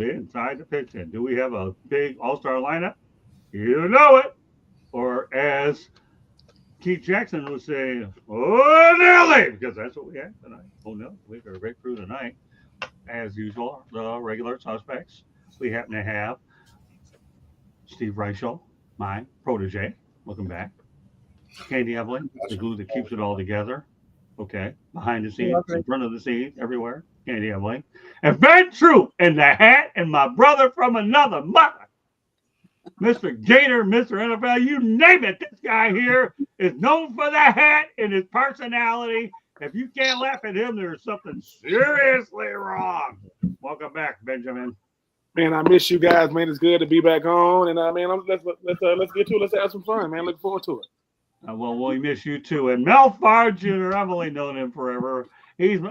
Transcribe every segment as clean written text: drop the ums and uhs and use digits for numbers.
be inside the pitch. And do we have a big all-star lineup? You know it. Or as Keith Jackson would say, oh, Nelly, because that's what we have tonight. Oh, no, we've got a great crew tonight. As usual, the regular suspects. We happen to have Steve Reichel, my protege. Welcome back. Candy Evelyn, the glue that keeps it all together. Okay. Behind the scenes, in front of the scenes, everywhere. Candy Evelyn. And Ben Troop in the hat and my brother from another mother. Mr. Gator, Mr. NFL, you name it. This guy here is known for the hat and his personality. If you can't laugh at him, there's something seriously wrong. Welcome back, Benjamin. Man, I miss you guys, man. It's good to be back on. And man, let's get to it. Let's have some fun, man. Look forward to it. Well, we miss you too. And Mel Farr Jr., I've only known him forever.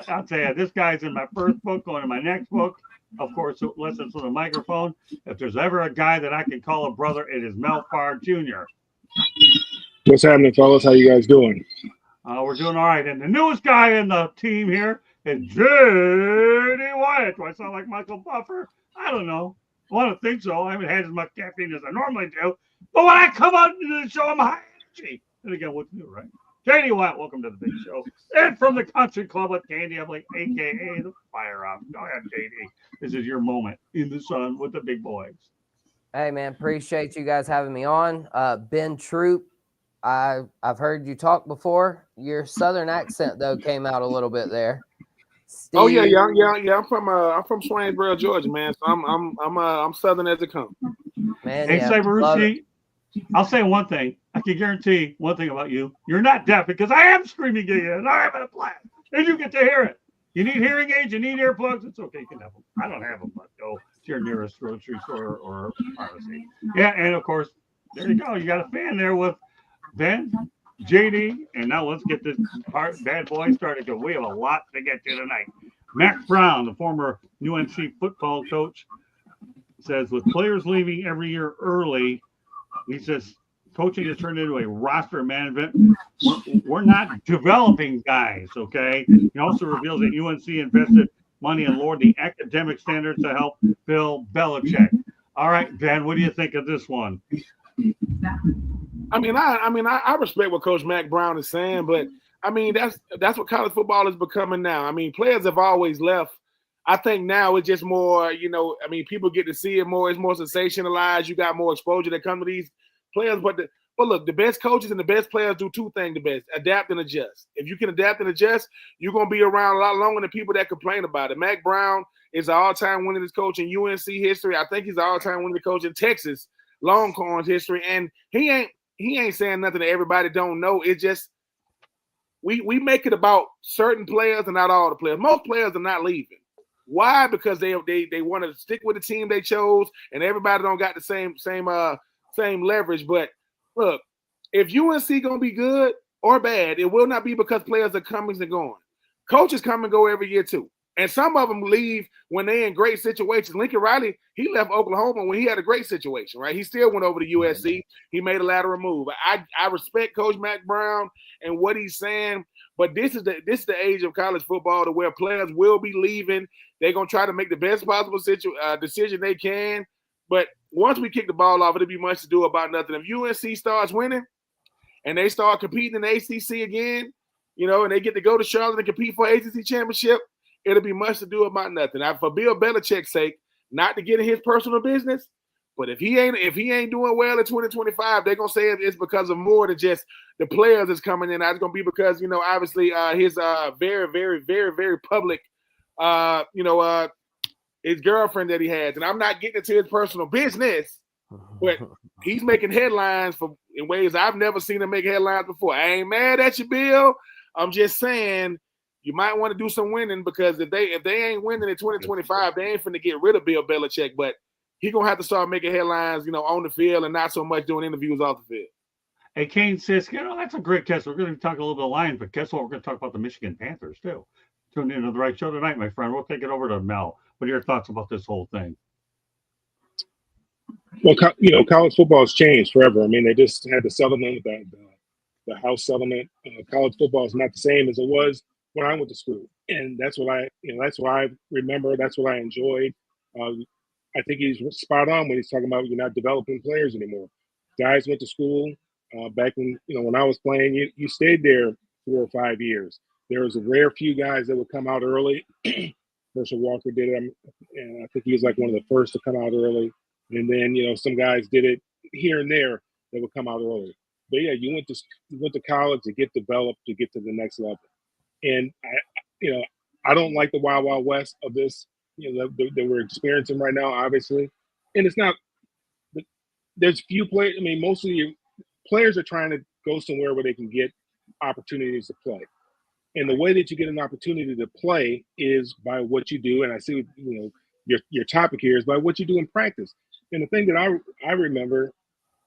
I'll tell you, this guy's in my first book, going to my next book. Of course, listens to the microphone. If there's ever a guy that I can call a brother, it is Mel Farr Jr. What's happening, fellas? How you guys doing? We're doing all right. And the newest guy in the team here is J.D. Wyatt. Do I sound like Michael Buffer? I don't know. I want to think so. I haven't had as much caffeine as I normally do. But when I come out into the show, I'm high energy. And again, what's new, right? J.D. Wyatt, welcome to the big show. And from the Country Club with Candy Evelyn, a.k.a. the Fire Up. Go ahead, J.D. This is your moment in the sun with the big boys. Hey, man, appreciate you guys having me on. Ben Troop, I've heard you talk before. Your Southern accent, though, came out a little bit there. Steve. Oh yeah. I'm from Swainsboro, Georgia, man. So I'm Southern as it comes. Man, hey, yeah, Saberucci, I'll say one thing. I can guarantee one thing about you. You're not deaf because I am screaming at you and I'm having a blast. And you get to hear it. You need hearing aids, you need earplugs. It's okay, you can have them. I don't have them, but go to your nearest grocery store or pharmacy. Yeah, and of course, there you go. You got a fan there with Ben, JD, and now let's get this bad boy started because we have a lot to get to tonight. Mack Brown, the former UNC football coach, says with players leaving every year early, he says coaching has turned into a roster management. We're not developing guys, okay? He also reveals that UNC invested money and lowered the academic standards to help Bill Belichick. All right, Ben, what do you think of this one? I respect what Coach Mack Brown is saying, but I mean that's what college football is becoming now. I mean, players have always left. I think now it's just more, people get to see it more. It's more sensationalized. You got more exposure that comes to these players. But look, the best coaches and the best players do two things the best: adapt and adjust. If you can adapt and adjust, you're gonna be around a lot longer than people that complain about it. Mack Brown is an all-time winningest coach in UNC history. I think he's an all-time winningest coach in Texas Longhorns history, and he ain't saying nothing that everybody don't know. It's just we make it about certain players and not all the players. Most players are not leaving. Why? Because they want to stick with the team they chose, and everybody don't got the same leverage. But look, if UNC gonna be good or bad, it will not be because players are coming and going. Coaches come and go every year too. And some of them leave when they're in great situations. Lincoln Riley, he left Oklahoma when he had a great situation, right? He still went over to USC. He made a lateral move. I respect Coach Mack Brown and what he's saying, but this is the age of college football to where players will be leaving. They're going to try to make the best possible decision they can. But once we kick the ball off, it'll be much to do about nothing. If UNC starts winning and they start competing in the ACC again, and they get to go to Charlotte and compete for ACC championship, it'll be much to do about nothing. Now, for Bill Belichick's sake, not to get in his personal business, but if he ain't doing well in 2025, they're gonna say it's because of more than just the players that's coming in. It's gonna be because obviously his very, very, very, very public his girlfriend that he has, and I'm not getting into his personal business, but he's making headlines in ways I've never seen him make headlines before. I ain't mad at you, Bill. I'm just saying. You might want to do some winning because if they ain't winning in 2025, they ain't finna get rid of Bill Belichick. But he gonna have to start making headlines, on the field and not so much doing interviews off the field. Hey, Kane says, that's a great guess. We're going to talk a little bit of Lions, but guess what? We're going to talk about the Michigan Panthers too. Tune into the right show tonight, my friend. We'll take it over to Mel. What are your thoughts about this whole thing? Well, college football has changed forever. I mean, they just had the settlement, the House settlement. College football is not the same as it was when I went to school, and that's what I remember. That's what I enjoyed. I think he's spot on when he's talking about you're not developing players anymore. Guys went to school back when I was playing. You stayed there 4 or 5 years. There was a rare few guys that would come out early. Herschel Walker did it, and I think he was like one of the first to come out early. And then some guys did it here and there that would come out early. But yeah, you went to college to get developed to get to the next level. And I don't like the Wild Wild West of this that we're experiencing right now, obviously. And it's not. There's few players. I mean, most of the players are trying to go somewhere where they can get opportunities to play. And the way that you get an opportunity to play is by what you do. And I see, your topic here is by what you do in practice. And the thing that I remember,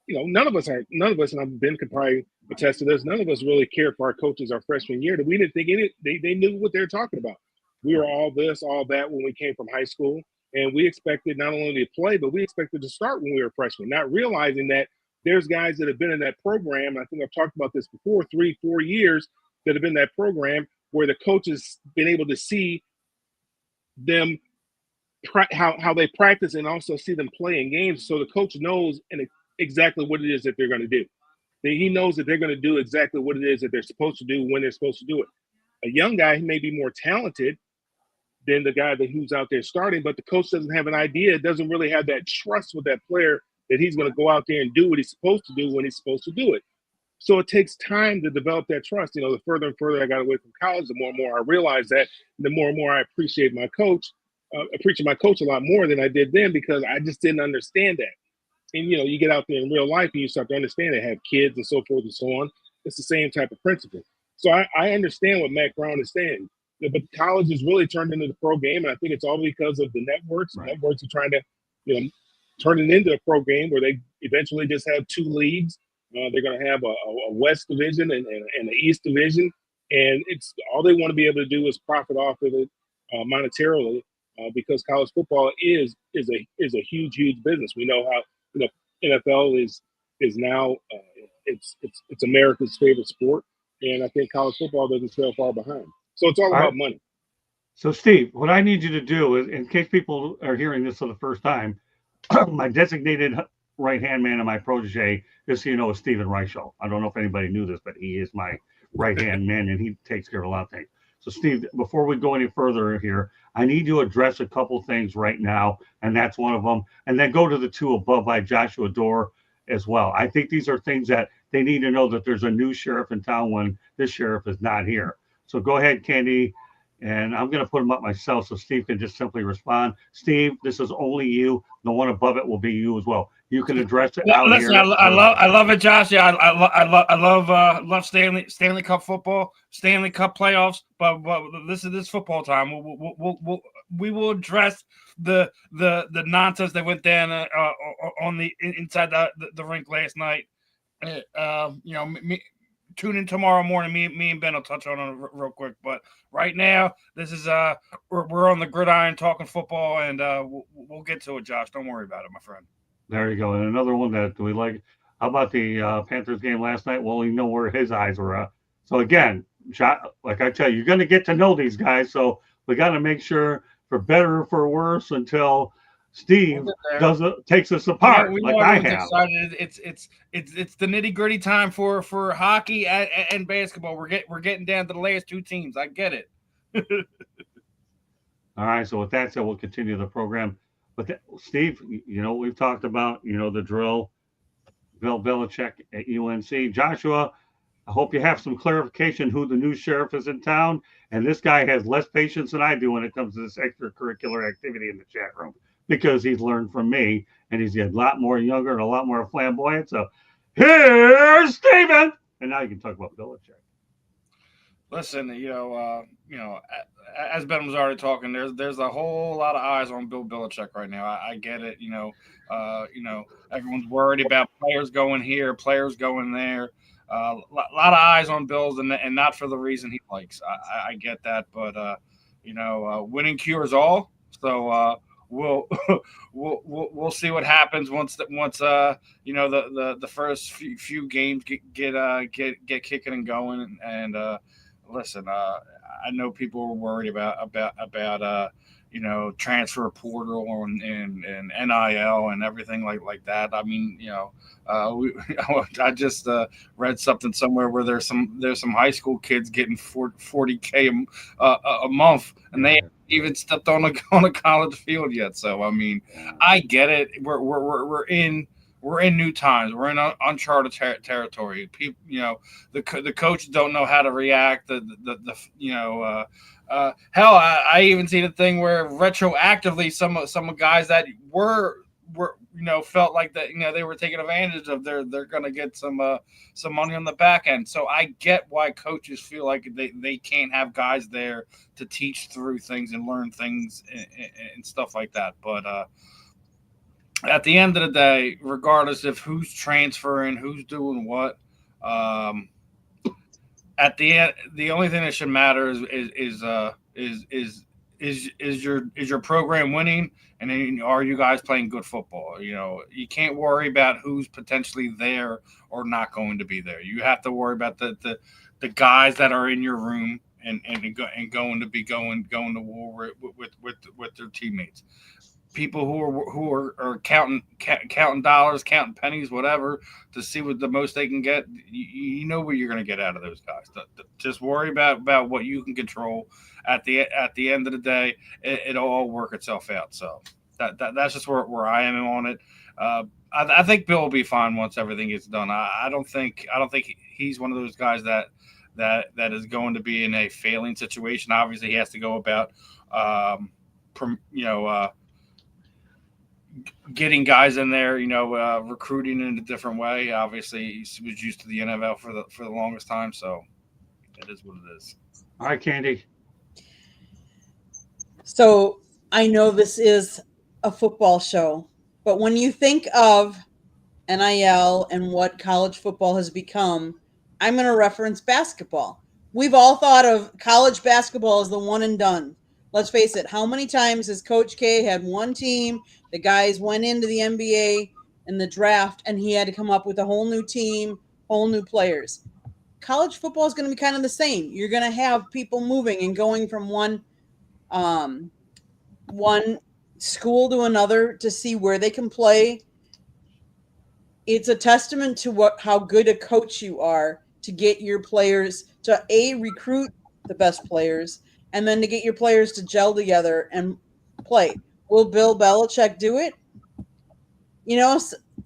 none of us, and Ben could probably attest to this, none of us really cared for our coaches our freshman year. That we didn't think they knew what they were talking about. We were all this, all that when we came from high school. And we expected not only to play, but we expected to start when we were freshmen, not realizing that there's guys that have been in that program. And I think I've talked about this before, 3-4 years that have been in that program where the coach has been able to see them, how they practice and also see them play in games. So the coach knows exactly what it is that they're going to do. He knows that they're going to do exactly what it is that they're supposed to do when they're supposed to do it. A young guy who may be more talented than the guy who's out there starting, but the coach doesn't have an idea, doesn't really have that trust with that player that he's going to go out there and do what he's supposed to do when he's supposed to do it. So it takes time to develop that trust. The further and further I got away from college, the more and more I realized that, the more and more I appreciate my coach, a lot more than I did then, because I just didn't understand that. And, you get out there in real life and you start to understand it, have kids and so forth and so on. It's the same type of principle. So I understand what Mack Brown is saying. But college has really turned into the pro game, and I think it's all because of the networks. Right. Networks are trying to, turn it into a pro game where they eventually just have two leagues. They're going to have a West division and an East division, and it's all they want to be able to do is profit off of it monetarily, because college football is a huge business. We know how NFL is now it's America's favorite sport, and I think college football doesn't feel far behind. So it's all about money. So, Steve, what I need you to do is, in case people are hearing this for the first time, my designated right-hand man and my protege, just so you know, is Steven Reichel. I don't know if anybody knew this, but he is my right-hand man, and he takes care of a lot of things. So, Steve, before we go any further here, I need you to address a couple things right now, and that's one of them. And then go to the two above by Joshua Dorr as well. I think these are things that they need to know, that there's a new sheriff in town when this sheriff is not here. So go ahead, Candy, and I'm going to put them up myself so Steve can just simply respond. Steve, this is only you. The one above it will be you as well. You can address it out listen, here. I love it, Josh. Yeah, I love Stanley Cup football, Stanley Cup playoffs. But this football time. We will address the nonsense that went down on the inside the rink last night. Tune in tomorrow morning. Me and Ben will touch on it real quick. But right now, this is we're on the gridiron talking football, and we'll get to it, Josh. Don't worry about it, my friend. There you go. And another one that we like. How about the Panthers game last night? Well, you know where his eyes were at. So again, like I tell you, you're going to get to know these guys. So we got to make sure, for better or for worse, until Steve takes us apart, we like I have. Excited. It's the nitty gritty time for hockey and basketball. We're getting down to the last two teams. I get it. All right. So with that said, we'll continue the program. But Steve, we've talked about the drill, Bill Belichick at UNC. Joshua, I hope you have some clarification who the new sheriff is in town. And this guy has less patience than I do when it comes to this extracurricular activity in the chat room, because he's learned from me, and he's a lot more younger and a lot more flamboyant. So here's Steven. And now you can talk about Belichick. Listen, as Ben was already talking, there's a whole lot of eyes on Bill Belichick right now. I get it. Everyone's worried about players going here, players going there. A lot of eyes on Bills, and not for the reason he likes. I get that, but winning cures all. So we'll see what happens once the first few games get kicking and going. And listen, I know people were worried about transfer portal and NIL and everything like that. I mean, I just read something somewhere where there's some high school kids getting 40K a month, and they haven't even stepped on a college field yet. So I mean, I get it. We're in new times. We're in uncharted territory. People, the coaches don't know how to react. Hell, I even seen a thing where retroactively some guys that were felt like that they were taking advantage of they're going to get some money on the back end. So I get why coaches feel like they can't have guys there to teach through things and learn things and stuff like that. But at the end of the day, regardless of who's transferring, who's doing what, at the end, the only thing that should matter is your program winning, and then are you guys playing good football? You can't worry about who's potentially there or not going to be there. You have to worry about the guys that are in your room and going to be going to war with their teammates. People who are counting dollars, counting pennies, whatever, to see what the most they can get. You know what you're going to get out of those guys. Just worry about what you can control. At the end of the day, it'll all work itself out. So that's just where I am on it. I think Bill will be fine once everything gets done. I don't think he's one of those guys that is going to be in a failing situation. Obviously, he has to go about getting guys in there, recruiting in a different way. Obviously, he was used to the NFL for the longest time, so it is what it is. All right, Candy. So I know this is a football show, but when you think of NIL and what college football has become, I'm going to reference basketball. We've all thought of college basketball as the one and done. Let's face it, how many times has Coach K had one team, the guys went into the NBA in the draft, and he had to come up with a whole new team, whole new players? College football is going to be kind of the same. You're going to have people moving and going from one school to another to see where they can play. It's a testament to how good a coach you are to get your players to recruit the best players, and then to get your players to gel together and play. Will Bill Belichick do it?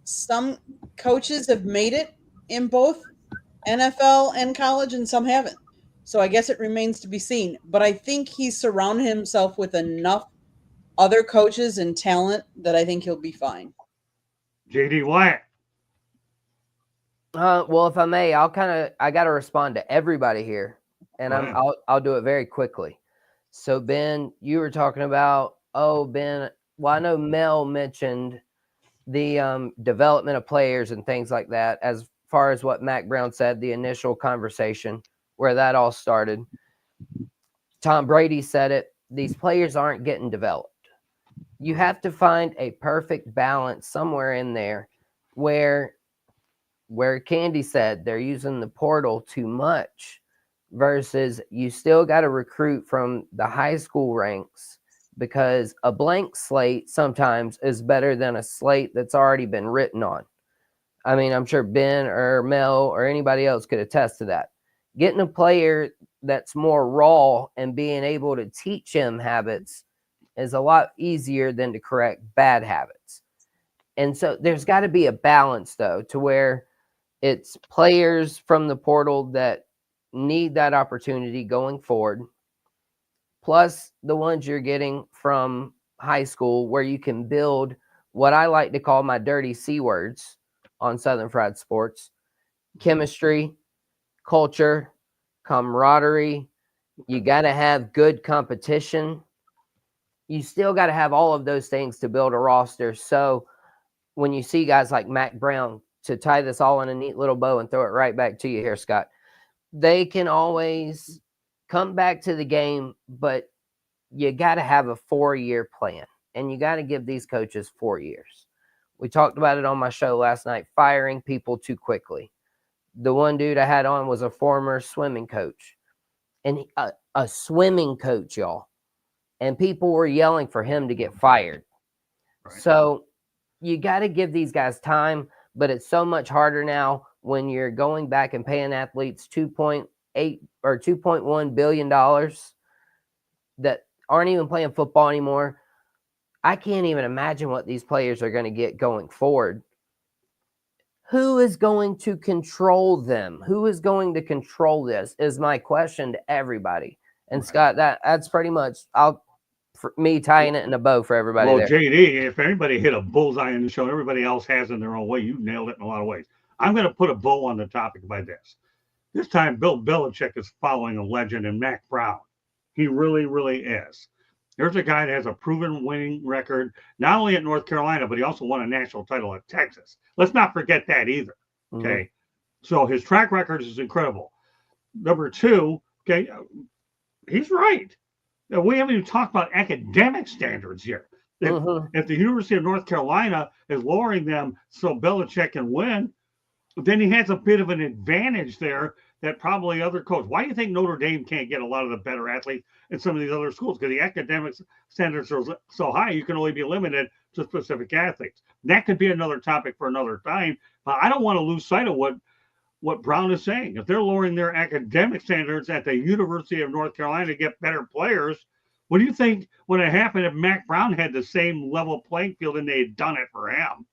Some coaches have made it in both NFL and college, and some haven't. So I guess it remains to be seen. But I think he's surrounded himself with enough other coaches and talent that I think he'll be fine. JD Wyatt. Well, if I may, I got to respond to everybody here, and I'll do it very quickly. So Ben, you were talking about, Ben. Well, I know Mel mentioned the development of players and things like that. As far as what Mack Brown said, the initial conversation where that all started. Tom Brady said it. These players aren't getting developed. You have to find a perfect balance somewhere in there where Candy said they're using the portal too much versus you still got to recruit from the high school ranks, because a blank slate sometimes is better than a slate that's already been written on. I mean, I'm sure Ben or Mel or anybody else could attest to that. Getting a player that's more raw and being able to teach him habits is a lot easier than to correct bad habits. And so there's got to be a balance, though, to where it's players from the portal that need that opportunity going forward, plus the ones you're getting from high school, where you can build what I like to call my dirty C words on Southern Fried Sports: chemistry, culture, camaraderie. You got to have good competition. You still got to have all of those things to build a roster. So when you see guys like Mack Brown, to tie this all in a neat little bow and throw it right back to you here, Scott, they can always come back to the game, but you got to have a 4-year plan, and you got to give these coaches 4 years. We talked about it on my show last night, firing people too quickly. The one dude I had on was a former swimming coach, and a swimming coach, y'all. and people were yelling for him to get fired. Right. So you got to give these guys time, but it's so much harder now when you're going back and paying athletes $2.8 or $2.1 billion that aren't even playing football anymore. I can't even imagine what these players are going to get going forward. Who is going to control them? Who is going to control this is my question to everybody. And Scott, that's pretty much for me tying it in a bow for everybody. Well, there. JD, if anybody hit a bullseye in the show, everybody else has in their own way. You nailed it in a lot of ways. I'm going to put a bow on the topic by this. This time, Bill Belichick is following a legend in Mack Brown. He really, really is. There's a guy that has a proven winning record, not only at North Carolina, but he also won a national title at Texas. Let's not forget that either. Okay. Mhm. So his track record is incredible. Number two, okay, he's right. We haven't even talked about academic standards here. If the University of North Carolina is lowering them so Belichick can win, then he has a bit of an advantage there that probably other coaches. Why do you think Notre Dame can't get a lot of the better athletes in some of these other schools? Because the academic standards are so high, you can only be limited to specific athletes. That could be another topic for another time. But I don't want to lose sight of what Brown is saying. If they're lowering their academic standards at the University of North Carolina to get better players, what do you think would have happened if Mack Brown had the same level playing field and they had done it for him?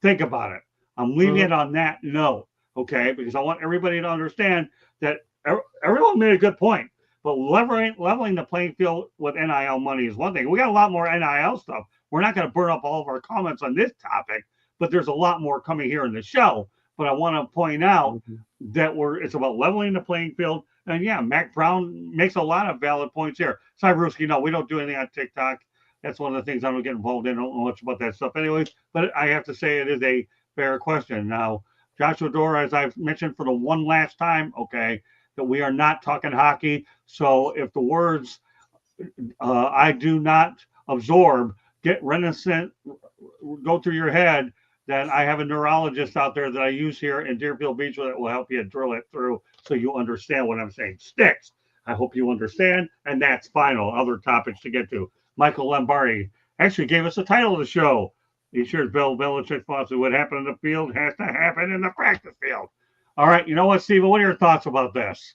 Think about it. I'm leaving it on that note, okay? Because I want everybody to understand that everyone made a good point. But leveling the playing field with NIL money is one thing. We got a lot more NIL stuff. We're not going to burn up all of our comments on this topic, but there's a lot more coming here in the show. But I want to point out that it's about leveling the playing field. And yeah, Mack Brown makes a lot of valid points here. Cybruski, no, we don't do anything on TikTok. That's one of the things I don't get involved in. I don't know much about that stuff anyways. But I have to say it is a fair question. Now, Joshua Dora, as I've mentioned for the one last time, okay, that we are not talking hockey. So if the words I do not absorb get reminiscent, go through your head, then I have a neurologist out there that I use here in Deerfield Beach that will help you drill it through so you understand what I'm saying. Sticks. I hope you understand. And that's final. Other topics to get to. Michael Lombardi actually gave us the title of the show. He shares Bill Belichick's philosophy. What happened in the field has to happen in the practice field. All right. You know what, Steven? What are your thoughts about this?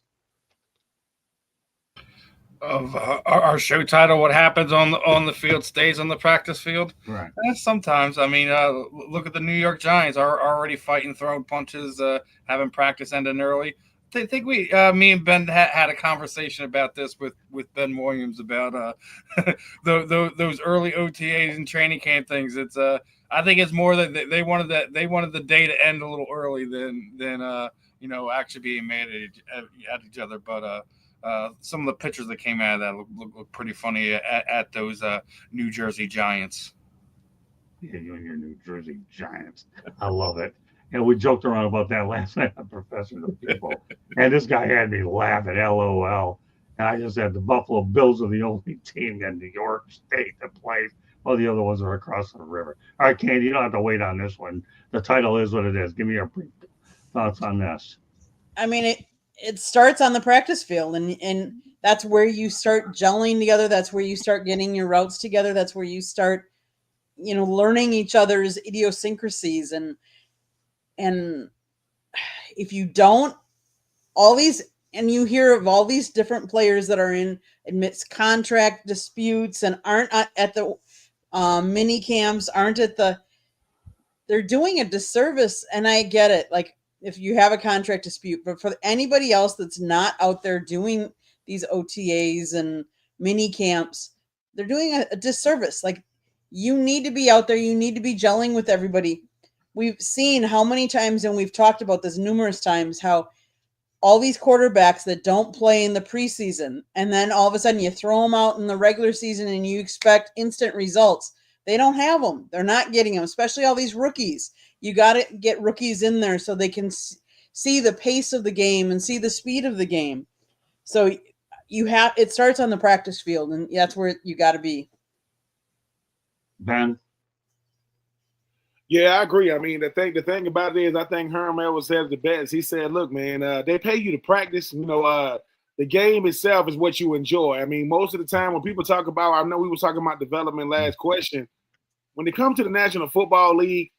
Of our show title, what happens on the field stays on the practice field. Right. Sometimes, I mean, look at the New York Giants are already fighting, throwing punches, having practice ending early. I think me and Ben had a conversation about this with Ben Williams about those early OTAs and training camp things. It's I think it's more that they wanted the day to end a little early than actually being mad at each other, but. Some of the pictures that came out of that look pretty funny at those New Jersey Giants. Yeah, you and your New Jersey Giants. I love it. And we joked around about that last night on Professor of People. And this guy had me laughing, LOL. And I just said the Buffalo Bills are the only team in New York State that plays. Well, the other ones are across the river. All right, Candy, you don't have to wait on this one. The title is what it is. Give me your brief thoughts on this. I mean, it starts on the practice field, and that's where you start gelling together. That's where you start getting your routes together. That's where you start, learning each other's idiosyncrasies. And if you don't, and you hear of all these different players that are amidst contract disputes and aren't at the mini camps, they're doing a disservice. And I get it. Like, if you have a contract dispute, but for anybody else that's not out there doing these OTAs and mini camps, they're doing a disservice. Like, you need to be out there. You need to be gelling with everybody. We've seen how many times, and we've talked about this numerous times, how all these quarterbacks that don't play in the preseason, and then all of a sudden you throw them out in the regular season and you expect instant results. They don't have them. They're not getting them, especially all these rookies. You got to get rookies in there so they can see the pace of the game and see the speed of the game. So it starts on the practice field, and that's where you got to be. Ben? Yeah, I agree. I mean, the thing about it is, I think Herm Edwards said it the best. He said, "Look, man, they pay you to practice. the game itself is what you enjoy. I mean, most of the time when people talk about, I know we were talking about development last question. When it comes to the National Football League,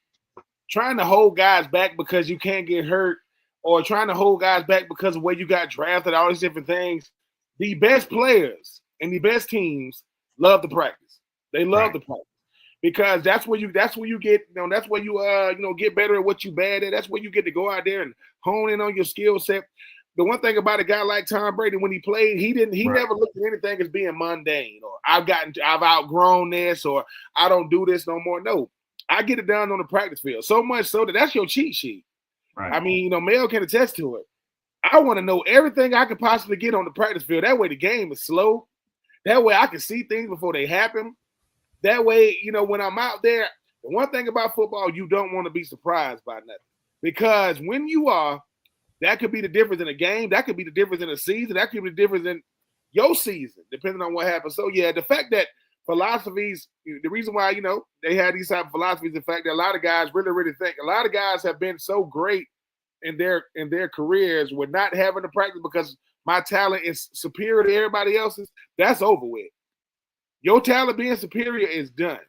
trying to hold guys back because you can't get hurt or trying to hold guys back because of where you got drafted, all these different things, the best players and the best teams love to practice. They love to practice because that's where you get, that's where you get better at what you bad at. That's where you get to go out there and hone in on your skill set. The one thing about a guy like Tom Brady, when he played, he never looked at anything as being mundane or I've outgrown this or I don't do this no more. No, I get it done on the practice field. So much so that's your cheat sheet. Right. I mean, Mel can attest to it. I want to know everything I could possibly get on the practice field. That way the game is slow. That way I can see things before they happen. That way, when I'm out there, the one thing about football, you don't want to be surprised by nothing. Because when you are, that could be the difference in a game. That could be the difference in a season. That could be the difference in your season, depending on what happens. So, yeah, the fact that philosophies, the reason why, they had these type of philosophies, the fact that a lot of guys really, really think, a lot of guys have been so great in their careers with not having to practice because my talent is superior to everybody else's. That's over with. Your talent being superior is done.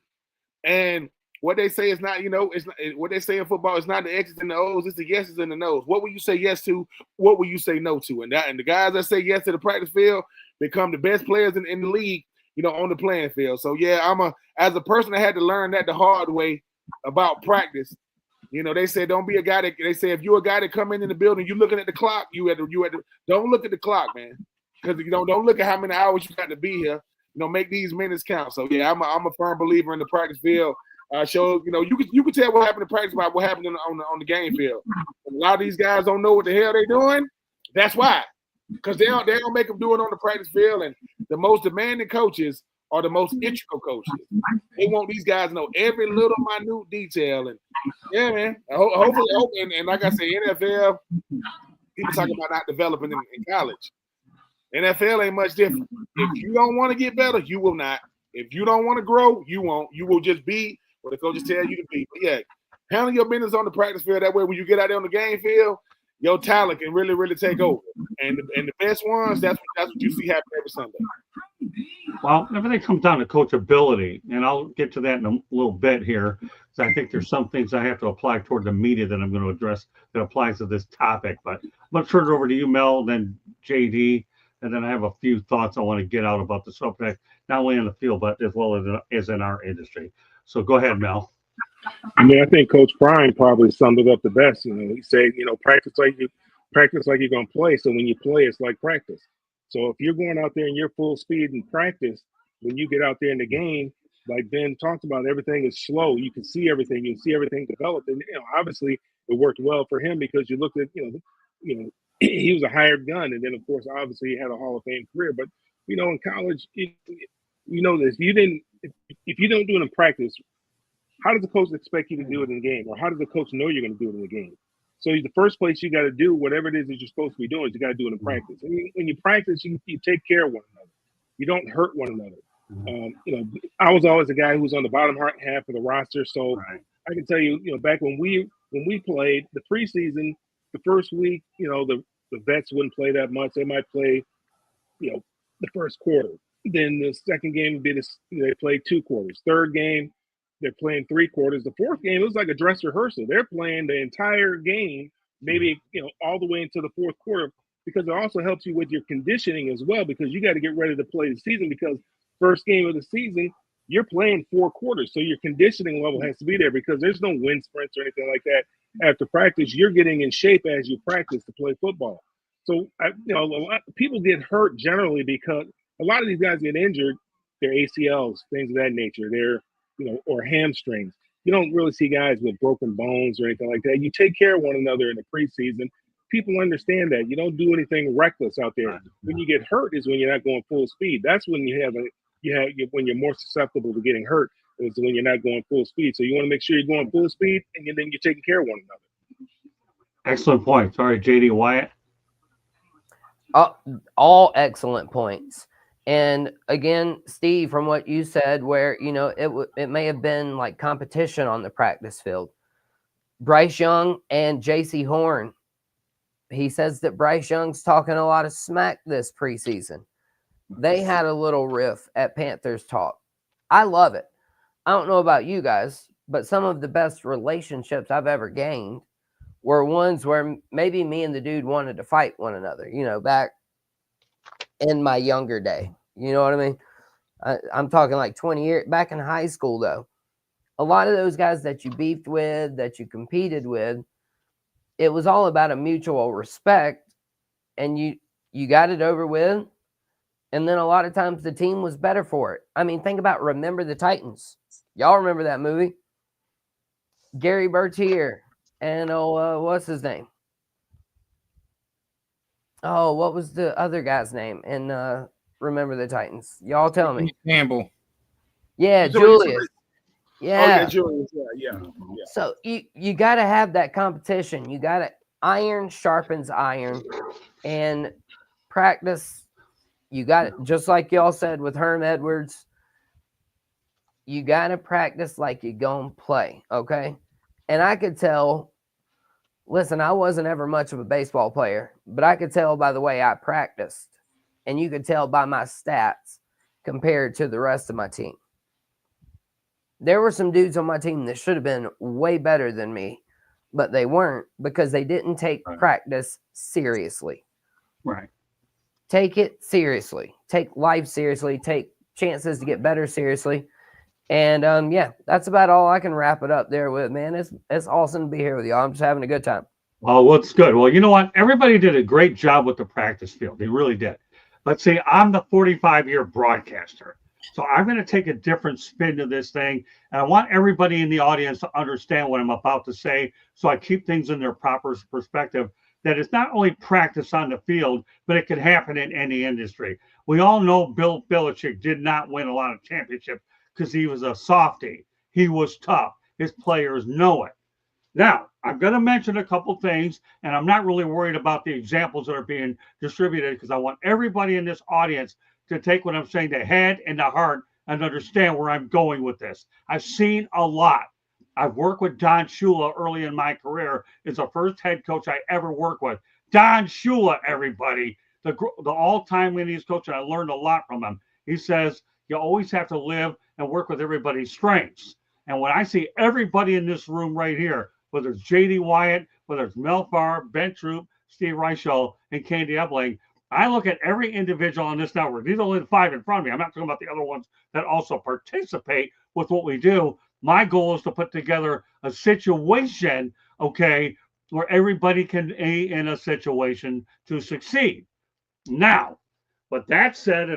And what they say is not, it's not, what they say in football is not the X's and the O's, it's the yeses and the no's. What will you say yes to? What will you say no to? And the guys that say yes to the practice field become the best players in the league, on the playing field. So yeah, as a person that had to learn that the hard way about practice. They say don't be a guy that they say if you're a guy that come in the building, you looking at the clock, you had to don't look at the clock, man, because don't look at how many hours you got to be here. Make these minutes count. So yeah, I'm a firm believer in the practice field. You can tell what happened in practice by what happened on the game field. A lot of these guys don't know what the hell they're doing. That's why, because they don't make them do it on the practice field. And the most demanding coaches are the most integral coaches. They want these guys to know every little minute detail. And yeah, man. Hopefully, and like I say, NFL, people talking about not developing in college. NFL ain't much different. If you don't want to get better, you will not. If you don't want to grow, you won't. You will just be what the coaches tell you to be. But yeah, handle your business on the practice field. That way, when you get out there on the game field, your talent can really, really take over. And the best ones, that's what you see happen every Sunday. Well, everything comes down to coachability, and I'll get to that in a little bit here, because I think there's some things I have to apply toward the media that I'm going to address that applies to this topic. But I'm going to turn it over to you, Mel, then JD, and then I have a few thoughts I want to get out about the subject, not only in the field, but as well as in our industry. So go ahead, Mel. I mean, I think Coach Prime probably summed it up the best. He said, practice like you're going to play. So when you play, it's like practice. So if you're going out there and you're full speed in practice, when you get out there in the game, like Ben talked about, everything is slow. You can see everything. You can see everything develop. And obviously it worked well for him because you looked at, he was a hired gun. And then of course, obviously he had a Hall of Fame career. But in college, this. If you don't do it in practice, how does the coach expect you to do it in the game? Or how does the coach know you're going to do it in the game? So the first place you got to do whatever it is that you're supposed to be doing is you got to do it in practice. And when you practice, you take care of one another. You don't hurt one another. I was always a guy who was on the bottom half of the roster. So I can tell you, back when we played the preseason, the first week, the vets wouldn't play that much. They might play, the first quarter. Then the second game would be they played 2 quarters. Third game, they're playing 3 quarters. The fourth game, it was like a dress rehearsal. They're playing the entire game, maybe all the way into the fourth quarter, because it also helps you with your conditioning as well, because you got to get ready to play the season, because first game of the season, you're playing 4 quarters. So your conditioning level has to be there, because there's no wind sprints or anything like that. After practice, you're getting in shape as you practice to play football. So, a lot of people get hurt generally because a lot of these guys get injured, their ACLs, things of that nature. They're or hamstrings. You don't really see guys with broken bones or anything like that. You take care of one another in the preseason. People understand that. You don't do anything reckless out there. When you get hurt is when you're not going full speed. That's when when you're more susceptible to getting hurt, is when you're not going full speed. So you want to make sure you're going full speed, and then you're taking care of one another. Excellent point. Sorry, JD Wyatt. All excellent points. And again, Steve, from what you said, where, it may have been like competition on the practice field. Bryce Young and J.C. Horn He says that Bryce Young's talking a lot of smack this preseason. They had a little riff at Panthers Talk. I love it. I don't know about you guys, but some of the best relationships I've ever gained were ones where maybe me and the dude wanted to fight one another, back in my younger day. You know what I mean? I'm talking like 20 years back in high school, though. A lot of those guys that you beefed with, that you competed with, it was all about a mutual respect, and you got it over with. And then a lot of times the team was better for it. I mean, think about Remember the Titans. Y'all remember that movie? Gary Bertier and what's his name? Oh, what was the other guy's name in Remember the Titans? Y'all tell me. Campbell. Yeah, Julius. Yeah. Oh, yeah, Julius. Yeah. So you got to have that competition. You got to iron sharpens iron, and practice. You got it, just like y'all said with Herm Edwards. You got to practice like you're going to play, okay? And I could tell, listen, I wasn't ever much of a baseball player, but I could tell by the way I practiced, and you could tell by my stats compared to the rest of my team. There were some dudes on my team that should have been way better than me, but they weren't because they didn't take practice seriously. Right. Take it seriously. Take life seriously. Take chances to get better seriously. And that's about all I can wrap it up there with, man. It's awesome to be here with y'all. I'm just having a good time. Oh, what's good? Well, you know what? Everybody did a great job with the practice field. They really did. But see, I'm the 45-year broadcaster. So I'm going to take a different spin to this thing. And I want everybody in the audience to understand what I'm about to say. So I keep things in their proper perspective. That it's not only practice on the field, but it can happen in any industry. We all know Bill Belichick did not win a lot of championships because he was a softie. He was tough. His players know it. Now, I'm going to mention a couple things, and I'm not really worried about the examples that are being distributed because I want everybody in this audience to take what I'm saying to head and to heart and understand where I'm going with this. I've seen a lot. I've worked with Don Shula early in my career. It's the first head coach I ever worked with. Don Shula, everybody, the all-time winningest coach, and I learned a lot from him. He says you always have to live and work with everybody's strengths. And when I see everybody in this room right here, whether it's J.D. Wyatt, whether it's Mel Farr, Ben Troop, Steve Reichel, and Candy Ebling, I look at every individual on this network. These are only the 5 in front of me. I'm not talking about the other ones that also participate with what we do. My goal is to put together a situation, okay, where everybody can be in a situation to succeed. Now, with that said,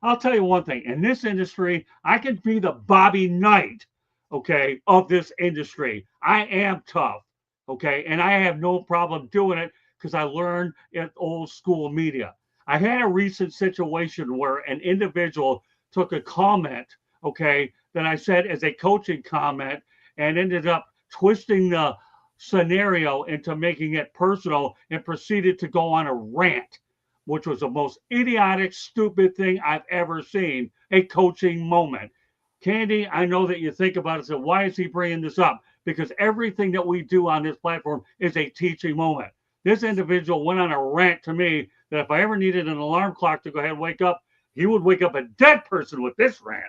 I'll tell you one thing. In this industry, I can be the Bobby Knight, okay, of this industry. I am tough, okay, and I have no problem doing it because I learned in old school media. I had a recent situation where an individual took a comment, okay, that I said as a coaching comment and ended up twisting the scenario into making it personal and proceeded to go on a rant, which was the most idiotic, stupid thing I've ever seen, a coaching moment. Candy, I know that you think about it, so why is he bringing this up? Because everything that we do on this platform is a teaching moment. This individual went on a rant to me that if I ever needed an alarm clock to go ahead and wake up, he would wake up a dead person with this rant.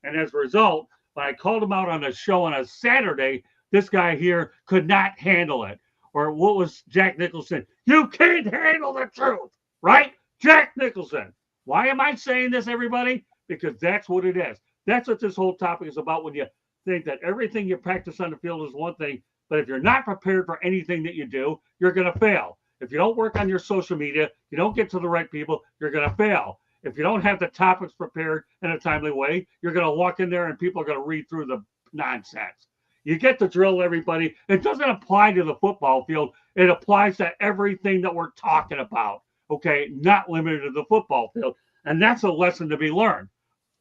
And as a result, when I called him out on a show on a Saturday, this guy here could not handle it. Or what was Jack Nicholson? You can't handle the truth, right? Jack Nicholson. Why am I saying this, everybody? Because that's what it is. That's what this whole topic is about when you think that everything you practice on the field is one thing, but if you're not prepared for anything that you do, you're going to fail. If you don't work on your social media, you don't get to the right people, you're going to fail. If you don't have the topics prepared in a timely way, you're going to walk in there and people are going to read through the nonsense. You get the drill, everybody. It doesn't apply to the football field. It applies to everything that we're talking about, okay? Not limited to the football field. And that's a lesson to be learned.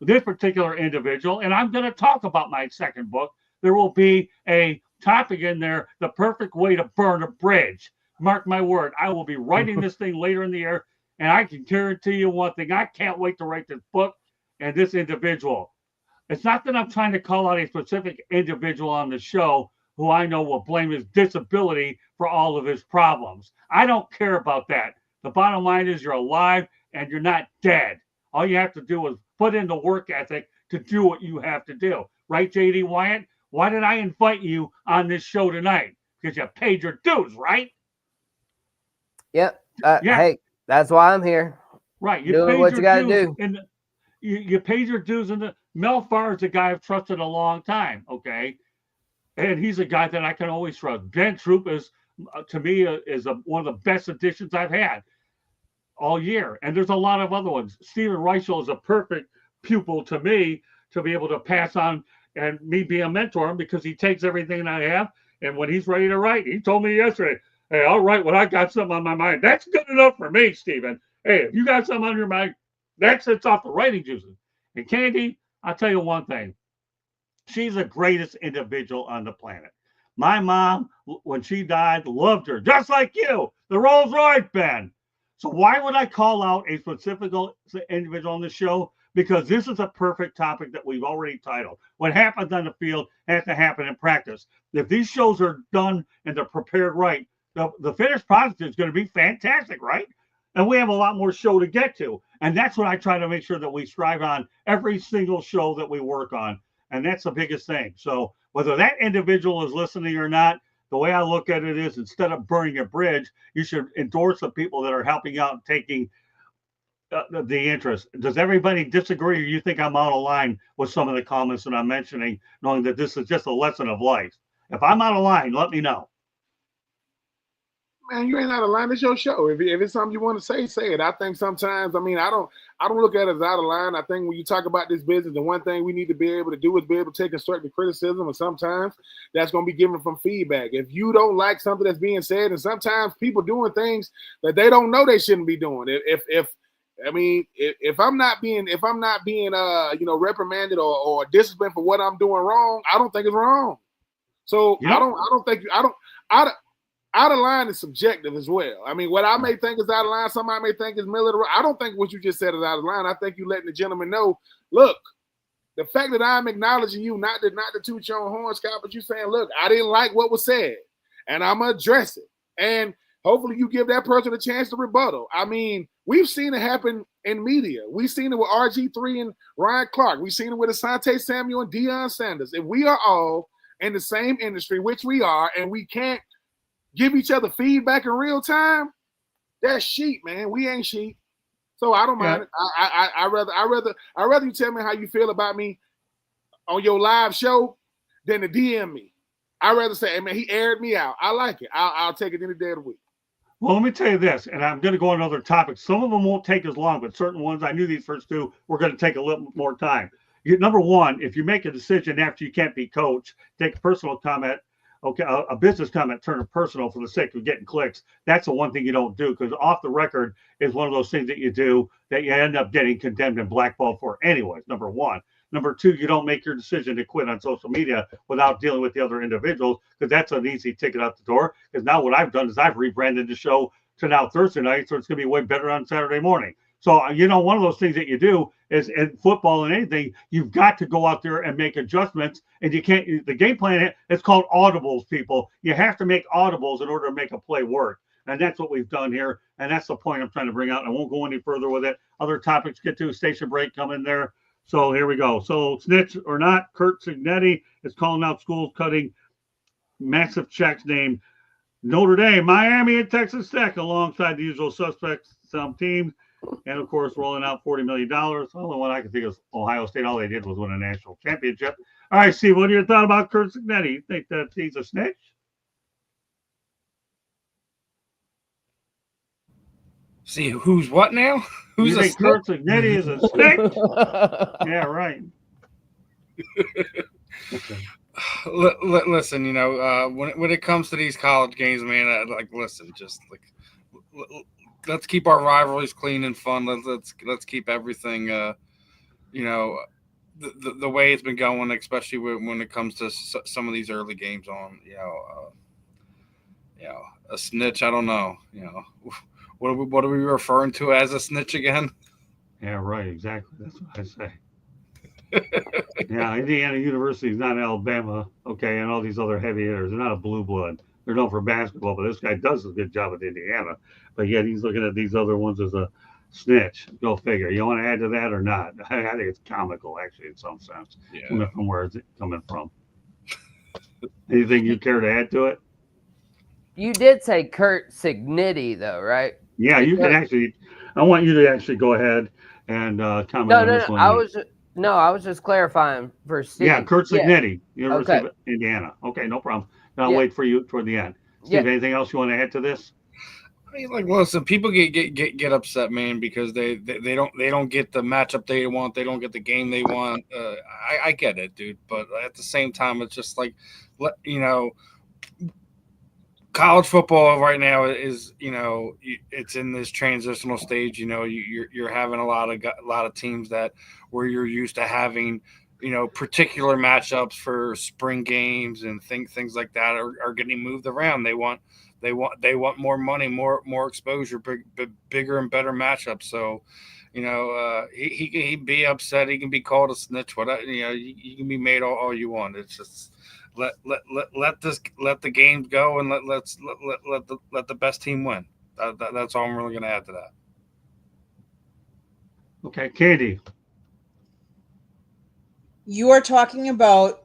This particular individual, and I'm going to talk about my second book, there will be a topic in there, the perfect way to burn a bridge. Mark my word, I will be writing this thing later in the year. And I can guarantee you one thing, I can't wait to write this book and this individual. It's not that I'm trying to call out a specific individual on the show who I know will blame his disability for all of his problems. I don't care about that. The bottom line is you're alive and you're not dead. All you have to do is put in the work ethic to do what you have to do. Right, JD Wyatt? Why did I invite you on this show tonight? Because you paid your dues, right? Yep. Yeah. Hey, that's why I'm here. Right. You Doing paid what your you got to dues. do. And you paid your dues. And Mel Farr is a guy I've trusted a long time, okay? And he's a guy that I can always trust. Ben Troop is, to me, one of the best additions I've had all year. And there's a lot of other ones. Steven Reichel is a perfect pupil to me to be able to pass on and me be a mentor because he takes everything I have. And when he's ready to write, he told me yesterday, hey, I'll write when I got something on my mind. That's good enough for me, Steven. Hey, if you got something on your mind, that sets off the writing juices. And Candy, I'll tell you one thing. She's the greatest individual on the planet. My mom, when she died, loved her, just like you, the Rolls Royce, Ben. So why would I call out a specific individual on the show? Because this is a perfect topic that we've already titled. What happens on the field has to happen in practice. If these shows are done and they're prepared right, the finished product is going to be fantastic, right? And we have a lot more show to get to. And that's what I try to make sure that we strive on every single show that we work on. And that's the biggest thing. So whether that individual is listening or not, the way I look at it is instead of burning a bridge, you should endorse the people that are helping out and taking the interest. Does everybody disagree, or you think I'm out of line with some of the comments that I'm mentioning, knowing that this is just a lesson of life? If I'm out of line, let me know. Man, you ain't out of line. It's your show. If it's something you want to say, say it. I think sometimes, I don't look at it as out of line. I think when you talk about this business, the one thing we need to be able to do is be able to take constructive criticism, and sometimes that's going to be given from feedback. If you don't like something that's being said, and sometimes people doing things that they don't know they shouldn't be doing. If I'm not being reprimanded or disciplined for what I'm doing wrong, I don't think it's wrong. So yep. Out of line is subjective as well. I mean, what I may think is out of line, somebody may think is military. I don't think what you just said is out of line. I think you letting the gentleman know, look, the fact that I'm acknowledging you, not to toot your own horn, Scott, but you saying, look, I didn't like what was said, and I'm going to address it. And hopefully you give that person a chance to rebuttal. I mean, we've seen it happen in media. We've seen it with RG3 and Ryan Clark. We've seen it with Asante Samuel and Deion Sanders. If we are all in the same industry, which we are, and we can't give each other feedback in real time, that's sheep, man. We ain't sheep. So I don't mind it. I rather you tell me how you feel about me on your live show than to DM me. I'd rather say, hey man, he aired me out. I like it. I'll take it any day of the week. Well, let me tell you this, and I'm going to go on other topics. Some of them won't take as long, but certain ones, I knew these first two were going to take a little more time. Number one, if you make a decision after you can't be coached, take a personal comment. Okay, a business comment turn it personal for the sake of getting clicks. That's the one thing you don't do, because off the record is one of those things that you do that you end up getting condemned and blackballed for anyways, number one. Number two, you don't make your decision to quit on social media without dealing with the other individuals, because that's an easy ticket out the door. Because now what I've done is I've rebranded the show to now Thursday night, so it's going to be way better on Saturday morning. So, one of those things that you do is in football and anything, you've got to go out there and make adjustments. And you can't, the game plan, it's called audibles, people. You have to make audibles in order to make a play work. And that's what we've done here. And that's the point I'm trying to bring out. I won't go any further with it. Other topics get to, station break come in there. So here we go. So snitch or not, Kurt Cignetti is calling out schools cutting massive checks named Notre Dame, Miami, and Texas Tech alongside the usual suspects, some teams. And, of course, rolling out $40 million. The only one I can think of is Ohio State. All they did was win a national championship. All right, Steve, what are your thoughts about Kurt Cignetti? You think that he's a snitch? See, who's what now? Who's you think Kurt Cignetti is a snitch? Yeah, right. Okay. Listen, when it comes to these college games, man, listen, just let's keep our rivalries clean and fun. Let's keep everything, the way it's been going, especially when it comes to some of these early games on, a snitch. I don't know, what are we referring to as a snitch again? Yeah, right. Exactly. That's what I say. Yeah, Indiana University is not Alabama, okay, and all these other heavy hitters. They're not a blue blood. They're known for basketball, but this guy does a good job at Indiana. But yet he's looking at these other ones as a snitch. Go figure. You want to add to that or not? I think it's comical, actually, in some sense, Yeah. from where it's coming from. Anything you care to add to it? You did say Kurt Signetti, though, right? Yeah, you can actually. I want you to actually go ahead and comment No, on no, this no. one. I was just clarifying for Steve. Yeah, Kurt Yeah. Signetti, University Okay. of Indiana. Okay, no problem. Then I'll Yeah. wait for you toward the end. Steve, Yeah. anything else you want to add to this? I mean, like, listen, people get upset, man, because they don't get the matchup they want, they don't get the game they want. I get it, dude, but at the same time, it's just like, you know, college football right now is, you know, it's in this transitional stage. You know, you're having a lot of teams that where you're used to having, you know, particular matchups for spring games and things like that are getting moved around. They want more money, more exposure, bigger and better matchups. So, you know, he can be upset. He can be called a snitch. Whatever, you know, you can be made all you want. It's just let the games go and let the best team win. That's all I'm really going to add to that. Okay, Katie. You are talking about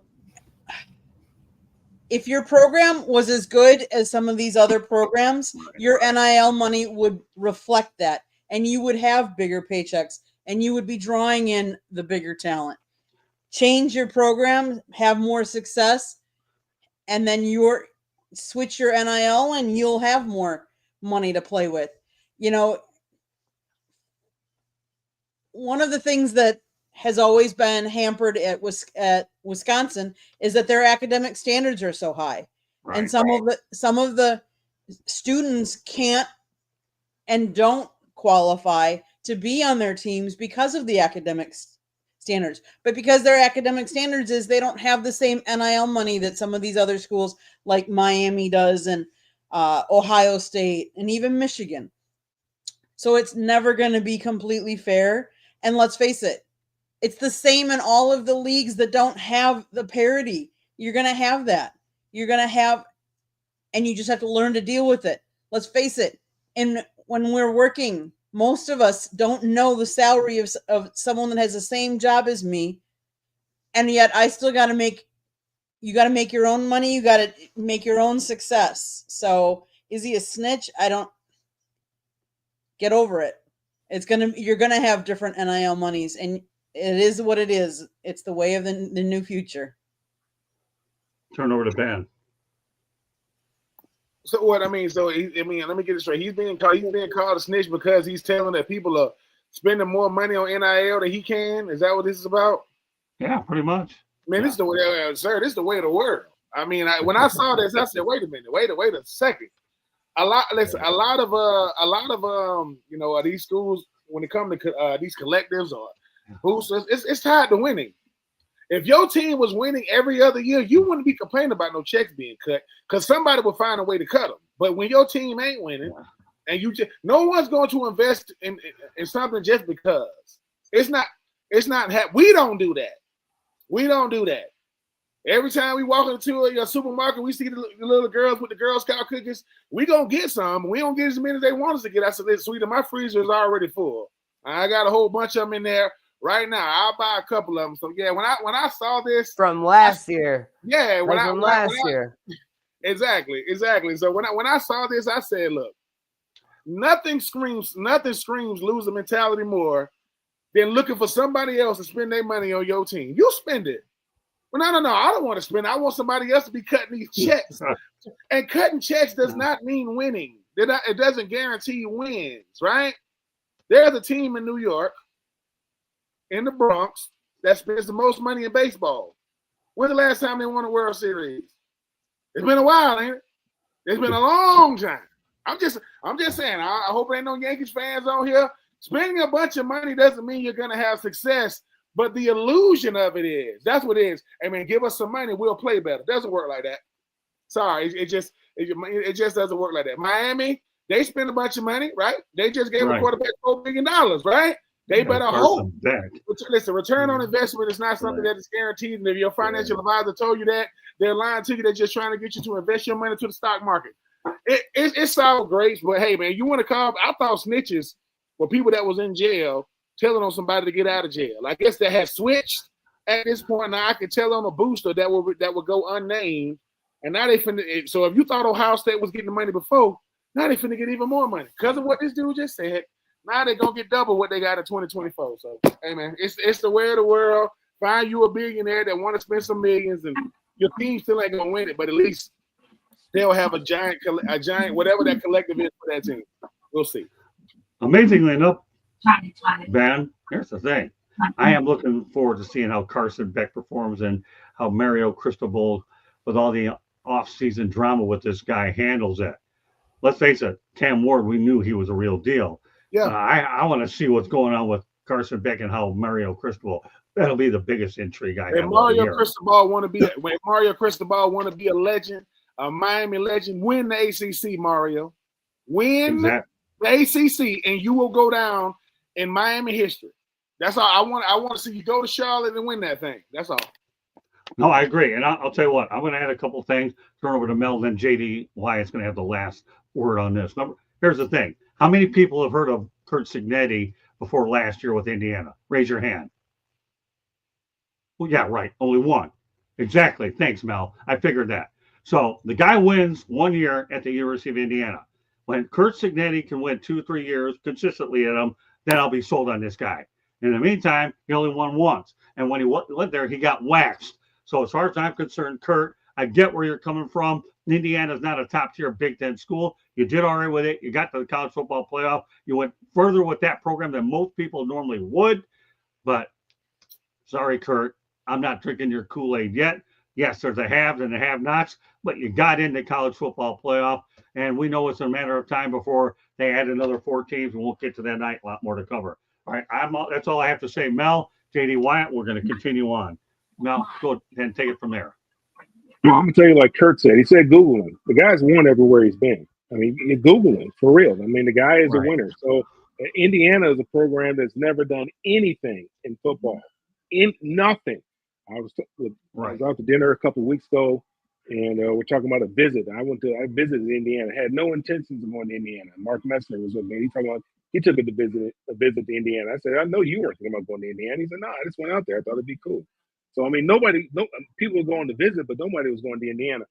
if your program was as good as some of these other programs, your NIL money would reflect that, and you would have bigger paychecks, and you would be drawing in the bigger talent. Change your program, have more success, and then switch your NIL, and you'll have more money to play with. You know, one of the things that has always been hampered at Wisconsin is that their academic standards are so high, and some of the students can't and don't qualify to be on their teams because of the academic standards. But because their academic standards is they don't have the same NIL money that some of these other schools like Miami does, and Ohio State, and even Michigan. So it's never going to be completely fair. And let's face it, it's the same in all of the leagues that don't have the parity. You're going to have that. You're going to have, and you just have to learn to deal with it. Let's face it. And when we're working, most of us don't know the salary of someone that has the same job as me. And yet I still got to you got to make your own money. You got to make your own success. So is he a snitch? I don't get over it. You're going to have different NIL monies, and it is what it is. It's the way of the new future. Turn over to Ben. So what I mean, let me get this straight. He's being called a snitch because he's telling that people are spending more money on NIL than he can. Is that what this is about? Yeah, pretty much. Man, this is the way, sir. This is the way of the world. I mean, when I saw this, I said, "Wait a minute, wait a second." A lot of you know, these schools, when it comes to these collectives or boosters, it's tied to winning. If your team was winning every other year, you wouldn't be complaining about no checks being cut because somebody will find a way to cut them. But when your team ain't winning, and no one's going to invest in something just because it's not. We don't do that. We don't do that. Every time we walk into a supermarket, we see the little girls with the Girl Scout cookies. We gonna get some. We don't get as many as they want us to get. I said, sweetie, my freezer is already full. I got a whole bunch of them in there right now. I'll buy a couple of them. So yeah, when I saw this from last year, last year, exactly. So when I saw this, I said, look, nothing screams loser mentality more than looking for somebody else to spend their money on your team. You spend it. Well, no. I don't want to spend. I want somebody else to be cutting these checks. And cutting checks does not mean winning. It doesn't guarantee wins, right? There's a team in New York, in the Bronx, that spends the most money in baseball. When's the last time they won a World Series? It's been a while, ain't it? It's been a long time. I'm just saying. I hope there ain't no Yankees fans on here. Spending a bunch of money doesn't mean you're gonna have success. But the illusion of it is, that's what it is. I mean, give us some money, we'll play better. It doesn't work like that. Sorry, it just doesn't work like that. Miami, they spend a bunch of money, right? They just gave a quarterback $4 billion, right? They better Carson hope. Beck. Listen, return on investment is not something that is guaranteed. And if your financial advisor told you that, they're lying to you. They're just trying to get you to invest your money to the stock market. It's sour grapes, but hey, man, you want to call? I thought snitches were people that was in jail telling on somebody to get out of jail. I guess they have switched at this point. Now I can tell on a booster that will go unnamed, and now they finna. So if you thought Ohio State was getting the money before, now they finna get even more money because of what this dude just said. Now they're gonna get double what they got in 2024. So, hey man, it's the way of the world. Find you a billionaire that want to spend some millions, and your team still ain't gonna win it, but at least they'll have a giant whatever that collective is for that team. We'll see. Amazingly enough, Ben, here's the thing. I am looking forward to seeing how Carson Beck performs and how Mario Cristobal, with all the off-season drama with this guy, handles it. Let's face it, Cam Ward, we knew he was a real deal. Yeah. I want to see what's going on with Carson Beck and how Mario Cristobal. That'll be the biggest intrigue I have. When Mario Cristobal want to be a legend, a Miami legend, win the ACC, Mario. Win the ACC, and you will go down in Miami history. That's all I want. I want to see you go to Charlotte and win that thing. That's all. No, I agree. And I'll tell you what, I'm going to add a couple things, turn over to Mel, then JD Wyatt's going to have the last word on this. Here's the thing. How many people have heard of Curt Cignetti before last year with Indiana? Raise your hand. Well, yeah, right. Only one. Exactly. Thanks, Mel. I figured that. So the guy wins 1 year at the University of Indiana. When Curt Cignetti can win 2-3 years consistently at him, then I'll be sold on this guy. In the meantime, he only won once. And when he went there, he got waxed. So as far as I'm concerned, Curt, I get where you're coming from. Indiana's not a top-tier Big Ten school. You did all right with it. You got to the college football playoff. You went further with that program than most people normally would. But sorry, Curt, I'm not drinking your Kool-Aid yet. Yes, there's the haves and the have-nots, but you got into college football playoff, and we know it's a matter of time before they add another 4 teams, and we'll get to that night. A lot more to cover. All right, that's all I have to say. Mel, JD Wyatt, we're going to continue on. Mel, go ahead and take it from there. Well, I'm going to tell you like Curt said. He said Google him. The guy's won everywhere he's been. I mean, you Google him, for real. I mean, the guy is a winner. So Indiana is a program that's never done anything in football. Nothing. I was out to dinner a couple of weeks ago, and we're talking about a visit. I visited Indiana. Had no intentions of going to Indiana. Mark Messner was with me. He took a visit to Indiana. I said, I know you weren't thinking about going to Indiana. He said, no, I just went out there. I thought it'd be cool. So I mean, people were going to visit, but nobody was going to Indiana.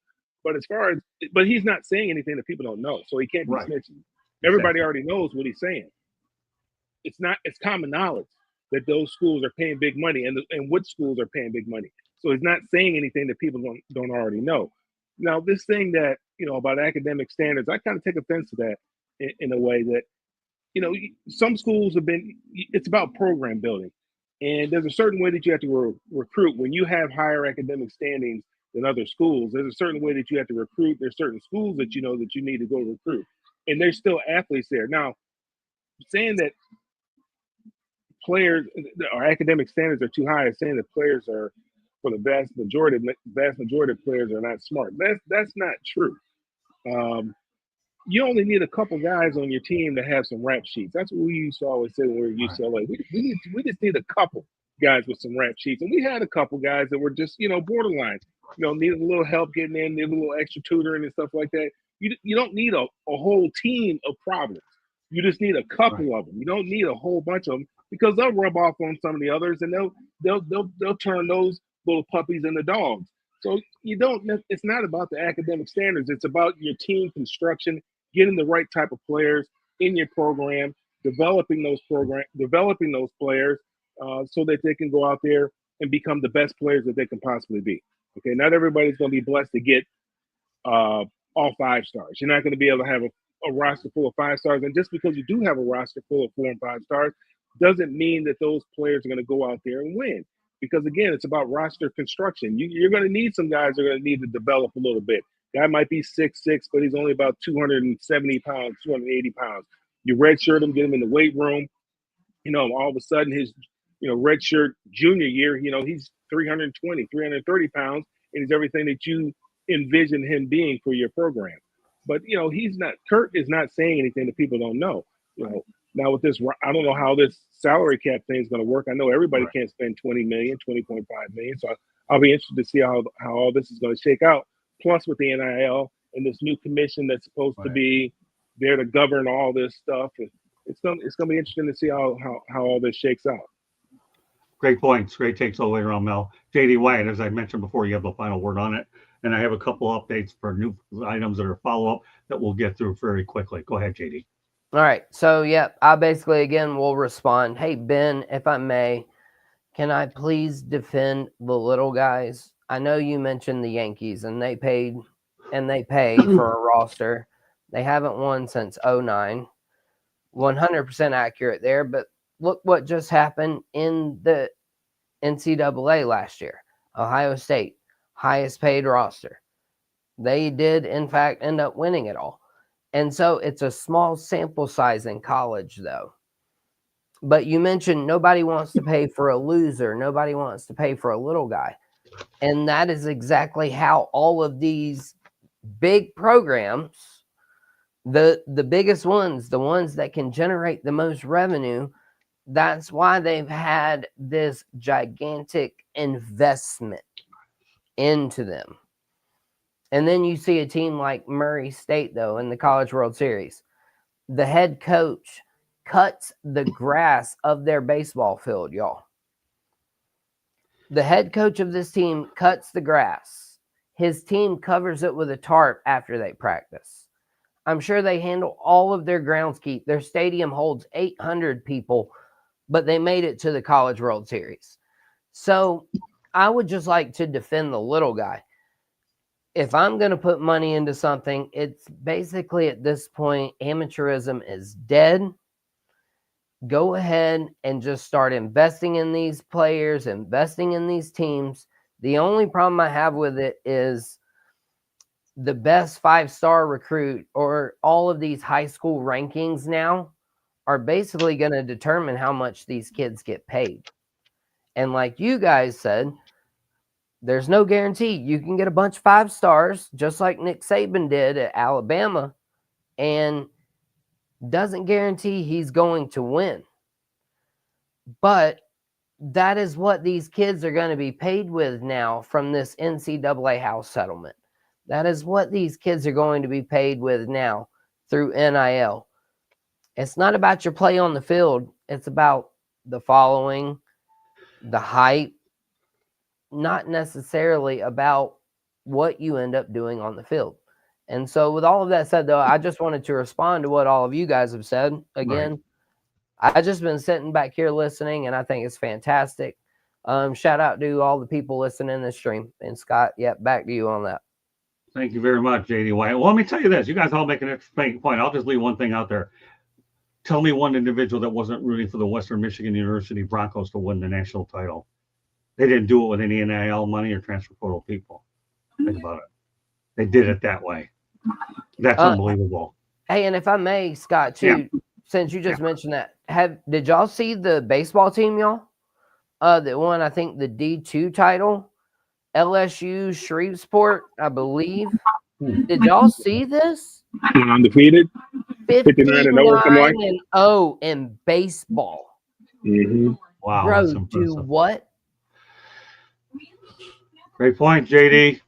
But he's not saying anything that people don't know, so he can't be snitching. Everybody already knows what he's saying. It's common knowledge that those schools are paying big money and which schools are paying big money. So he's not saying anything that people don't already know. Now, this thing that, about academic standards, I kind of take offense to that in a way that, some schools it's about program building. And there's a certain way that you have to recruit. When you have higher academic standings than other schools, there's a certain way that you have to recruit. There's certain schools that that you need to go recruit. And there's still athletes there. Now, saying that players or academic standards are too high is saying that players are, for the vast majority of players are not smart. That's not true. You only need a couple guys on your team to have some rap sheets. That's what we used to always say when we were at UCLA. We just need a couple guys with some rap sheets. And we had a couple guys that were just, borderline, needed a little help getting in, needed a little extra tutoring and stuff like that. You don't need a whole team of problems. You just need a couple of them. You don't need a whole bunch of them because they'll rub off on some of the others and they'll turn those little puppies into dogs. So it's not about the academic standards. It's about your team construction, getting the right type of players in your program, developing those players so that they can go out there and become the best players that they can possibly be. Okay, not everybody's going to be blessed to get all 5 stars. You're not going to be able to have a roster full of 5 stars. And just because you do have a roster full of 4 and 5 stars doesn't mean that those players are going to go out there and win. Because, again, it's about roster construction. You're going to need some guys that are going to need to develop a little bit. Guy might be 6'6", but he's only about 270 pounds, 280 pounds. You redshirt him, get him in the weight room. All of a sudden his, redshirt junior year, he's 320, 330 pounds, and he's everything that you envision him being for your program. But, Curt is not saying anything that people don't know. Now with this, I don't know how this salary cap thing is going to work. I know everybody Right. can't spend 20 million, 20.5 million. So I'll be interested to see how all this is going to shake out. Plus with the NIL and this new commission that's supposed to be there to govern all this stuff. It's going to be interesting to see how all this shakes out. Great points. Great takes all the way around, Mel. JD Wyatt, as I mentioned before, you have the final word on it. And I have a couple updates for new items that are follow-up that we'll get through very quickly. Go ahead, JD. All right. So, I basically, again, will respond. Hey, Ben, if I may, can I please defend the little guys? I know you mentioned the Yankees, and they pay for a roster. They haven't won since 2009. 100% accurate there, but look what just happened in the NCAA last year. Ohio State, highest paid roster. They did, in fact, end up winning it all. And so it's a small sample size in college, though. But you mentioned nobody wants to pay for a loser. Nobody wants to pay for a little guy. And that is exactly how all of these big programs, the biggest ones, the ones that can generate the most revenue, that's why they've had this gigantic investment into them. And then you see a team like Murray State, though, in the College World Series. The head coach cuts the grass of their baseball field, y'all. The head coach of this team cuts the grass. His team covers it with a tarp after they practice. I'm sure they handle all of their groundskeep. Their stadium holds 800 people, but they made it to the College World Series. So I would just like to defend the little guy. If I'm going to put money into something, it's basically at this point, amateurism is dead. Go ahead and just start investing in these players, investing in these teams. The only problem I have with it is the best 5-star recruit or all of these high school rankings now are basically going to determine how much these kids get paid. And like you guys said, there's no guarantee. You can get a bunch of 5 stars, just like Nick Saban did at Alabama, and doesn't guarantee he's going to win. But that is what these kids are going to be paid with now from this NCAA house settlement. That is what these kids are going to be paid with now through NIL. It's not about your play on the field. It's about the following, the hype, not necessarily about what you end up doing on the field. And so with all of that said, though, I just wanted to respond to what all of you guys have said. Again, I've just been sitting back here listening, and I think it's fantastic. Shout out to all the people listening in this stream. And Scott, back to you on that. Thank you very much, JD White. Well, let me tell you this. You guys all make an interesting point. I'll just leave one thing out there. Tell me one individual that wasn't rooting for the Western Michigan University Broncos to win the national title. They didn't do it with any NIL money or transfer portal people. Think about it. They did it that way. That's unbelievable. Hey, and if I may, Scott, too, since you just mentioned that, did y'all see the baseball team, y'all? That won, I think, the D2 title? LSU Shreveport, I believe. Did y'all see this? Undefeated? 59-0 in baseball. Mm-hmm. Wow. Bro, do what? Great point, JD.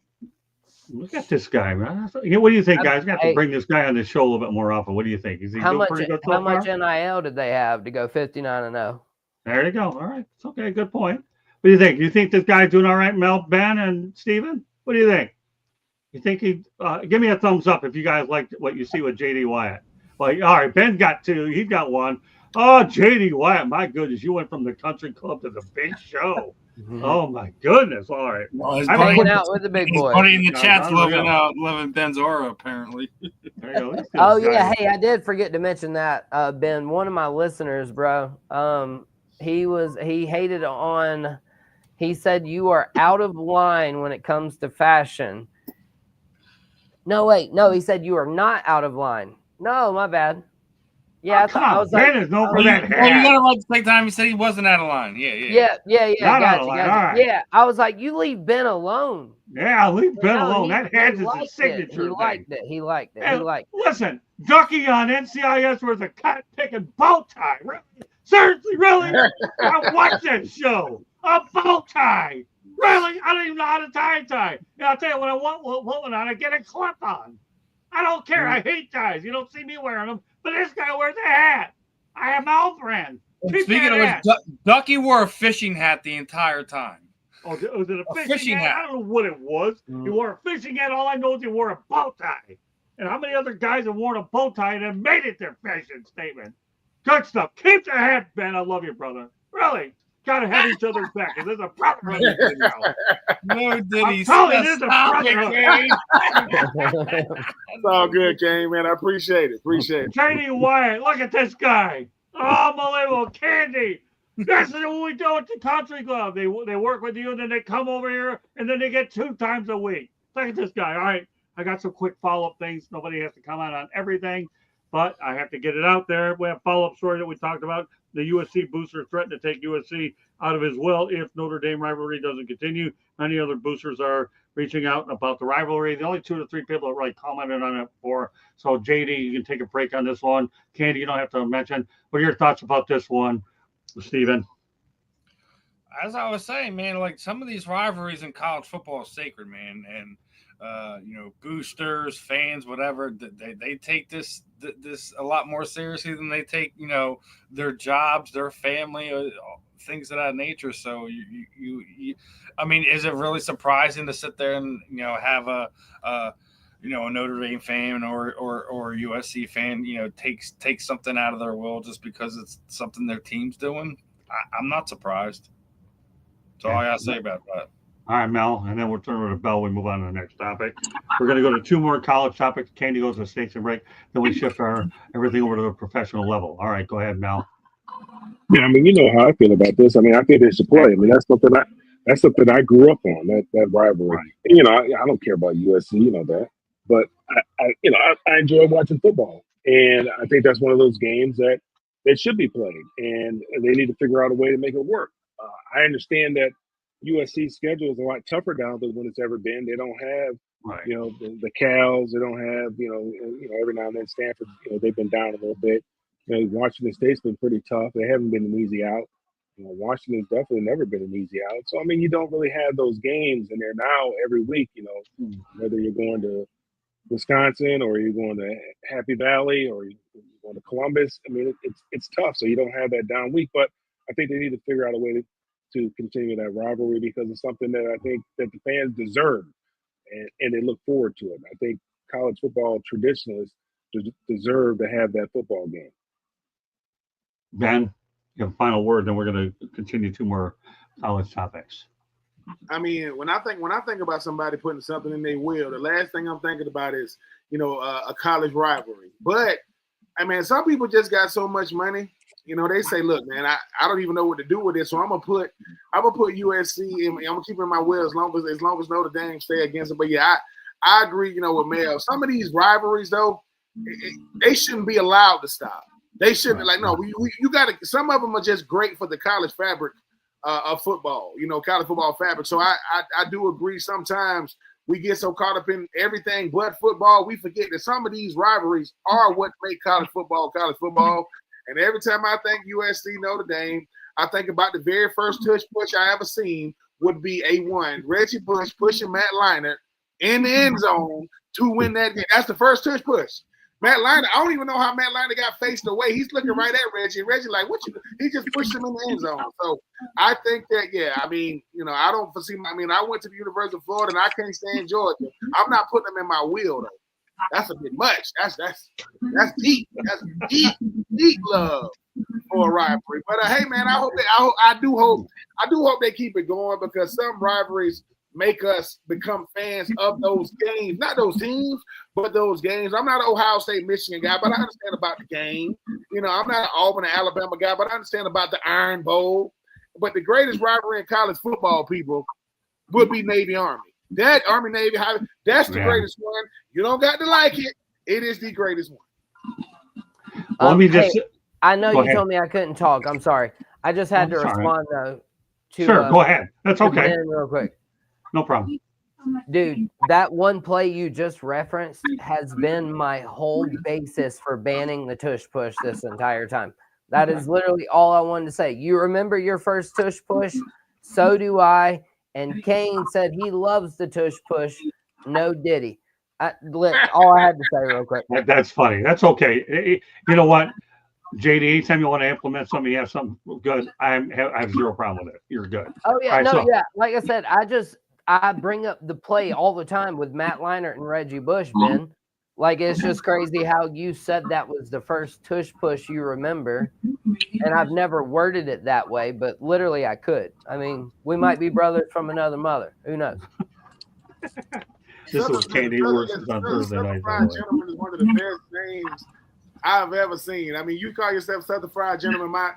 Look at this guy, man. What do you think, guys? We have to bring this guy on the show a little bit more often. What do you think? Is he doing pretty good so far? How much NIL did they have to go 59-0? There you go. All right. It's okay. Good point. What do you think? You think this guy's doing all right, Mel, Ben, and Steven? What do you think? You think he give me a thumbs up if you guys like what you see with JD Wyatt. Well, all right, Ben got 2. He got 1. Oh, JD Wyatt, my goodness, you went from the country club to the big show. Oh my goodness! All right, well, I'm hanging out with the big boy. Buddy in the chat's loving Ben's aura, apparently. There you go. Oh yeah, hey, I did forget to mention that, Ben. One of my listeners, bro. He hated on. He said you are out of line when it comes to fashion. No, wait, no. He said you are not out of line. No, my bad. Yeah, I was like, Ben is known for that hat. You got it right the same time. He said he wasn't out of line. Yeah. Gotcha. Yeah, I was like, you leave Ben alone. Yeah, leave Ben alone. That hat is a signature. He liked it. Listen, Ducky on NCIS wears a cotton-picking bow tie. Really? Seriously, really? I watched that show. A bow tie. Really? I don't even know how to tie a tie. And I'll tell you, when I want one on, I get a clip on. I don't care. I hate ties. You don't see me wearing them. But this guy wears a hat. I have my own brand. Speaking of which, Ducky wore a fishing hat the entire time. Oh, was it a fishing hat? I don't know what it was. He wore a fishing hat. All I know is he wore a bow tie. And how many other guys have worn a bow tie and have made it their fashion statement? Good stuff. Keep the hat, Ben. I love you, brother. Really. Got to have each other's back. Because there's a brotherhood. No, did he? There's a brotherhood. It's all good, Kane, man. I appreciate it. Shady Wyatt. Look at this guy. Unbelievable. Candy. This is what we do at the country club. They work with you, and then they come over here, and then they get 2 times a week. Look at this guy. All right. I got some quick follow-up things. Nobody has to comment on everything, but I have to get it out there. We have follow-up story that we talked about. The USC booster threatened to take USC out of his will if Notre Dame rivalry doesn't continue. Many other boosters are reaching out about the rivalry. The only 2 to 3 people that really commented on it before. So, JD, you can take a break on this one. Candy, you don't have to mention. What are your thoughts about this one, Steven? As I was saying, man, like some of these rivalries in college football is sacred, man. And boosters, fans, whatever, they take this a lot more seriously than they take, their jobs, their family, things of that nature. So you I mean, is it really surprising to sit there and have a Notre Dame fan or USC fan, take something out of their will just because it's something their team's doing? I'm not surprised. That's all I gotta say about that. All right, Mel, and then we'll turn over to Bell. We move on to the next topic. We're going to go to 2 more college topics. Candy goes to station break. Then we shift everything over to the professional level. All right, go ahead, Mel. Yeah, I mean, you know how I feel about this. I mean, I think they should play. I mean, that's something I grew up on, that rivalry. Right. And, I don't care about USC, you know that, but I enjoy watching football, and I think that's one of those games that should be played, and they need to figure out a way to make it work. I understand that USC's schedule is a lot tougher now than when it's ever been. They don't have, the Cals. They don't have, every now and then Stanford, they've been down a little bit. Washington State's been pretty tough. They haven't been an easy out. Washington's definitely never been an easy out. So, I mean, you don't really have those games, and they're now every week, whether you're going to Wisconsin or you're going to Happy Valley or you're going to Columbus. I mean, it's tough. So you don't have that down week, but I think they need to figure out a way to continue that rivalry because it's something that I think that the fans deserve and they look forward to it. I think college football traditionalists deserve to have that football game. Ben, you have a final word, then we're going to continue 2 more college topics. I mean, when I think about somebody putting something in their will, the last thing I'm thinking about is, a college rivalry. But I mean, some people just got so much money. They say, look, man, I don't even know what to do with this, so I'm gonna put USC in. I'm gonna keep it in my will as long as Notre Dame stay against it. But yeah, I agree. With Mel. Some of these rivalries though, they shouldn't be allowed to stop. They shouldn't. Like, no, you got to. Some of them are just great for the college fabric of football. College football fabric. So I do agree. Sometimes we get so caught up in everything but football, we forget that some of these rivalries are what make college football. And every time I think USC Notre Dame, I think about the very first tush push I ever seen would be A1. Reggie Bush pushing Matt Leinart in the end zone to win that game. That's the first tush push. Matt Leinart, I don't even know how Matt Leinart got faced away. He's looking right at Reggie. Reggie like, what you do? He just pushed him in the end zone. So I think that, I mean, I don't foresee – I mean, I went to the University of Florida, and I can't stand Georgia. I'm not putting them in my wheel, though. That's a bit much. That's deep. That's deep love for a rivalry. But hey, man, I do hope they keep it going because some rivalries make us become fans of those games, not those teams, but those games. I'm not an Ohio State, Michigan guy, but I understand about the game. I'm not an Auburn or Alabama guy, but I understand about the Iron Bowl. But the greatest rivalry in college football, people, would be Navy Army. That Army Navy, that's the greatest one. You don't got to like it. It is the greatest one. Let me just. I know you told me I couldn't talk. I'm sorry. I just had to respond though. Sure, go ahead. That's okay. Real quick. No problem. Dude, that one play you just referenced has been my whole basis for banning the tush push this entire time. That is literally all I wanted to say. You remember your first tush push? So do I. And Kane said he loves the tush push. No diddy. All I had to say real quick. That's funny. That's okay. You know what, JD? Anytime you want to implement something, you have something good. I have zero problem with it. You're good. Oh yeah, All right, no, so yeah. Like I said, I bring up the play all the time with Matt Leinart and Reggie Bush, Ben. Like it's just crazy how you said that was the first tush push you remember. And I've never worded it that way, but literally I could. I mean, we might be brothers from another mother. Who knows? this is Candy Works on Thursday night, by the way. Gentleman is one of the best names I've ever seen. I mean, you call yourself Southern Fried Gentleman. My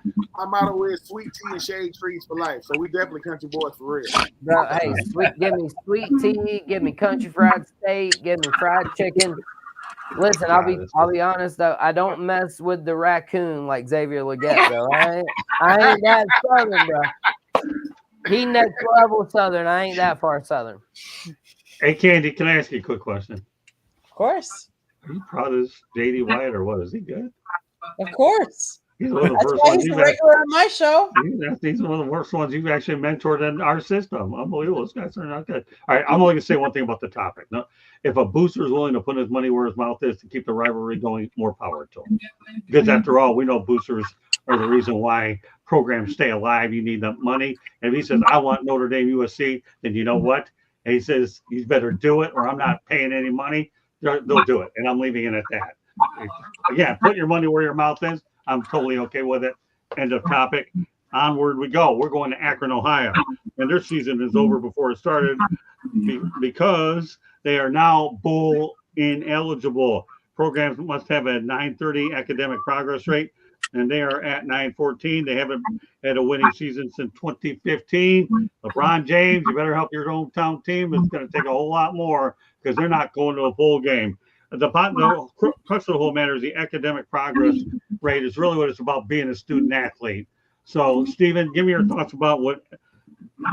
motto is sweet tea and shade trees for life. So we definitely country boys for real. Bro, hey, give me sweet tea, give me country fried steak, give me fried chicken. Listen, I'll be honest though, I don't mess with the raccoon like Xavier Legette, though. I ain't that southern, bro. He next level southern. I ain't that far southern. Hey, Candy, can I ask you a quick question? Of course. Are you proud of JD Wyatt or what? Is he good? Of course. He's one of the That's first why ones he's a you've regular on my show. He's one of the worst ones you've actually mentored in our system. Unbelievable. This guy's not good. All right, I'm only going to say one thing about the topic. No, if a booster is willing to put his money where his mouth is to keep the rivalry going, more power to him. Because after all, we know boosters are the reason why programs stay alive. You need the money. And if he says, I want Notre Dame USC, then you know what? And he says, you better do it or I'm not paying any money. They'll do it. And I'm leaving it at that. Again, put your money where your mouth is. I'm totally okay with it. End of topic. Onward we go. We're going to Akron, Ohio. And their season is over before it started because they are now bowl ineligible. Programs must have a 930 academic progress rate, and they are at 914. They haven't had a winning season since 2015. LeBron James, you better help your hometown team. It's going to take a whole lot more because they're not going to a bowl game. The crux of the whole matter is the academic progress rate is really what it's about being a student athlete. So, Stephen, give me your thoughts about what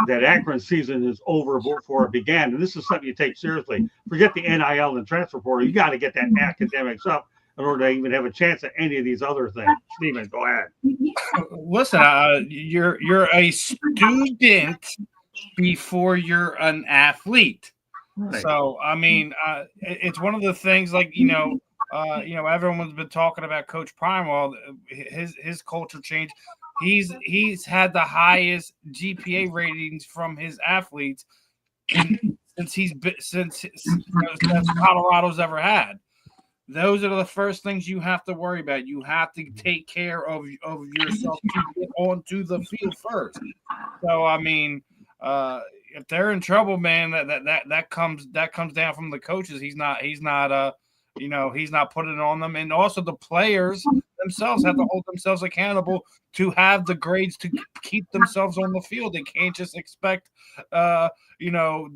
that Akron season is over before it began. And this is something you take seriously. Forget the NIL and transfer portal. You got to get that academics up in order to even have a chance at any of these other things. Stephen, go ahead. Listen, you're a student before you're an athlete. Right. So, I mean, it's one of the things like, everyone's been talking about Coach Primewell, his culture change. He's had the highest GPA ratings from his athletes since Colorado's ever had. Those are the first things you have to worry about. You have to take care of yourself to get onto the field first. So, I mean, if they're in trouble, man, that comes down from the coaches. He's not putting it on them, and also the players themselves have to hold themselves accountable to have the grades to keep themselves on the field. They can't just expect,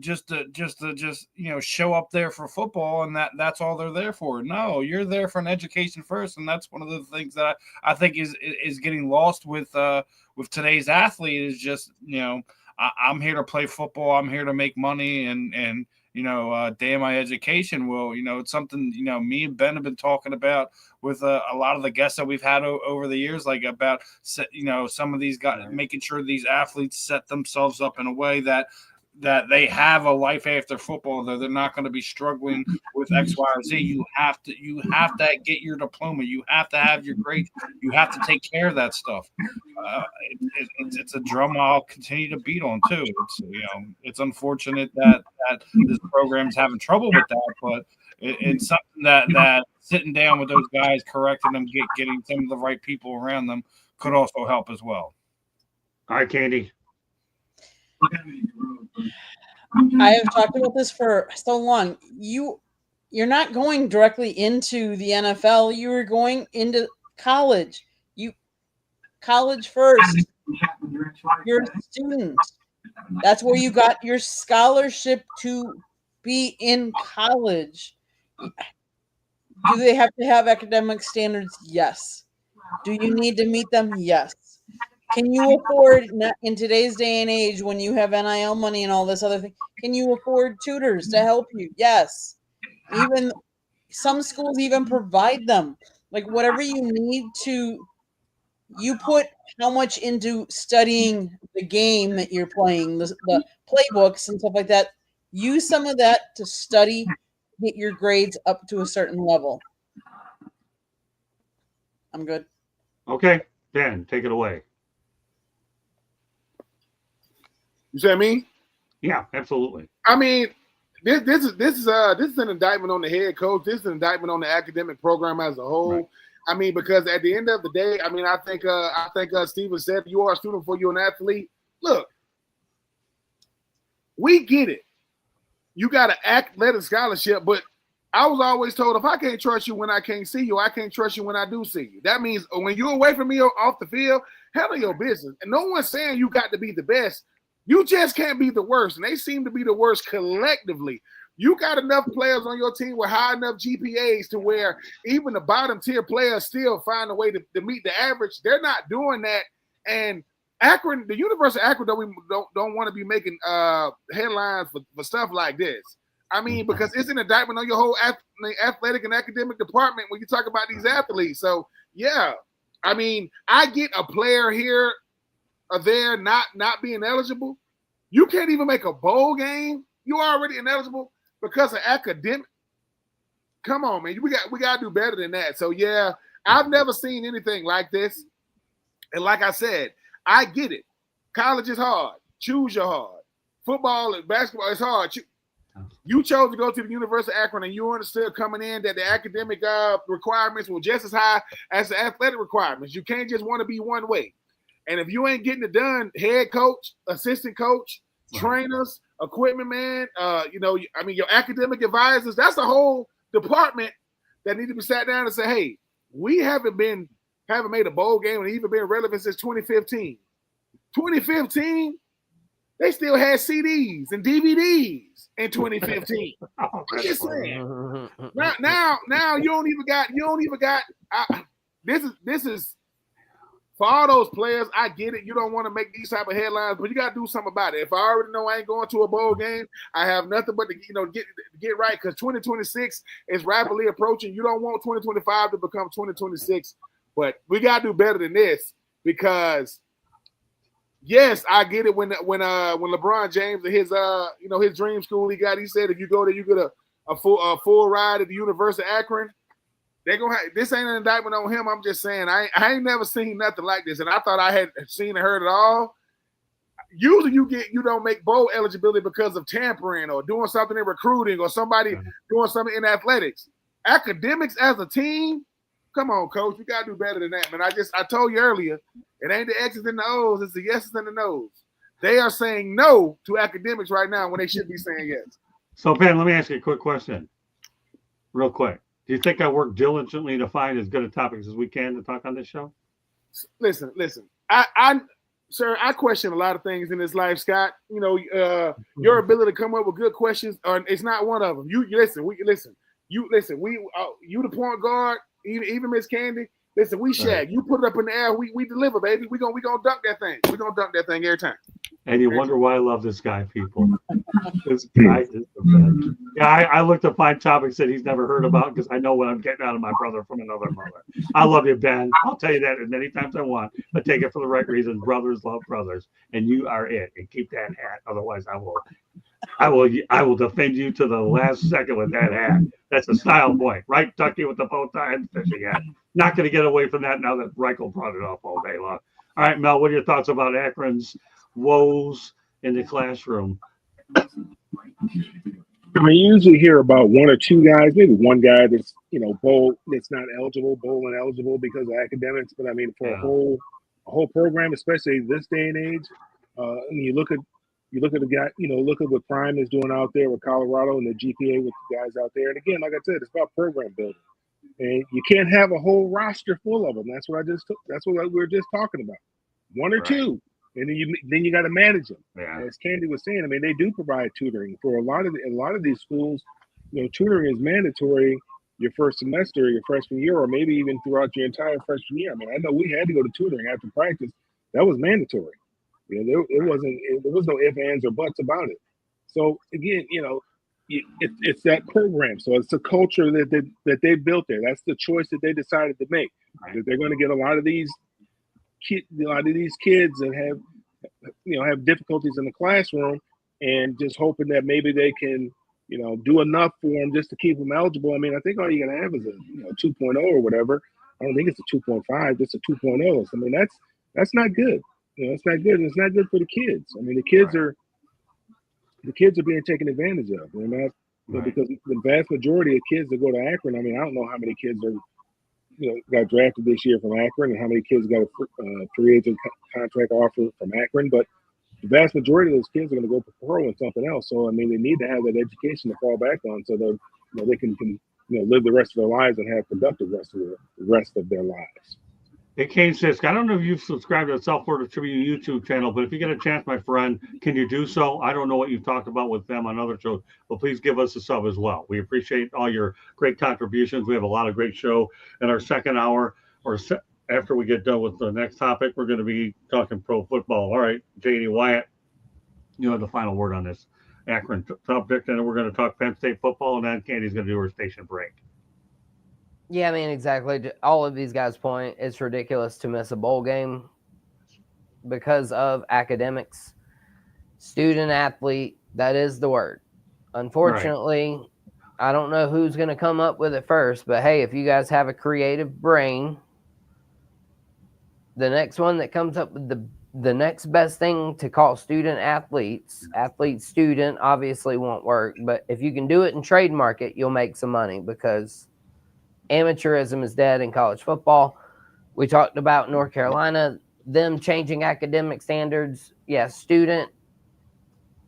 just to show up there for football and that's all they're there for. No, you're there for an education first, and that's one of the things that I think is getting lost with today's athlete is just I'm here to play football. I'm here to make money and damn my education. Well, it's something, me and Ben have been talking about with a lot of the guests that we've had over the years, like about, some of these guys, making sure these athletes set themselves up in a way that they have a life after football, that they're not going to be struggling with X, Y, or Z. You have to get your diploma. You have to have your grades. You have to take care of that stuff. It's a drum I'll continue to beat on too. It's unfortunate that this program's having trouble with that, but it's something that sitting down with those guys, correcting them, getting some of the right people around them could also help as well. All right, Candy. I have talked about this for so long. You're not going directly into the NFL. You were going into college. College first. You're a student. That's where you got your scholarship to be in college. Do they have to have academic standards? Yes. Do you need to meet them? Yes. Can you afford, in today's day and age when you have NIL money and all this other thing, can you afford tutors to help you? Yes. Even some schools even provide them. Like whatever you need to, you put how much into studying the game that you're playing, the playbooks and stuff like that. Use some of that to study, get your grades up to a certain level. I'm good. Okay, Ben, take it away. You say me? Yeah, absolutely. I mean, this is an indictment on the head coach. This is an indictment on the academic program as a whole. Right. I mean, because at the end of the day, I mean, I think Steven said, you are a student before you're an athlete. Look, we get it. You got an athletic scholarship, but I was always told if I can't trust you when I can't see you, I can't trust you when I do see you. That means when you're away from me off the field, handle your business. And no one's saying you got to be the best. You just can't be the worst. And they seem to be the worst collectively. You got enough players on your team with high enough GPAs to where even the bottom tier players still find a way to meet the average. They're not doing that. And Akron, the University of Akron don't want to be making headlines for stuff like this. I mean, because it's an indictment on your whole athletic and academic department when you talk about these athletes. So, yeah, I mean, I get a player here or there not being eligible. You can't even make a bowl game. You're already ineligible because of academic. Come on, man. We got to do better than that. So, yeah, I've never seen anything like this. And like I said, I get it. College is hard. Choose your hard. Football and basketball is hard. You chose to go to the University of Akron and you understood coming in that the academic requirements were just as high as the athletic requirements. You can't just want to be one way. And if you ain't getting it done, head coach, assistant coach, trainers, equipment man, your academic advisors, that's a whole department that need to be sat down and say, hey, we haven't made a bowl game and even been relevant since 2015. 2015, they still had CDs and DVDs in 2015. I'm just saying. Now you don't even got. This is for all those players. I get it. You don't want to make these type of headlines, but you got to do something about it. If I already know I ain't going to a bowl game, I have nothing but to get right because 2026 is rapidly approaching. You don't want 2025 to become 2026, but we got to do better than this because. Yes, I get it. When LeBron James and his dream school he said if you go there you get a full ride at the University of Akron. They're gonna have, this ain't an indictment on him. I'm just saying I ain't never seen nothing like this, and I thought I had seen and heard it all. Usually you don't make bowl eligibility because of tampering or doing something in recruiting or somebody doing something in athletics. Academics as a team. Come on, coach. We gotta do better than that, man. I told you earlier, it ain't the X's and the O's, it's the yeses and the no's. They are saying no to academics right now when they should be saying yes. So, Ben, let me ask you a quick question. Real quick. Do you think I work diligently to find as good a topics as we can to talk on this show? Listen. Sir, I question a lot of things in this life, Scott. Your ability to come up with good questions, it's not one of them. You listen. You the point guard. Even Miss Candy, listen, we shag. You put it up in the air, we deliver, baby. We gonna dunk that thing. We gonna dunk that thing every time. And you wonder why I love this guy, people. This guy is the best. Yeah, I look to find topics that he's never heard about because I know what I'm getting out of my brother from another mother. I love you, Ben. I'll tell you that as many times as I want, but take it for the right reason. Brothers love brothers, and you are it. And keep that hat. Otherwise, I will defend you to the last second with that hat. That's a style point, right? Ducky with the bow tie and fishing hat. Not going to get away from that now that Reichel brought it up all day long. All right, Mel, what are your thoughts about Akron's woes in the classroom? I mean, you usually hear about one or two guys, maybe one guy that's bowl that's not eligible, bowl ineligible because of academics. But I mean, for a whole program, especially this day and age, you look at the guy, look at what Prime is doing out there with Colorado and the GPA with the guys out there. And again, like I said, it's about program building, and you can't have a whole roster full of them. That's what we were just talking about. One or two, and then you got to manage them. Yeah. As Candy was saying, I mean, they do provide tutoring for a lot of these schools. Tutoring is mandatory your first semester, your freshman year, or maybe even throughout your entire freshman year. I mean, I know we had to go to tutoring after practice That was mandatory. You know, there was no ifs, ands, or buts about it. So again, you know, it's that program. So it's the culture that they built there. That's the choice that they decided to make. That they're going to get a lot of these kids that have difficulties in the classroom, and just hoping that maybe they can, you know, do enough for them just to keep them eligible. I mean, I think all you're going to have is a 2.0 or whatever. I don't think it's a 2.5, just a 2.0. So, I mean, that's not good. You know, it's not good. And it's not good for the kids. I mean, the kids are being taken advantage of. They're not, because the vast majority of kids that go to Akron, I mean, I don't know how many kids got drafted this year from Akron and how many kids got a free agent contract offer from Akron, but the vast majority of those kids are going to go pro in something else. So, I mean, they need to have that education to fall back on so that they can live the rest of their lives and have productive rest of their lives. Hey, Kane says, I don't know if you've subscribed to the South Florida Tribune YouTube channel, but if you get a chance, my friend, can you do so? I don't know what you've talked about with them on other shows, but please give us a sub as well. We appreciate all your great contributions. We have a lot of great show in our second hour, after we get done with the next topic. We're going to be talking pro football. All right, JD Wyatt, you have the final word on this Akron subject, and then we're going to talk Penn State football, and then Candy's going to do her station break. Yeah, I mean, exactly. All of these guys' point, it's ridiculous to miss a bowl game because of academics. Student athlete, that is the word. Unfortunately, I don't know who's going to come up with it first, but hey, if you guys have a creative brain, the next one that comes up with the next best thing to call student athletes, athlete student obviously won't work, but if you can do it and trademark it, you'll make some money, because amateurism is dead in college football. We talked about North Carolina, them changing academic standards. Yeah, student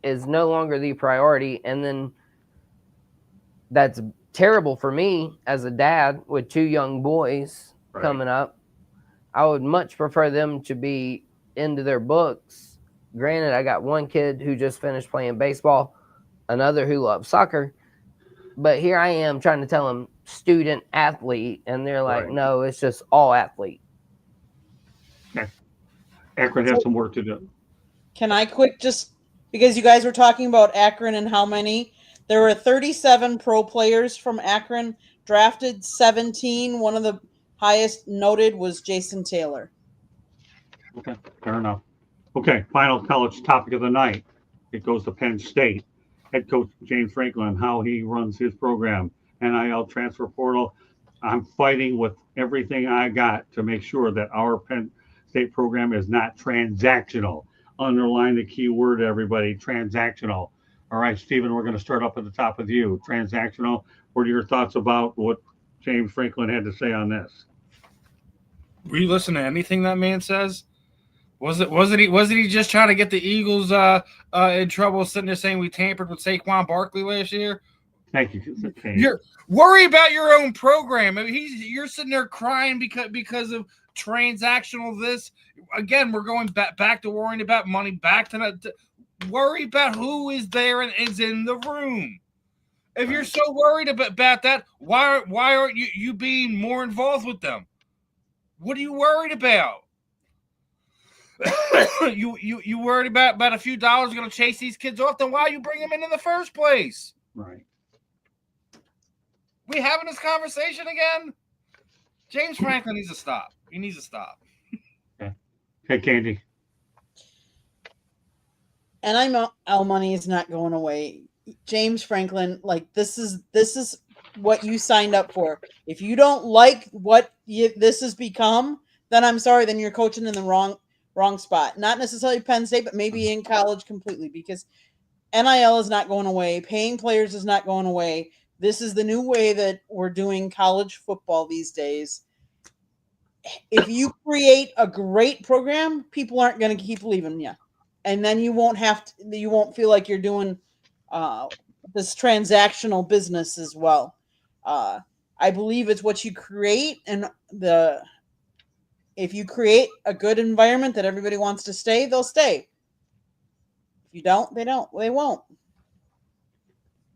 is no longer the priority. And then that's terrible for me as a dad with two young boys coming up. I would much prefer them to be into their books. Granted, I got one kid who just finished playing baseball, another who loves soccer. But here I am trying to tell them student athlete, and they're like, no, it's just all athlete. Okay. Akron has some work to do. Can I just because you guys were talking about Akron and how many? There were 37 pro players from Akron, drafted 17. One of the highest noted was Jason Taylor. Okay, fair enough. Okay, final college topic of the night. It goes to Penn State. Head coach James Franklin, how he runs his program, NIL transfer portal. I'm fighting with everything I got to make sure that our Penn State program is not transactional. Underline the key word, everybody, transactional. All right, Stephen, we're going to start up at the top with you. Transactional. What are your thoughts about what James Franklin had to say on this? Were you listening to anything that man says? Wasn't he just trying to get the Eagles in trouble, sitting there saying we tampered with Saquon Barkley last year? Thank you. You're worry about your own program. I mean, you're sitting there crying because of transactional this. Again, we're going back to worrying about money. Back to worry about who is there and is in the room. If you're so worried about that, why aren't you being more involved with them? What are you worried about? you worried about a few dollars going to chase these kids off? Then why you bring them in the first place? Right. We having this conversation again? James Franklin needs to stop. He needs to stop. Okay. Hey, Candy. NIL money is not going away. James Franklin, like this is what you signed up for. If you don't like what this has become, then I'm sorry, then you're coaching in the wrong spot. Not necessarily Penn State, but maybe in college completely, because NIL is not going away. Paying players is not going away. This is the new way that we're doing college football these days. If you create a great program, people aren't going to keep leaving you. And then you won't feel like you're doing this transactional business as well. I believe it's what you create, and if you create a good environment that everybody wants to stay, they'll stay. If you don't, they won't.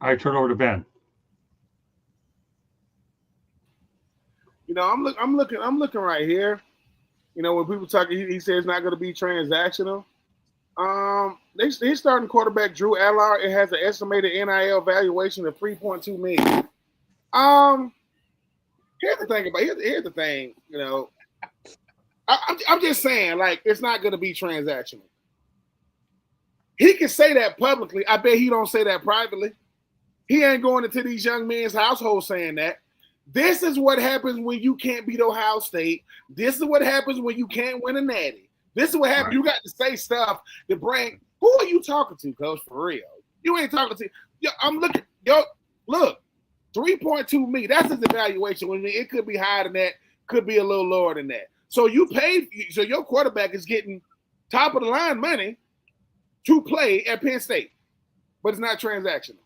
I turn over to Ben. I'm looking right here. You know, when people talk, he says it's not going to be transactional. His starting quarterback Drew Allard, it has an estimated NIL valuation of $3.2 million. Here's the thing. You know, I'm just saying, like, it's not going to be transactional. He can say that publicly. I bet he don't say that privately. He ain't going into these young men's households saying that. This is what happens when you can't beat Ohio State. This is what happens when you can't win a natty. This is what happens. Right. You got to say stuff to bring. Who are you talking to, Coach? For real, you ain't talking to. Yo, I'm looking. Yo, look, 3.2 million. That's his evaluation. I mean, it could be higher than that. Could be a little lower than that. So you paid. So your quarterback is getting top of the line money to play at Penn State, but it's not transactional.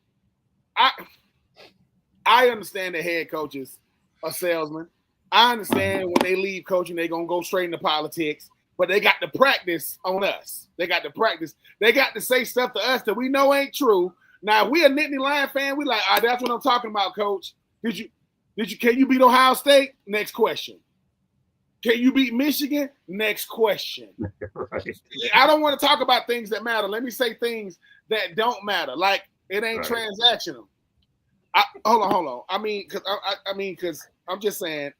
I understand that head coaches are salesmen. I understand when they leave coaching, they're going to go straight into politics, but they got to practice on us. They got to practice. They got to say stuff to us that we know ain't true. Now, if we a Nittany Lion fan, we like, that's what I'm talking about, coach. Can you beat Ohio State? Next question. Can you beat Michigan? Next question. Right. I don't want to talk about things that matter. Let me say things that don't matter. Like, it ain't right. Transactional. Hold on. I mean, because I'm just saying,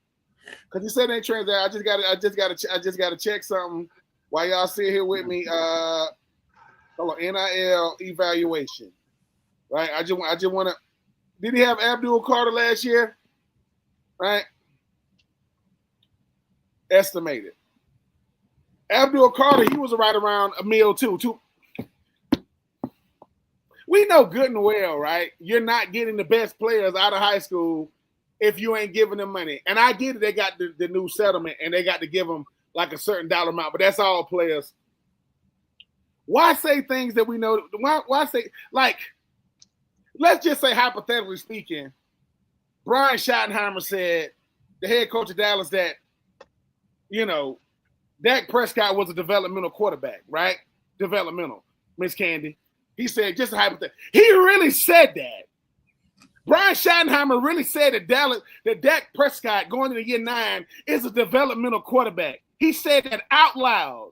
because you said it ain't transactional. I just gotta check something while y'all sit here with me. Hold on, NIL evaluation, right? I just want to. Did he have Abdul Carter last year? Right. Estimated. Abdul Carter, he was right around $1 million too. We know good and well, right? You're not getting the best players out of high school if you ain't giving them money. And I get it. They got the new settlement and they got to give them like a certain dollar amount, but that's all players. Why say things that we know? Why say, like, let's just say hypothetically speaking, Brian Schottenheimer said, the head coach of Dallas, that, you know, Dak Prescott was a developmental quarterback, right? Developmental, Miss Candy. He said, just a hypothetical. He really said that. Brian Schottenheimer really said that Dak Prescott going into year 9 is a developmental quarterback. He said that out loud.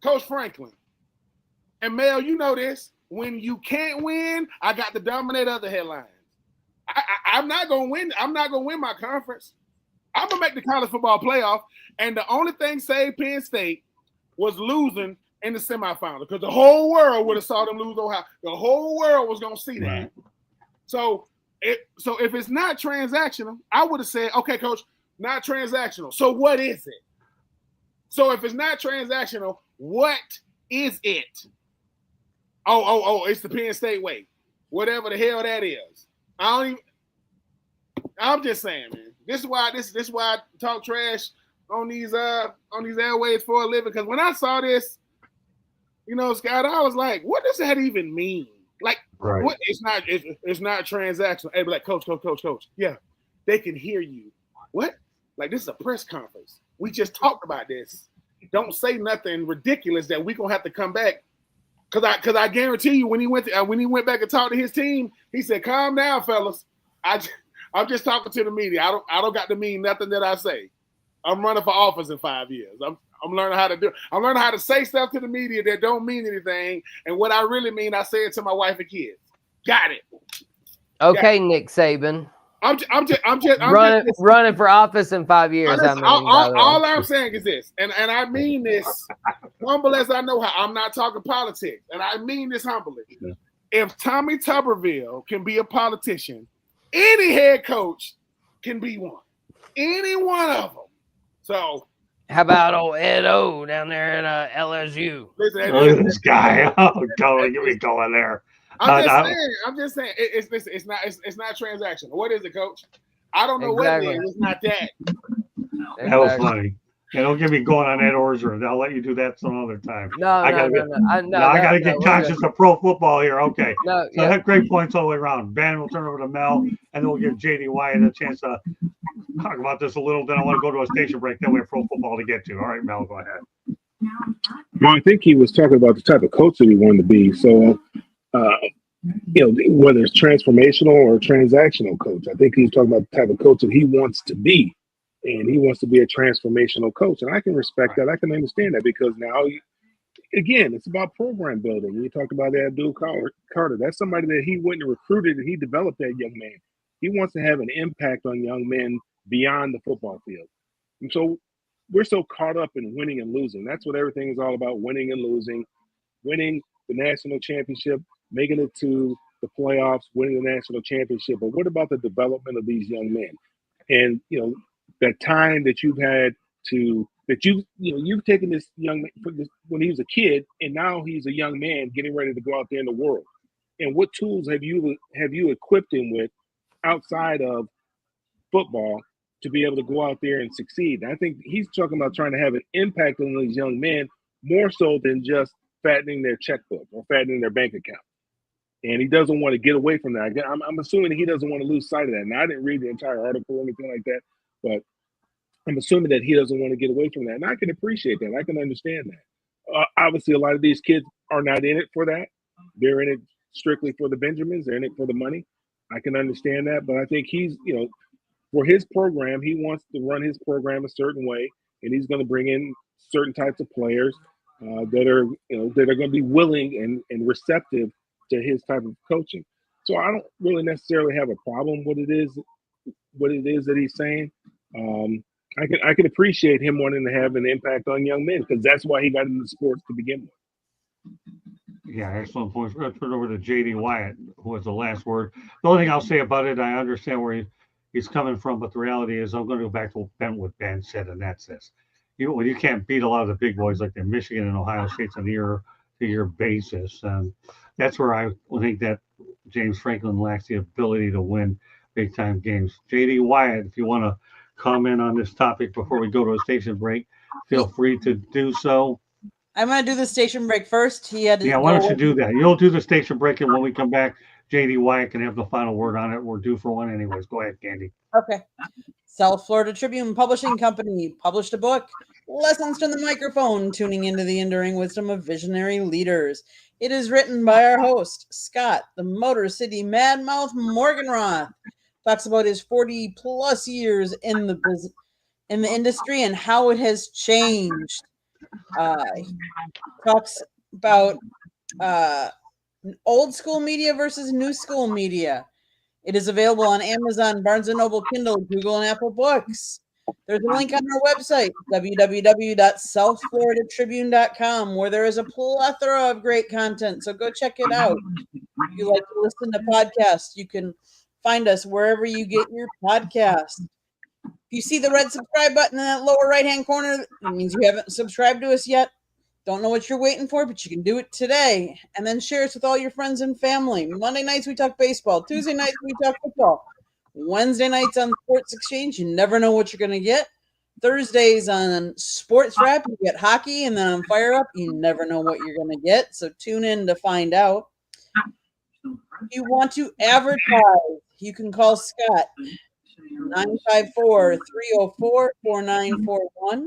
Coach Franklin. And Mel, you know this. When you can't win, I got to dominate other headlines. I'm not gonna win. I'm not gonna win my conference. I'm gonna make the college football playoff. And the only thing saved Penn State was losing in the semifinal, because the whole world would have saw them lose Ohio. The whole world was gonna see that. Right. So if it's not transactional, I would have said, okay, coach, not transactional. So what is it? So if it's not transactional, what is it? Oh, it's the Penn State way. Whatever the hell that is. I'm just saying, man. This is why I talk trash on these airways for a living. Because when I saw this, you know, Scott, I was like, what does that even mean? Like, right. What? It's not transactional. Hey, like, coach. Yeah, they can hear you. What? Like, this is a press conference. We just talked about this. Don't say nothing ridiculous that we're gonna have to come back. Cause I guarantee you, when he went back and talked to his team, he said, "Calm down, fellas. I'm just talking to the media. I don't got to mean nothing that I say. I'm running for office in 5 years. I'm learning how to do. I'm learning how to say stuff to the media that don't mean anything, and what I really mean, I say it to my wife and kids. Got it. Okay, Nick Saban. I'm just running for office in 5 years. All I'm saying is this, and I mean this humble as I know how. I'm not talking politics, and I mean this humbly. Yeah. If Tommy Tuberville can be a politician, any head coach can be one. Any one of them. So, how about old Ed O down there at LSU? Listen, look at this guy. Oh, get me going there. I'm just saying. It's not transactional. What is it, Coach? I don't know what it is. It's not that. Exactly. That was funny. Yeah, don't get me going on that Orzer. I'll let you do that some other time. I gotta get conscious of pro football here. Okay. So I have great points all the way around. Ben, we'll turn over to Mel, and then we'll give JD Wyatt a chance to talk about this a little. Then I want to go to a station break. Then we have pro football to get to. All right, Mel, go ahead. Well, I think he was talking about the type of coach that he wanted to be. So, whether it's transformational or transactional coach, I think he's talking about the type of coach that he wants to be. and he wants to be a transformational coach. And I can respect that. I can understand that because now, again, it's about program building. You talk about that Abdul Carter. That's somebody that he went and recruited, and he developed that young man. He wants to have an impact on young men beyond the football field. And so we're so caught up in winning and losing. That's what everything is all about, winning and losing, winning the national championship, making it to the playoffs, winning the national championship. But what about the development of these young men? And, that time that you've had to – that you've taken this young man when he was a kid, and now he's a young man getting ready to go out there in the world. And what tools have you equipped him with outside of football to be able to go out there and succeed? And I think he's talking about trying to have an impact on these young men more so than just fattening their checkbook or fattening their bank account. And he doesn't want to get away from that. I'm assuming that he doesn't want to lose sight of that. And I didn't read the entire article or anything like that, but I'm assuming that he doesn't want to get away from that. And I can appreciate that. I can understand that. Obviously, a lot of these kids are not in it for that. They're in it strictly for the Benjamins. They're in it for the money. I can understand that. But I think he's, for his program, he wants to run his program a certain way, and he's going to bring in certain types of players that are going to be willing and receptive to his type of coaching. So I don't really necessarily have a problem with it is that he's saying. I can appreciate him wanting to have an impact on young men because that's why he got into sports to begin with. Yeah, excellent points. We're going to turn it over to J.D. Wyatt, who has the last word. The only thing I'll say about it, I understand where he's coming from, but the reality is I'm going to go back to what Ben said, and that's this. When you can't beat a lot of the big boys like the Michigan and Ohio States on a year-to-year basis, that's where I think that James Franklin lacks the ability to win big-time games. J.D. Wyatt, if you want to comment on this topic before we go to a station break, feel free to do so. I'm going to do the station break first. Why don't you do that? You'll do the station break, and when we come back, J.D. Wyatt can have the final word on it. We're due for one anyways. Go ahead, Candy. Okay. South Florida Tribune Publishing Company published a book, Lessons from the Microphone, Tuning into the Enduring Wisdom of Visionary Leaders. It is written by our host, Scott, the Motor City Madmouth Morganroth. Talks about his 40-plus years in the industry and how it has changed. Talks about old school media versus new school media. It is available on Amazon, Barnes & Noble, Kindle, Google, and Apple Books. There's a link on our website, www.southfloridatribune.com, where there is a plethora of great content. So go check it out. If you like to listen to podcasts, you can find us wherever you get your podcast. If you see the red subscribe button in that lower right-hand corner, it means you haven't subscribed to us yet. Don't know what you're waiting for, but you can do it today. And then share us with all your friends and family. Monday nights, we talk baseball. Tuesday nights, we talk football. Wednesday nights on Sports Exchange, you never know what you're going to get. Thursdays on Sports Wrap, you get hockey. And then on Fire Up, you never know what you're going to get. So tune in to find out. If you want to advertise, you can call Scott, 954-304-4941.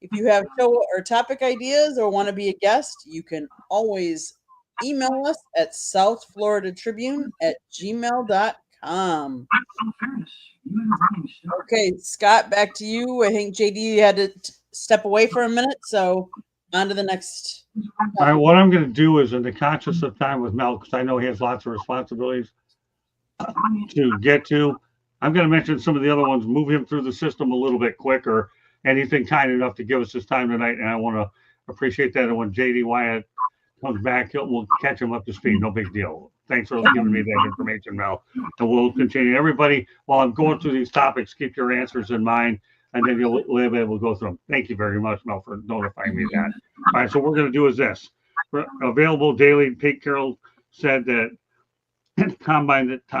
If you have show or topic ideas or want to be a guest, you can always email us at southfloridatribune@gmail.com. Okay, Scott, back to you. I think JD had to step away for a minute, so on to the next. All right, what I'm going to do is in the conscious of time with Mel, because I know he has lots of responsibilities to get to, I'm going to mention some of the other ones, move him through the system a little bit quicker. And he's been kind enough to give us his time tonight, and I want to appreciate that. And when J.D. Wyatt comes back, we'll catch him up to speed. No big deal. Thanks for giving me that information, Mel. And we'll continue. Everybody, while I'm going through these topics, keep your answers in mind, and then you'll be able to go through them. Thank you very much, Mel, for notifying me that. All right, so what we're going to do is this. We're available daily. Pete Carroll said that Tom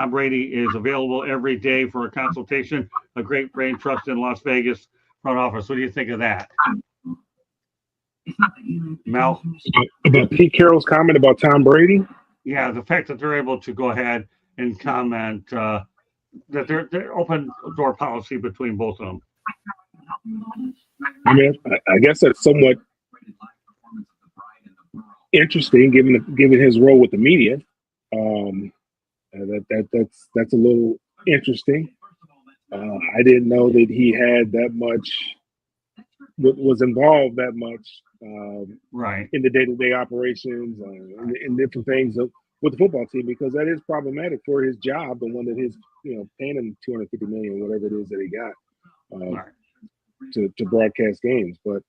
Brady is available every day for a consultation. A great brain trust in Las Vegas front office. What do you think of that, Mel? About Pete Carroll's comment about Tom Brady? Yeah, the fact that they're able to go ahead and comment that they're open door policy between both of them. I mean, I guess that's somewhat interesting, given his role with the media. That's a little interesting. I didn't know that he had that much, was involved that much Right. in the day-to-day operations and different things with the football team, because that is problematic for his job, the one that his, paying him $250 million, whatever it is that he got Right. to broadcast games. But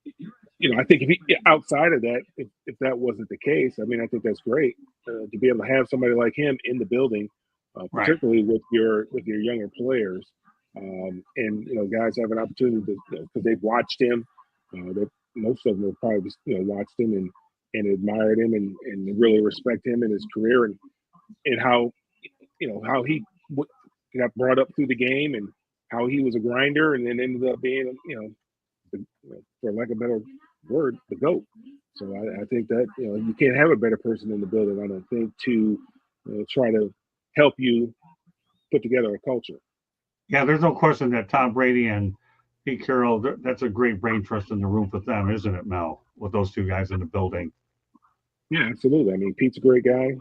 I think if he, outside of that, if that wasn't the case, I mean, I think that's great to be able to have somebody like him in the building, Right. particularly with your younger players, and guys have an opportunity to, because they've watched him. That most of them have probably watched him and admired him and really respect him and his career and how how he got brought up through the game and how he was a grinder and then ended up being for lack of a better word, the GOAT. So I think that you can't have a better person in the building, I don't think, to try to help you put together a culture. Yeah, there's no question that Tom Brady and Pete Carroll, that's a great brain trust in the room with them, isn't it, Mel? With those two guys in the building. Yeah, absolutely. I mean, Pete's a great guy.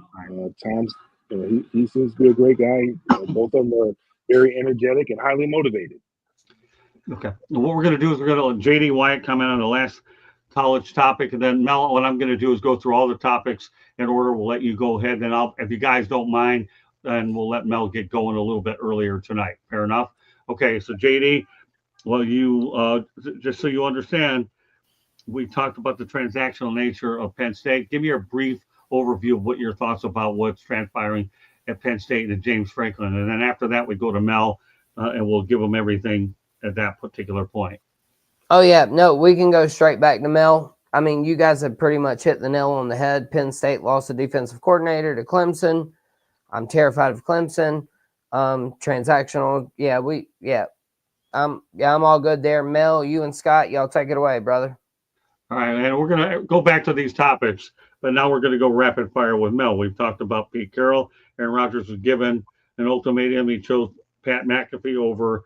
Tom's, he seems to be a great guy. Both of them are very energetic and highly motivated. Okay. And what we're going to do is we're going to let JD Wyatt comment on the last college topic, and then Mel, what I'm going to do is go through all the topics in order. We'll let you go ahead, and then if you guys don't mind, then we'll let Mel get going a little bit earlier tonight. Fair enough? Okay, so JD, well, you just so you understand, we talked about the transactional nature of Penn State. Give me a brief overview of what your thoughts about what's transpiring at Penn State and James Franklin, and then after that we go to Mel, and we'll give them everything at that particular point. Oh, yeah. No, we can go straight back to Mel. I mean, you guys have pretty much hit the nail on the head. Penn State lost a defensive coordinator to Clemson. I'm terrified of Clemson. Transactional. I'm all good there. Mel, you and Scott, y'all take it away, brother. All right. And we're going to go back to these topics, but now we're going to go rapid fire with Mel. We've talked about Pete Carroll. Aaron Rodgers was given an ultimatum. He chose Pat McAfee over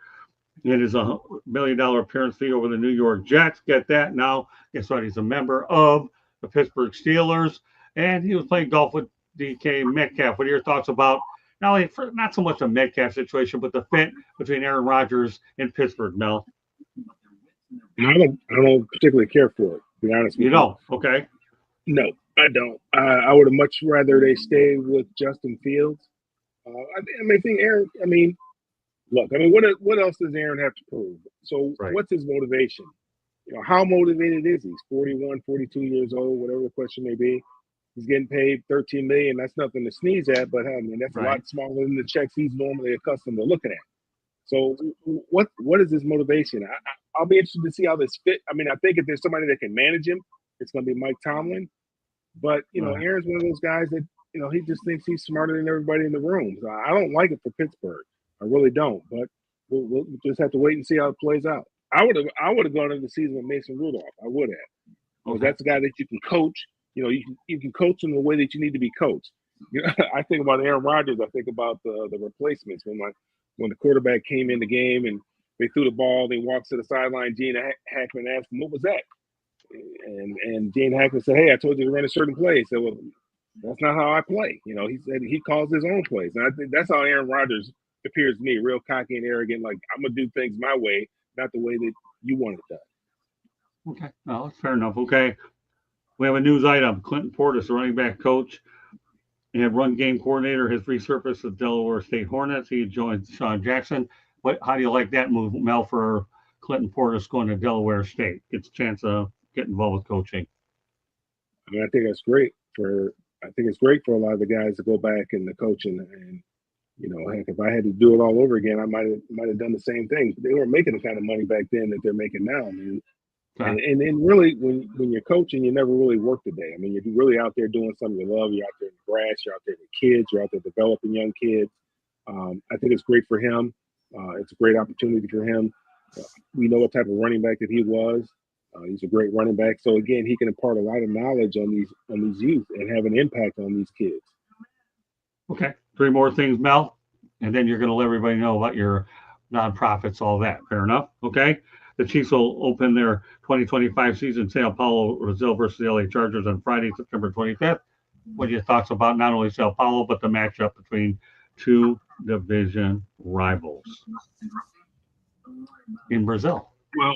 in his $1 million appearance fee over the New York Jets. Get that? Now, guess what? He's a member of the Pittsburgh Steelers, and he was playing golf with DK Metcalf. What are your thoughts about not so much a Metcalf situation, but the fit between Aaron Rodgers and Pittsburgh, Mel? I don't particularly care for it, to be honest with you. You don't? Okay. No, I don't. I would have much rather they stay with Justin Fields. Look, what else does Aaron have to prove? So What's his motivation? How motivated is he? He's 41, 42 years old, whatever the question may be. He's getting paid $13 million. That's nothing to sneeze at, but I mean, that's a lot smaller than the checks he's normally accustomed to looking at. So what is his motivation? I'll be interested to see how this fit. I mean, I think if there's somebody that can manage him, it's going to be Mike Tomlin. But, Aaron's one of those guys that, he just thinks he's smarter than everybody in the room. So I don't like it for Pittsburgh. I really don't. But we'll just have to wait and see how it plays out. I would have gone into the season with Mason Rudolph. I would have. Okay. That's a guy that you can coach. You can coach him the way that you need to be coached. I think about Aaron Rodgers. I think about the replacements when the quarterback came in the game and they threw the ball. They walked to the sideline. Gene Hackman asked him, "What was that?" And Gene Hackman said, "Hey, I told you to run a certain play." He said, "Well, that's not how I play." He said he calls his own plays, and I think that's how Aaron Rodgers appears to me, real cocky and arrogant. Like, I'm gonna do things my way, not the way that you want it done. Okay, well, that's fair enough. Okay, we have a news item. Clinton Portis, the running back coach and run game coordinator, has resurfaced the Delaware State Hornets. He joined Sean Jackson. How do you like that move, Mel, for Clinton Portis going to Delaware State? Gets a chance to get involved with coaching. I mean, I think that's great for a lot of the guys to go back and the coaching. And heck, if I had to do it all over again, I might have done the same thing. They weren't making the kind of money back then that they're making now. I mean, and then really, when you're coaching, you never really work the day. I mean, you're really out there doing something you love. You're out there in the grass. You're out there with kids. You're out there developing young kids. I think it's great for him. It's a great opportunity for him. We know what type of running back that he was. He's a great running back. So again, he can impart a lot of knowledge on these youth and have an impact on these kids. Okay, 3 more things, Mel, and then you're going to let everybody know about your nonprofits, all that. Fair enough. Okay. The Chiefs will open their 2025 season in Sao Paulo, Brazil versus the LA Chargers on Friday, September 25th. What are your thoughts about not only Sao Paulo, but the matchup between two division rivals in Brazil. Well,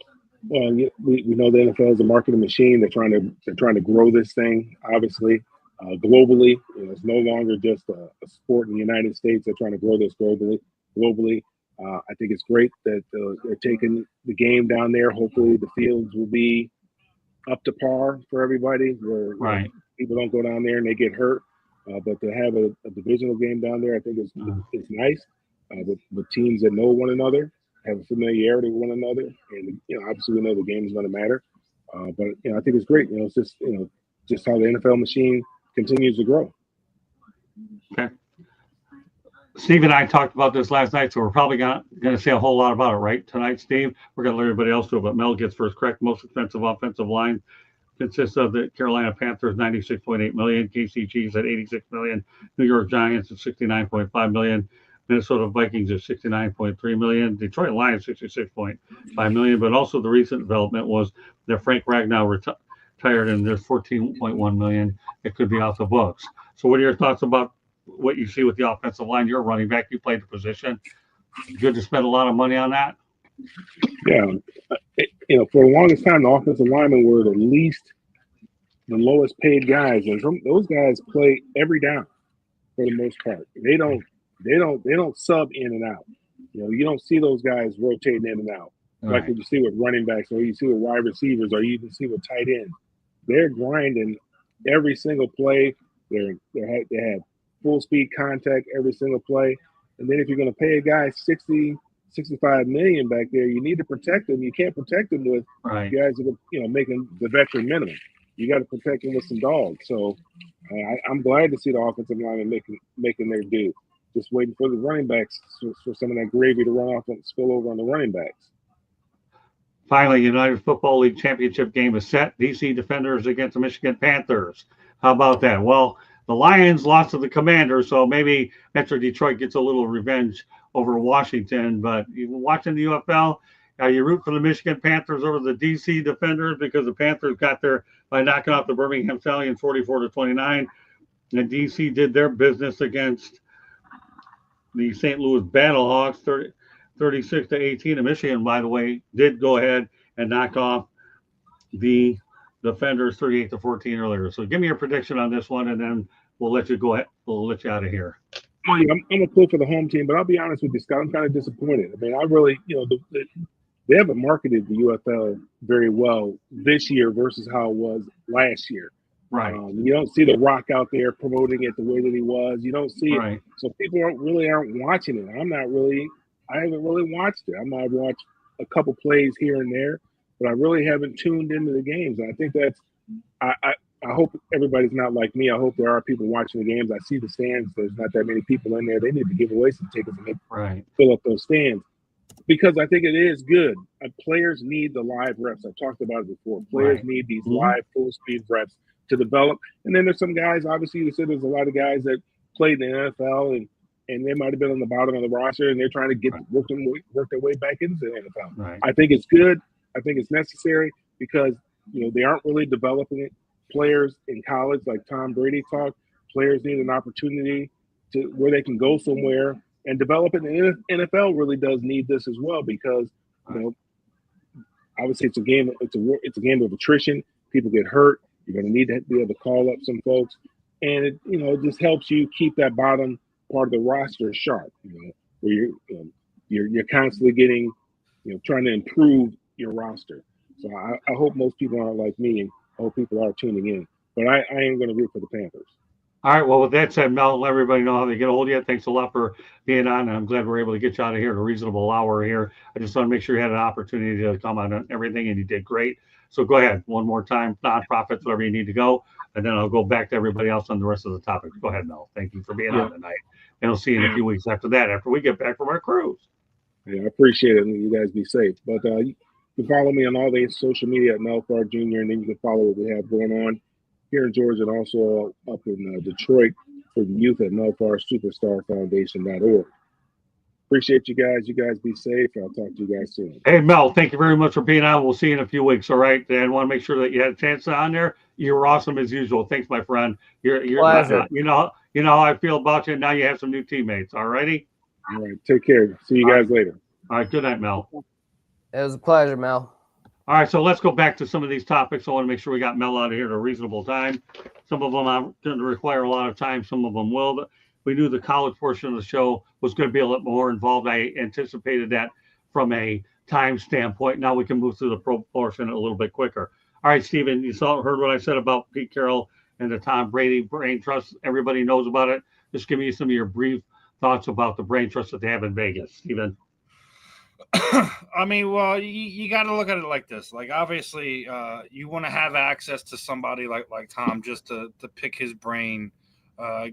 we know the NFL is a marketing machine. They're trying to grow this thing, obviously, globally. It's no longer just a sport in the United States. They're trying to grow this globally. I think it's great that they're taking the game down there. Hopefully, the fields will be up to par for everybody, where Right. People don't go down there and they get hurt. But to have a divisional game down there, I think is nice. With teams that know one another, have a familiarity with one another, and obviously we know the game is going to matter. But I think it's great. It's just just how the NFL machine continues to grow. Okay. Steve and I talked about this last night, so we're probably going to say a whole lot about it, right? Tonight, Steve, we're going to let everybody else do it, but Mel gets first correct. Most expensive offensive line consists of the Carolina Panthers, $96.8 million, KC Chiefs at $86 million, New York Giants at $69.5 million, Minnesota Vikings at $69.3 million, Detroit Lions $66.5 million. But also the recent development was that Frank Ragnow retired, and there's $14.1 million that could be off the books. So what are your thoughts about what you see with the offensive line? You're a running back. You played the position. Good to spend a lot of money on that. Yeah, for the longest time, the offensive linemen were the lowest paid guys, and those guys play every down for the most part. They don't sub in and out. You don't see those guys rotating in and out like what you see with running backs, or you see with wide receivers, or you even see with tight ends. They're grinding every single play. They have full speed contact every single play. And then if you're going to pay a guy 60, 65 million back there, you need to protect them. You can't protect them with guys that are making the veteran minimum. You got to protect them with some dogs. So I'm glad to see the offensive linemen making their due. Just waiting for the running backs for some of that gravy to run off and spill over on the running backs. Finally, United Football League championship game is set. DC Defenders against the Michigan Panthers. How about that? Well, the Lions lost to the Commanders, so maybe Metro Detroit gets a little revenge over Washington. But watching the UFL, you root for the Michigan Panthers over the DC Defenders because the Panthers got there by knocking off the Birmingham Stallions 44-29, and DC did their business against the St. Louis Battlehawks 36-18. And Michigan, by the way, did go ahead and knock off the Defenders 38-14 earlier. So give me your prediction on this one, and then we'll let you go ahead. We'll let you out of here. Well, yeah, I'm a pull for the home team, but I'll be honest with you, Scott. I'm kind of disappointed. I mean, I really, they haven't marketed the UFL very well this year versus how it was last year. Right. You don't see The Rock out there promoting it the way that he was. You don't see it. So people aren't watching it. I haven't really watched it. I might have watched a couple plays here and there, but I really haven't tuned into the games. And I think I hope everybody's not like me. I hope there are people watching the games. I see the stands. There's not that many people in there. They need to give away some tickets and fill up those stands, because I think it is good. Players need the live reps. I've talked about it before. Players need these live full speed reps to develop. And then there's some guys, obviously you said there's a lot of guys that played in the NFL and they might have been on the bottom of the roster, and they're trying to work their way back into the NFL. I think it's good. I think it's necessary because they aren't really developing it. Players in college, like Tom Brady talked, players need an opportunity to where they can go somewhere and develop it. And the NFL really does need this as well, because obviously it's a game. It's a game of attrition. People get hurt. You're going to need to be able to call up some folks, and it just helps you keep that bottom part of the roster sharp. Where you're constantly getting, trying to improve your roster. So I hope most people aren't like me, and I hope people are tuning in. But I am going to root for the Panthers. All right. Well, with that said, Mel, let everybody know how they get a hold of you. Thanks a lot for being on, and I'm glad we're able to get you out of here at a reasonable hour here. I just want to make sure you had an opportunity to come on everything, and you did great. So go ahead one more time, nonprofits, wherever you need to go, and then I'll go back to everybody else on the rest of the topics. Go ahead, Mel. Thank you for being on tonight. And we'll see you in a few weeks after that, after we get back from our cruise. Yeah, I appreciate it. And you guys be safe. But you can follow me on all the social media at Melfar Jr., and then you can follow what we have going on here in Georgia and also up in Detroit for the youth at melfarsuperstarfoundation.org. Appreciate you guys. You guys be safe. I'll talk to you guys soon. Hey, Mel, thank you very much for being on. We'll see you in a few weeks. All right. And I want to make sure that you had a chance on there. You were awesome as usual. Thanks, my friend. You're You know how I feel about you. Now you have some new teammates. All righty. All right. Take care. See you guys later. All right. Good night, Mel. It was a pleasure, Mel. All right, so let's go back to some of these topics. I want to make sure we got Mel out of here at a reasonable time. Some of them are going to require a lot of time. Some of them will. But we knew the college portion of the show was going to be a lot more involved. I anticipated that from a time standpoint. Now we can move through the pro portion a little bit quicker. All right, Stephen, you heard what I said about Pete Carroll and the Tom Brady brain trust. Everybody knows about it. Just give me some of your brief thoughts about the brain trust that they have in Vegas, Stephen. I mean, well, you got to look at it like this. Like, obviously, you want to have access to somebody like Tom just to pick his brain,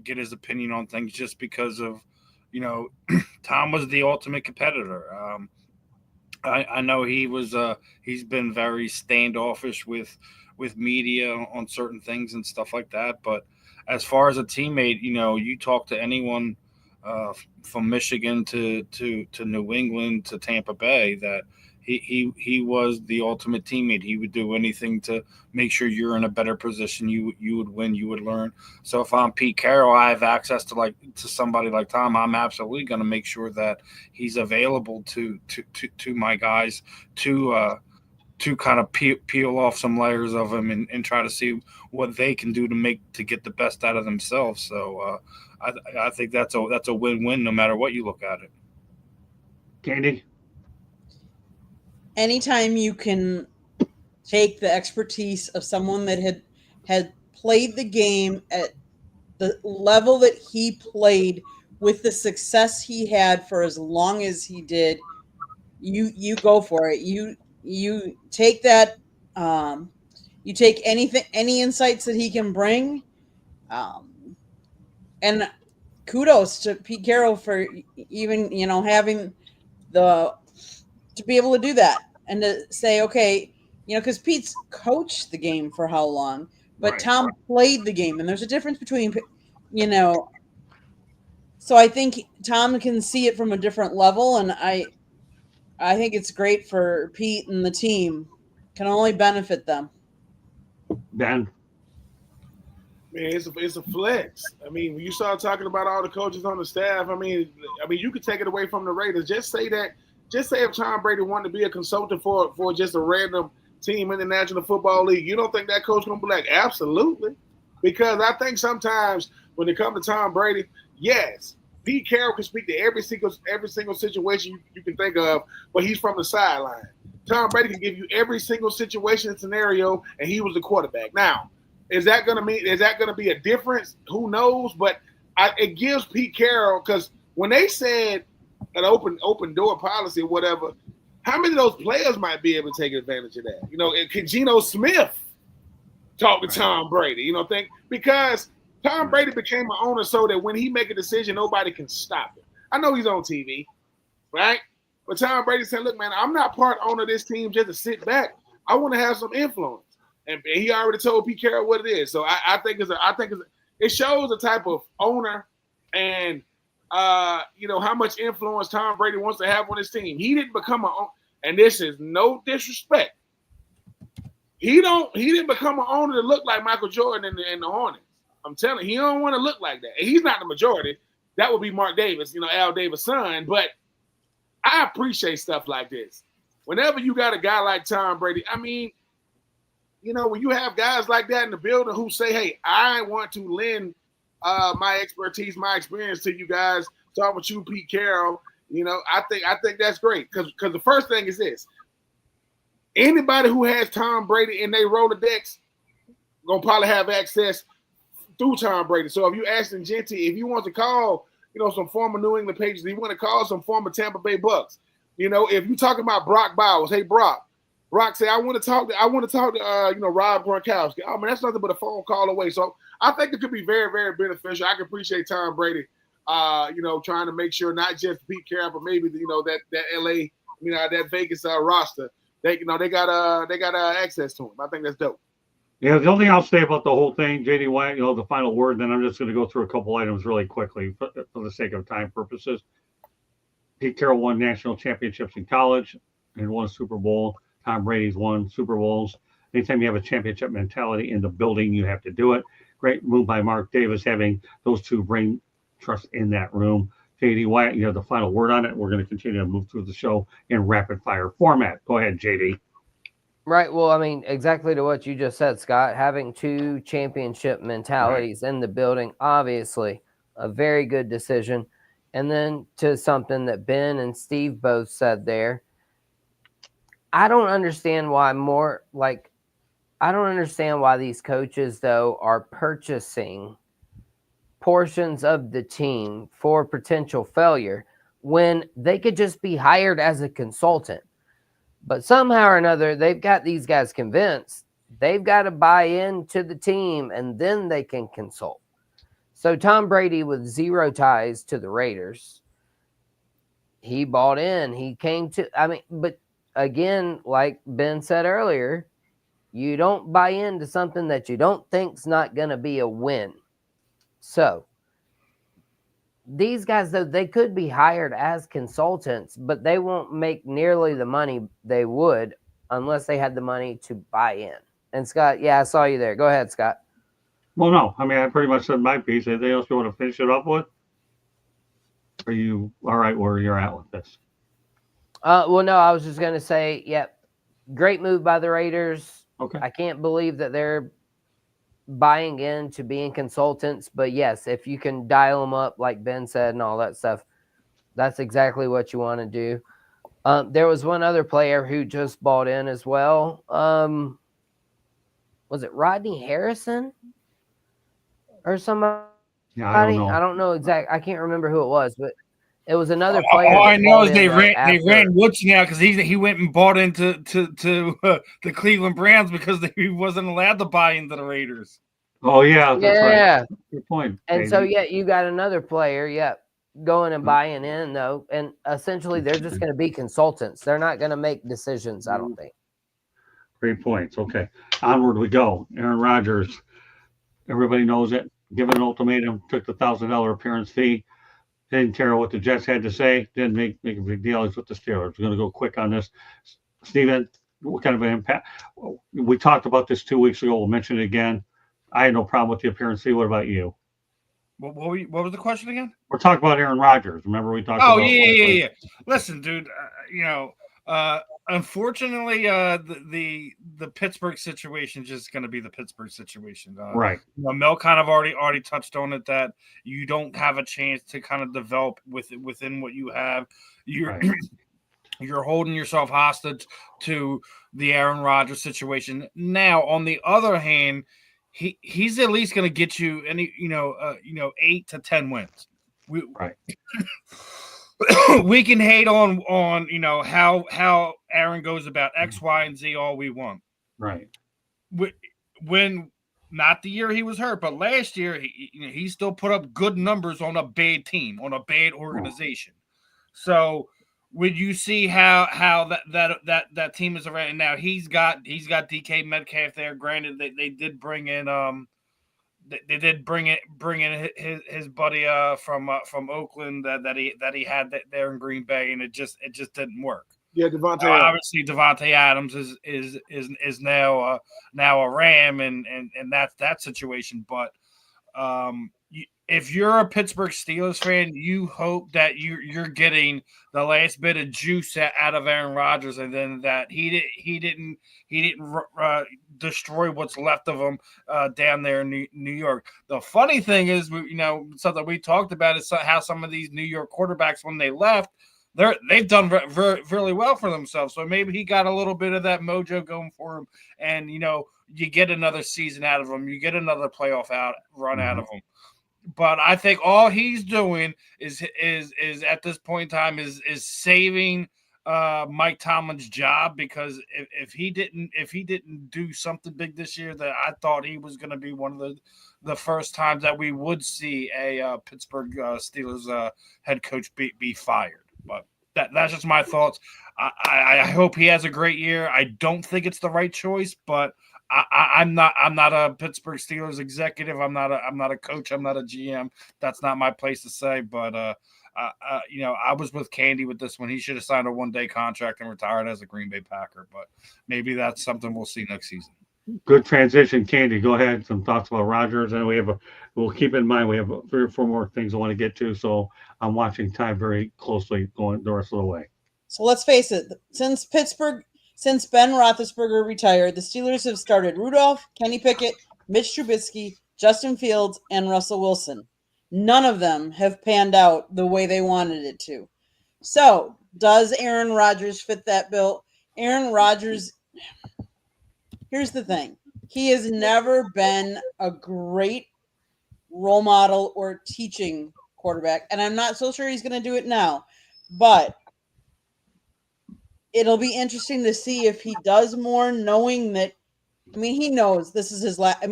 get his opinion on things, just because of, you know, Tom was the ultimate competitor. I know he's been very standoffish with media on certain things and stuff like that. But as far as a teammate, you know, you talk to anyone from Michigan to New England to Tampa Bay, that he was the ultimate teammate. He would do anything to make sure you're in a better position. You would win. You would learn. So if I'm Pete Carroll, I have access to somebody like Tom. I'm absolutely going to make sure that he's available to my guys to kind of peel off some layers of him and try to see what they can do to get the best out of themselves. So I think that's a win-win no matter what you look at it. Candy? Anytime you can take the expertise of someone that had played the game at the level that he played with the success he had for as long as he did, you go for it. You take that, you take any insights that he can bring, and kudos to Pete Carroll for even, you know, having to be able to do that and to say, okay, you know, because Pete's coached the game for how long, but Right. Tom played the game, and there's a difference between, you know. So I think Tom can see it from a different level, and I think it's great for Pete and the team. Can only benefit them. Ben? Man, it's a flex. I mean, when you start talking about all the coaches on the staff, I mean, you could take it away from the Raiders. Just say if Tom Brady wanted to be a consultant for just a random team in the National Football League, you don't think that coach gonna be like, absolutely? Because I think sometimes when it comes to Tom Brady, yes, Pete Carroll can speak to every single situation you can think of, but he's from the sideline. Tom Brady can give you every single situation and scenario, and he was the quarterback. Now, is that going to be a difference? Who knows? But it gives Pete Carroll, because when they said an open door policy or whatever, how many of those players might be able to take advantage of that? You know, could Geno Smith talk to Tom Brady? You know, because Tom Brady became an owner so that when he make a decision, nobody can stop it. I know he's on TV, right? But Tom Brady said, look, man, I'm not part owner of this team just to sit back. I want to have some influence. And he already told Pete Carroll what it is. So I think it shows the type of owner and you know, how much influence Tom Brady wants to have on his team. He didn't become an owner, and this is no disrespect. He didn't become an owner to look like Michael Jordan and the Hornets. I'm telling you, he don't want to look like that. And he's not the majority. That would be Mark Davis, you know, Al Davis' son. But I appreciate stuff like this. Whenever you got a guy like Tom Brady, I mean, you know, when you have guys like that in the building who say, hey, I want to lend my expertise, my experience to you guys, talking with you, Pete Carroll, you know, I think that's great. Because the first thing is this. Anybody who has Tom Brady in their Rolodex going to probably have access through Tom Brady. So if you Ashton Genty, if you want to call, you know, some former New England Patriots, if you want to call some former Tampa Bay Bucks, you know, if you're talking about Brock Bowers, hey, Brock say, I want to talk to you know, Rob Gronkowski. Oh, man, that's nothing but a phone call away. So I think it could be very, very beneficial. I can appreciate Tom Brady, you know, trying to make sure not just Pete Carroll, but maybe, you know, that LA, you know, that Vegas roster, they got access to him. I think that's dope. Yeah, the only thing I'll say about the whole thing, JD White, you know, the final word, then I'm just going to go through a couple items really quickly for the sake of time purposes. Pete Carroll won national championships in college and won a Super Bowl. Tom Brady's won Super Bowls Anytime you have a championship mentality in the building, you have to do it. Great move by Mark Davis, having those two bring trust in that room. JD Wyatt, you have the final word on it. We're going to continue to move through the show in rapid fire format. Go ahead, JD. Right. Well, I mean, exactly to what you just said, Scott. Having two championship mentalities in the building, obviously, a very good decision. And then to something that Ben and Steve both said there, I don't understand why these coaches, though, are purchasing portions of the team for potential failure when they could just be hired as a consultant. But somehow or another, they've got these guys convinced they've got to buy into the team and then they can consult. So Tom Brady, with zero ties to the Raiders, he bought in. He came to, but again, like Ben said earlier, you don't buy into something that you don't think's not going to be a win. So these guys, though, they could be hired as consultants, but they won't make nearly the money they would unless they had the money to buy in. And Scott, yeah, I saw you there. Go ahead, Scott. Well, no, I mean, I pretty much said my piece. Anything else you want to finish it up with? Are you all right where you're at with this? Well, no, I was just going to say, great move by the Raiders. Okay. I can't believe that they're buying into being consultants, but yes, if you can dial them up like Ben said and all that stuff, that's exactly what you want to do. There was one other player who just bought in as well. Was it Rodney Harrison or somebody? Yeah, I don't know. I don't know exactly. I can't remember who it was, but it was another player. All I know is they ran after. Woodson out because he went and bought into the Cleveland Browns because he wasn't allowed to buy into the Raiders. Oh yeah, that's Yeah. right. Good point. And baby. so you got another player, going and buying in though, and essentially they're just going to be consultants. They're not going to make decisions, I don't think. Great points. Okay, onward we go. Aaron Rodgers, everybody knows it. Given an ultimatum, took the $1,000 appearance fee. Didn't care what the Jets had to say. Didn't make a big deal. He's with the Steelers. We're going to go quick on this. Steven, what kind of an impact? We talked about this 2 weeks ago. We'll mention it again. I had no problem with the appearance fee. What about you? What was the question again? We're talking about Aaron Rodgers. Remember we talked about. Oh yeah. Listen, dude. Unfortunately, the Pittsburgh situation is just going to be the Pittsburgh situation. Right. Mel kind of already touched on it, that you don't have a chance to kind of develop within what you have. You're holding yourself hostage to the Aaron Rodgers situation. Now, on the other hand, he's at least going to get you 8 to 10 wins. Right. We can hate on how Aaron goes about X, Y, and Z all we want. Right. When not the year he was hurt, but last year he still put up good numbers on a bad team, on a bad organization. So when you see how that team is around now, he's got DK Metcalf there. Granted, they did bring in They did bring in his buddy from Oakland that he had there in Green Bay, and it just didn't work. Yeah, Devontae. Obviously, Devontae Adams is now a Ram, and that's that situation. But if you're a Pittsburgh Steelers fan, you hope that you're getting the last bit of juice out of Aaron Rodgers, and then that he didn't destroy what's left of him down there in New York. The funny thing is, something we talked about is how some of these New York quarterbacks, when they left, they've done really well for themselves. So maybe he got a little bit of that mojo going for him, and you get another season out of him, you get another playoff run out of him. But I think all he's doing is at this point in time is saving Mike Tomlin's job, because if he didn't do something big this year, that I thought he was going to be one of the first times that we would see a Pittsburgh Steelers head coach be fired. But that's just my thoughts. I hope he has a great year. I don't think it's the right choice, but I'm not a Pittsburgh Steelers executive. I'm not a coach. I'm not a GM. That's not my place to say. But I was with Candy with this one. He should have signed a one-day contract and retired as a Green Bay Packer. But maybe that's something we'll see next season. Good transition, Candy. Go ahead. Some thoughts about Rodgers, and we'll keep in mind we have 3 or 4 more things I want to get to. So I'm watching time very closely going the rest of the way. So let's face it, since Ben Roethlisberger retired, the Steelers have started Rudolph, Kenny Pickett, Mitch Trubisky, Justin Fields, and Russell Wilson. None of them have panned out the way they wanted it to. So does Aaron Rodgers fit that bill? Aaron Rodgers, here's the thing. He has never been a great role model or teaching quarterback, and I'm not so sure he's going to do it now. But it'll be interesting to see if he does more, knowing that, he knows this is his last.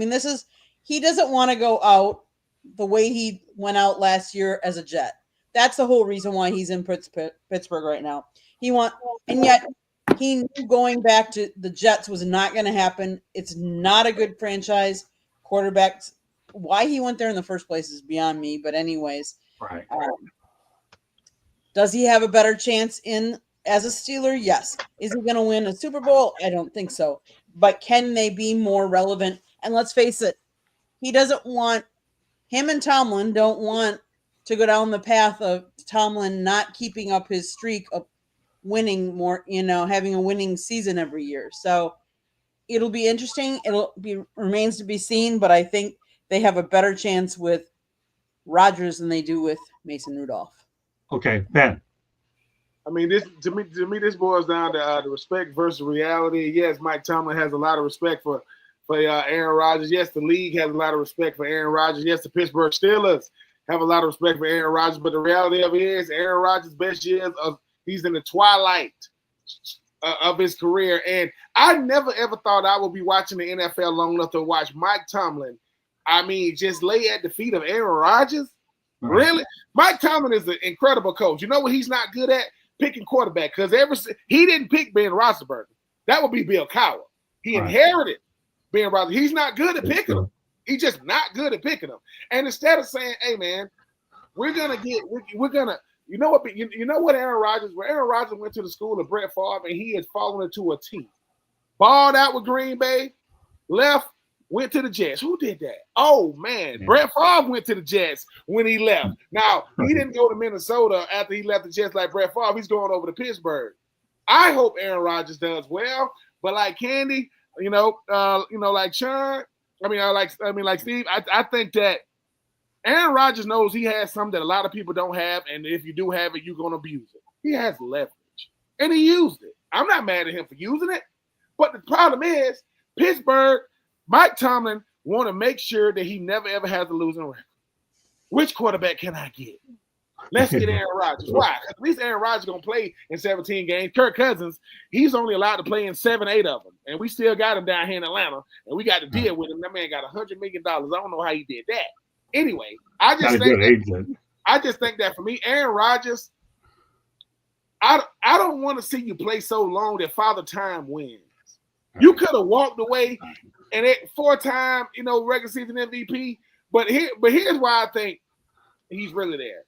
He doesn't want to go out the way he went out last year as a Jet. That's the whole reason why he's in Pittsburgh right now. And yet he knew going back to the Jets was not going to happen. It's not a good franchise. Quarterbacks, why he went there in the first place is beyond me. But anyways, Right. Does he have a better chance as a Steeler? Yes. Is he going to win a Super Bowl? I don't think so. But can they be more relevant? And let's face it, him and Tomlin don't want to go down the path of Tomlin not keeping up his streak of winning more, having a winning season every year. So it'll be interesting. Remains to be seen, but I think they have a better chance with Rodgers than they do with Mason Rudolph. Okay, Ben. This to me, this boils down to the respect versus reality. Yes, Mike Tomlin has a lot of respect for Aaron Rodgers. Yes, the league has a lot of respect for Aaron Rodgers. Yes, the Pittsburgh Steelers have a lot of respect for Aaron Rodgers. But the reality of it is, Aaron Rodgers' best years he's in the twilight of his career. And I never ever thought I would be watching the NFL long enough to watch Mike Tomlin. Just lay at the feet of Aaron Rodgers. Right. Really? Mike Tomlin is an incredible coach. You know what he's not good at? Picking quarterback. Because he didn't pick Ben Roethlisberger. That would be Bill Cowher. He inherited Ben Roethlisberger. He's not good at picking them. He's just not good at picking them. And instead of saying, "Hey man, we're gonna," you know what Aaron Rodgers? Where Aaron Rodgers went to the school of Brett Favre, and he has fallen into a T. Balled out with Green Bay, left. Went to the Jets. Who did that? Oh, man. Yeah. Brett Favre went to the Jets when he left. Now, he didn't go to Minnesota after he left the Jets like Brett Favre. He's going over to Pittsburgh. I hope Aaron Rodgers does well. But like Candy, like Sean, like Steve, I think that Aaron Rodgers knows he has something that a lot of people don't have. And if you do have it, you're going to abuse it. He has leverage. And he used it. I'm not mad at him for using it. But the problem is, Pittsburgh, Mike Tomlin want to make sure that he never, ever has a losing record. Which quarterback can I get? Let's get Aaron Rodgers. Why? At least Aaron Rodgers is going to play in 17 games. Kirk Cousins, he's only allowed to play in 7, 8 of them. And we still got him down here in Atlanta. And we got to deal with him. That man got $100 million. I don't know how he did that. Anyway, I just think that for me, Aaron Rodgers, I don't want to see you play so long that Father Time wins. You could have walked away and 4-time, regular season MVP. But here's why I think he's really there.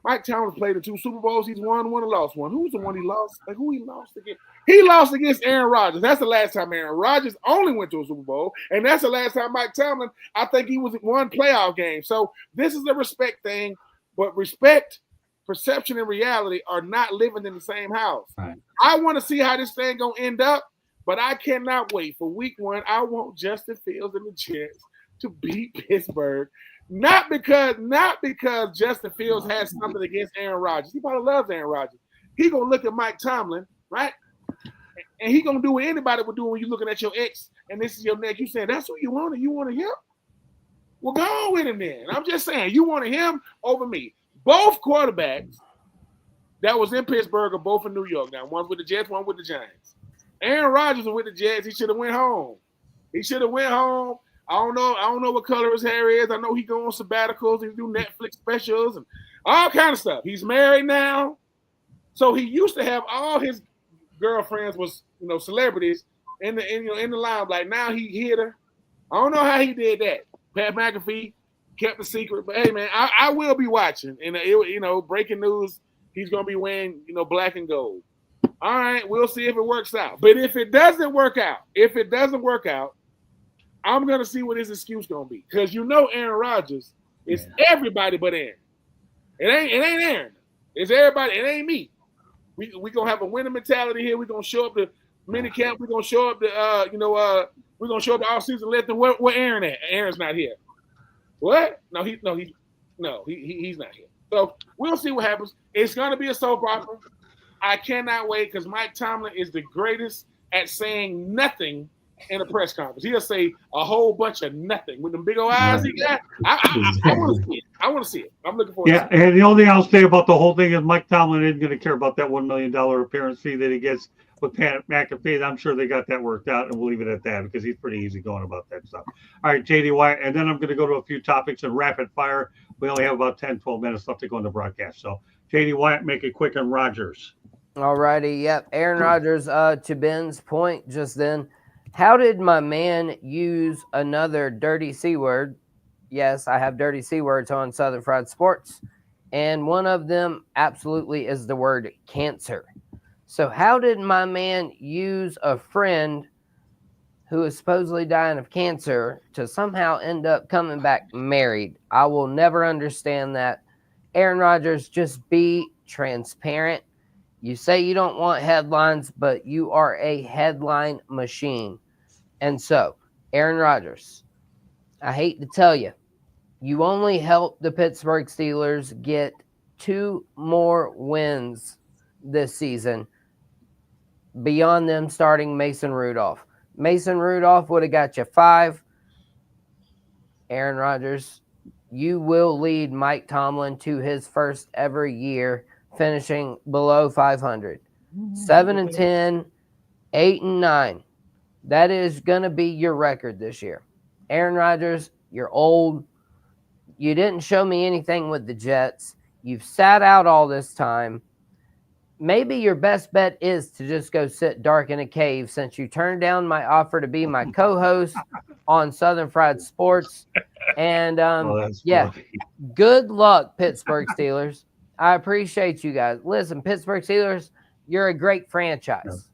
Mike Tomlin played in 2 Super Bowls. He's won one and lost one. Who's the one he lost? Like who he lost against? He lost against Aaron Rodgers. That's the last time Aaron Rodgers only went to a Super Bowl, and that's the last time Mike Tomlin. I think he was in 1 playoff game. So this is a respect thing, but respect, perception, and reality are not living in the same house. Right. I want to see how this thing gonna end up. But I cannot wait for week 1. I want Justin Fields and the Jets to beat Pittsburgh. Not because Justin Fields has something against Aaron Rodgers. He probably loves Aaron Rodgers. He's going to look at Mike Tomlin, right? And he's going to do what anybody would do when you're looking at your ex and this is your neck. You saying, that's who you wanted? You wanted him? Well, go on with him then. I'm just saying, you wanted him over me. Both quarterbacks that was in Pittsburgh are both in New York now. One with the Jets, one with the Giants. Aaron Rodgers was with the Jets. He should have went home. I don't know what color his hair is. I know he go on sabbaticals. He do Netflix specials and all kind of stuff. He's married now. So he used to have all his girlfriends was, celebrities in the limelight. Now he hit her. I don't know how he did that. Pat McAfee kept the secret. But hey, man, I will be watching. And breaking news, he's gonna be wearing black and gold. All right, we'll see if it works out. But if it doesn't work out, I'm gonna see what his excuse gonna be. Because Aaron Rodgers is everybody but Aaron. It ain't Aaron. It's everybody. It ain't me. We gonna have a winning mentality here. We're gonna show up to mini camp. We're gonna show up to we're gonna show up to all season left. And where Aaron at? Aaron's not here. What? No, he's not here. So we'll see what happens. It's gonna be a soap opera. I cannot wait because Mike Tomlin is the greatest at saying nothing in a press conference. He'll say a whole bunch of nothing with them big old eyes he got. I want to see it. I'm looking forward to it. And the only thing I'll say about the whole thing is Mike Tomlin isn't going to care about that $1 million appearance fee that he gets with Pat McAfee. I'm sure they got that worked out, and we'll leave it at that because he's pretty easy going about that stuff. All right, JD Wyatt, and then I'm going to go to a few topics in rapid fire. We only have about 10, 12 minutes left to go in the broadcast. So, JD Wyatt, make it quick on Rodgers. All righty, yep. Aaron Rodgers, to Ben's point just then, how did my man use another dirty C word? Yes, I have dirty C words on Southern Fried Sports, and one of them absolutely is the word cancer. So how did my man use a friend who is supposedly dying of cancer to somehow end up coming back married? I will never understand that. Aaron Rodgers, just be transparent. You say you don't want headlines, but you are a headline machine. And so, Aaron Rodgers, I hate to tell you, you only helped the Pittsburgh Steelers get 2 more wins this season beyond them starting Mason Rudolph. Mason Rudolph would have got you 5. Aaron Rodgers, you will lead Mike Tomlin to his first ever year finishing below 500. 7-10, 8-9. That is going to be your record this year. Aaron Rodgers, you're old. You didn't show me anything with the Jets. You've sat out all this time. Maybe your best bet is to just go sit dark in a cave since you turned down my offer to be my co-host on Southern Fried Sports. And, good luck, Pittsburgh Steelers. I appreciate you guys. Listen, Pittsburgh Steelers, you're a great franchise,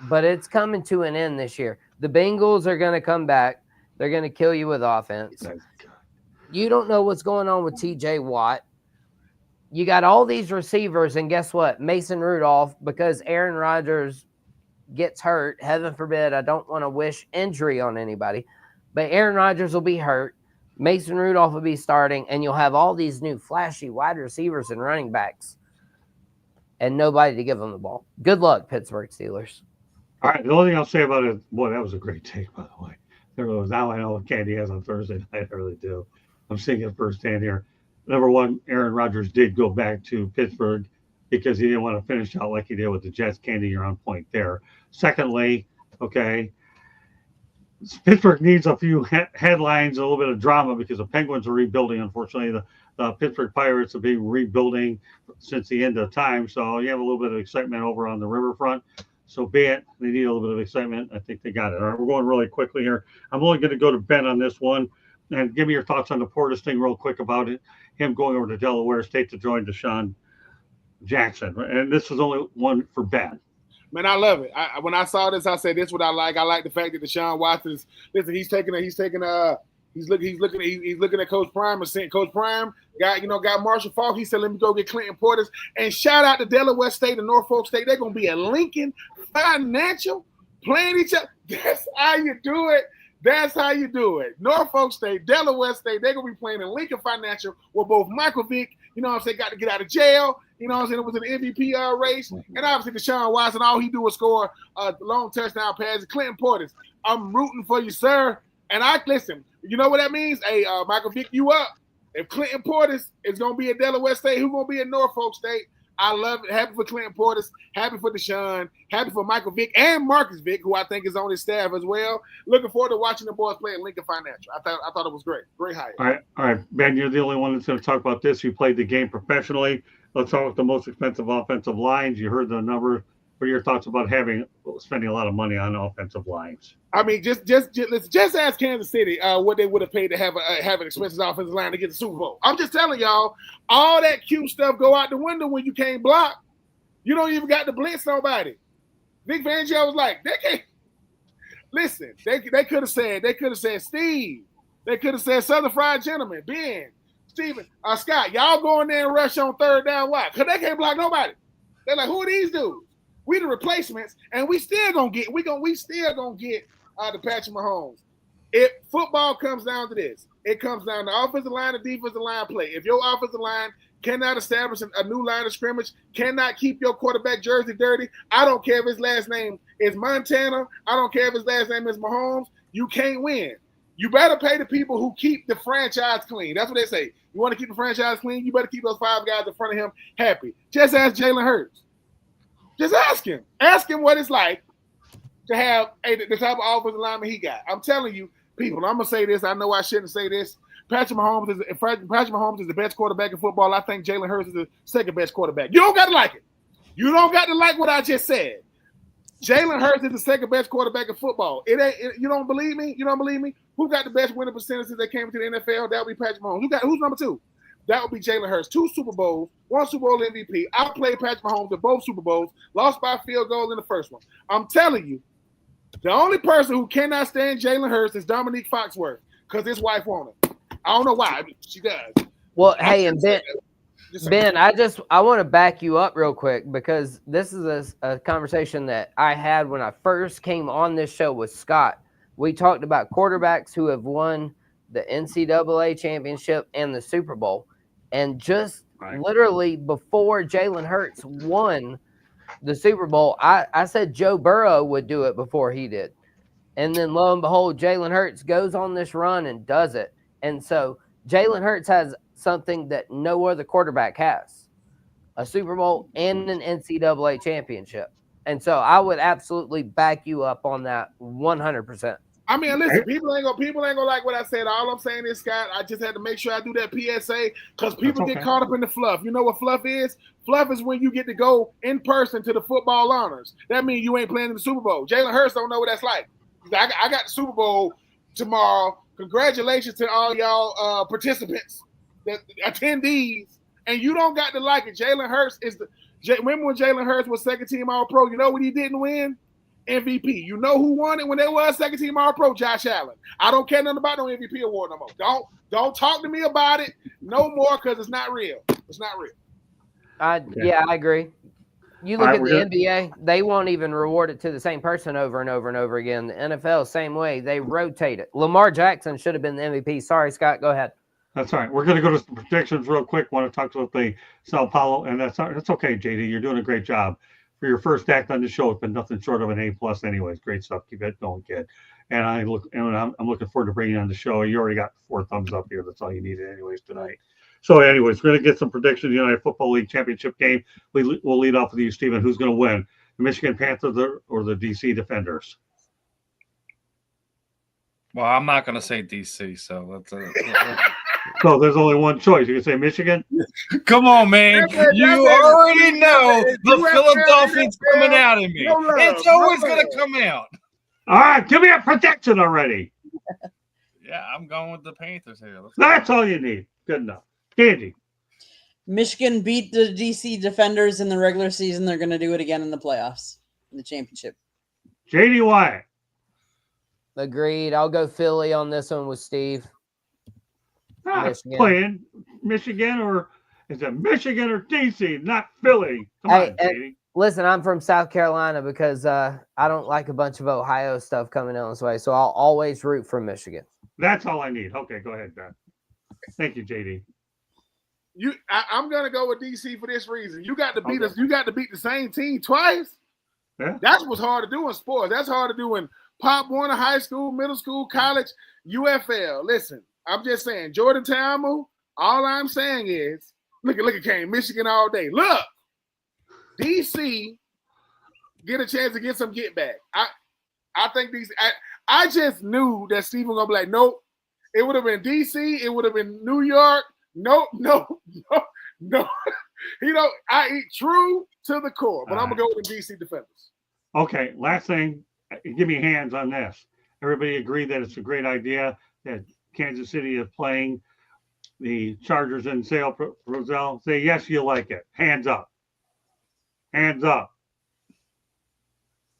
but it's coming to an end this year. The Bengals are going to come back. They're going to kill you with offense. You don't know what's going on with TJ Watt. You got all these receivers, and guess what? Mason Rudolph, because Aaron Rodgers gets hurt, heaven forbid, I don't want to wish injury on anybody, but Aaron Rodgers will be hurt. Mason Rudolph will be starting, and you'll have all these new flashy wide receivers and running backs and nobody to give them the ball. Good luck, Pittsburgh Steelers. All right, the only thing I'll say about it, boy, that was a great take, by the way. Now I know what Candy has on Thursday night. I really do. I'm seeing it firsthand here. Number one, Aaron Rodgers did go back to Pittsburgh because he didn't want to finish out like he did with the Jets. Candy, you're on point there. Secondly, okay, Pittsburgh needs a few headlines, a little bit of drama because the Penguins are rebuilding. Unfortunately, the Pittsburgh Pirates have been rebuilding since the end of time. So you have a little bit of excitement over on the riverfront. So be it. They need a little bit of excitement. I think they got it. All right, we're going really quickly here. I'm only going to go to Ben on this one. And give me your thoughts on the Portis thing real quick about it. Him going over to Delaware State to join Deshaun Jackson. And this was only one for Ben. Man, I love it. When I saw this, I said, "This is what I like." I like the fact that Deshaun Watson's listen. He's looking at Coach Prime and saying, "Coach Prime got Marshall Faulk." He said, "Let me go get Clinton Portis." And shout out to Delaware State and Norfolk State. They're gonna be at Lincoln Financial playing each other. That's how you do it. That's how you do it. Norfolk State, Delaware State, they're going to be playing in Lincoln Financial where both Michael Vick, got to get out of jail. It was an MVP race. And obviously Deshaun Watson, all he do is score long touchdown passes. Clinton Portis, I'm rooting for you, sir. And listen, you know what that means? Hey, Michael Vick, you up. If Clinton Portis is going to be at Delaware State, who's going to be at Norfolk State? I love it. Happy for Clinton Portis. Happy for Deshaun. Happy for Michael Vick and Marcus Vick, who I think is on his staff as well. Looking forward to watching the boys play at Lincoln Financial. I thought it was great. Great hire. All right, Ben, you're the only one that's going to talk about this. You played the game professionally. Let's talk about the most expensive offensive lines. You heard the number What are your thoughts about spending a lot of money on offensive lines? I mean, just ask Kansas City what they would have paid to have an expensive offensive line to get the Super Bowl. I'm just telling y'all, all that cute stuff go out the window when you can't block. You don't even got to blitz nobody. Vic Fangio was like, they can't. Listen, they could have said Steve. They could have said Southern Fried Gentleman, Ben, Steven, Scott. Y'all go in there and rush on third down. Why? Because they can't block nobody. They're like, who are these dudes? We the replacements, and we still gonna get the Patrick Mahomes. If football comes down to this, it comes down to offensive line and defensive line play. If your offensive line cannot establish a new line of scrimmage, cannot keep your quarterback jersey dirty, I don't care if his last name is Montana, I don't care if his last name is Mahomes, you can't win. You better pay the people who keep the franchise clean. That's what they say. You want to keep the franchise clean, you better keep those 5 guys in front of him happy. Just ask Jalen Hurts. Just ask him. Ask him what it's like to have the type of offensive lineman he got. I'm telling you, people, I'm going to say this. I know I shouldn't say this. Patrick Mahomes is the best quarterback in football. I think Jalen Hurts is the second best quarterback. You don't got to like it. You don't got to like what I just said. Jalen Hurts is the second best quarterback in football. You don't believe me? You don't believe me? Who got the best winning percentages that came into the NFL? That would be Patrick Mahomes. Who's number 2? That would be Jalen Hurts. 2 Super Bowls, 1 Super Bowl MVP. I played Patrick Mahomes in both Super Bowls, lost by a field goal in the first one. I'm telling you, the only person who cannot stand Jalen Hurts is Dominique Foxworth because his wife won't it. I don't know why. I mean, she does. Well, hey, and Ben, I want to back you up real quick because this is a conversation that I had when I first came on this show with Scott. We talked about quarterbacks who have won the NCAA championship and the Super Bowl. And just literally before Jalen Hurts won the Super Bowl, I said Joe Burrow would do it before he did. And then lo and behold, Jalen Hurts goes on this run and does it. And so Jalen Hurts has something that no other quarterback has, a Super Bowl and an NCAA championship. And so I would absolutely back you up on that 100%. I mean, listen, people ain't gonna like what I said. All I'm saying is, Scott, I just had to make sure I do that PSA because people get caught up in the fluff. You know what fluff is? Fluff is when you get to go in person to the football honors. That means you ain't playing in the Super Bowl. Jalen Hurts don't know what that's like. I got the Super Bowl tomorrow. Congratulations to all y'all participants, the attendees, and you don't got to like it. Jalen Hurts remember when Jalen Hurts was second team All-Pro? You know what he didn't win? MVP. You know who won it when they was second team All-Pro? Josh Allen. I don't care nothing about no MVP award no more. Don't talk to me about it no more because it's not real. It's not real. Yeah, I agree. You look at the NBA, they won't even reward it to the same person over and over and over again. The NFL, same way. They rotate it. Lamar Jackson should have been the MVP. Sorry, Scott. Go ahead. That's all right. We're going to go to some predictions real quick. Want to talk about the Sao Paulo, and that's okay, JD. You're doing a great job. For your first act on the show, it's been nothing short of an A+ anyways. Great stuff. Keep it going, kid. And I'm looking forward to bringing you on the show. You already got 4 thumbs up here. That's all you needed anyways tonight. So anyways, we're going to get some predictions. The United Football League championship game. We'll lead off with you, Stephen. Who's going to win? The Michigan Panthers or the DC Defenders? Well, I'm not going to say DC, so let's So there's only one choice. You can say Michigan. Come on, man. You already know the Philadelphia's coming out of me. It's always going to come out. All right, give me a prediction already. Yeah, I'm going with the Panthers here. That's all you need. Good enough. Candy. Michigan beat the DC Defenders in the regular season. They're going to do it again in the playoffs, in the championship. JD Wyatt. Agreed. I'll go Philly on this one with Steve. Michigan. Playing Michigan, or is it Michigan or DC, not Philly? Come on, JD. Listen, I'm from South Carolina because I don't like a bunch of Ohio stuff coming down this way, so I'll always root for Michigan. That's all I need. Okay, go ahead, Ben. Thank you, JD. I'm gonna go with DC for this reason. You got to beat us. You got to beat the same team twice. Yeah. That's what's hard to do in sports. That's hard to do in Pop Warner, high school, middle school, college, UFL. Listen, I'm just saying, Jordan Ta'amu, all I'm saying is, look at Kane, Michigan all day. Look, DC get a chance to get some get back. I think DC. I just knew that Steve was gonna be like, nope. It would have been DC. It would have been New York. No. I eat true to the core, but I'm gonna go with the DC Defenders. Okay, last thing, give me hands on this. Everybody agree that it's a great idea that Kansas City is playing the Chargers in Sale Roselle. Say yes, you like it. Hands up. Hands up.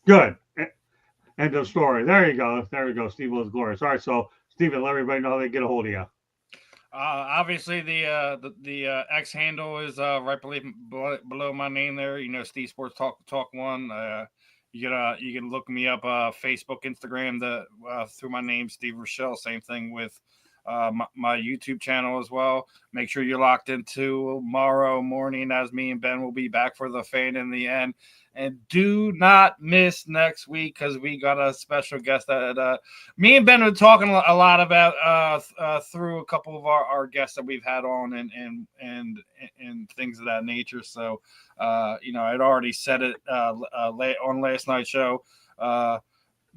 Good. End of story. There you go. There we go. Steve was glorious. All right, so Steven, let everybody know how they get a hold of you. Obviously, the X handle is right below my name there. Steve Sports Talk 1. You can look me up Facebook, Instagram through my name, Steve Rochelle. Same thing with my YouTube channel as well. Make sure you're locked into tomorrow morning as me and Ben will be back for the Fan in the End. And do not miss next week because we got a special guest that me and Ben were talking a lot about through a couple of our guests that we've had on and things of that nature. So, I'd already said it on last night's show.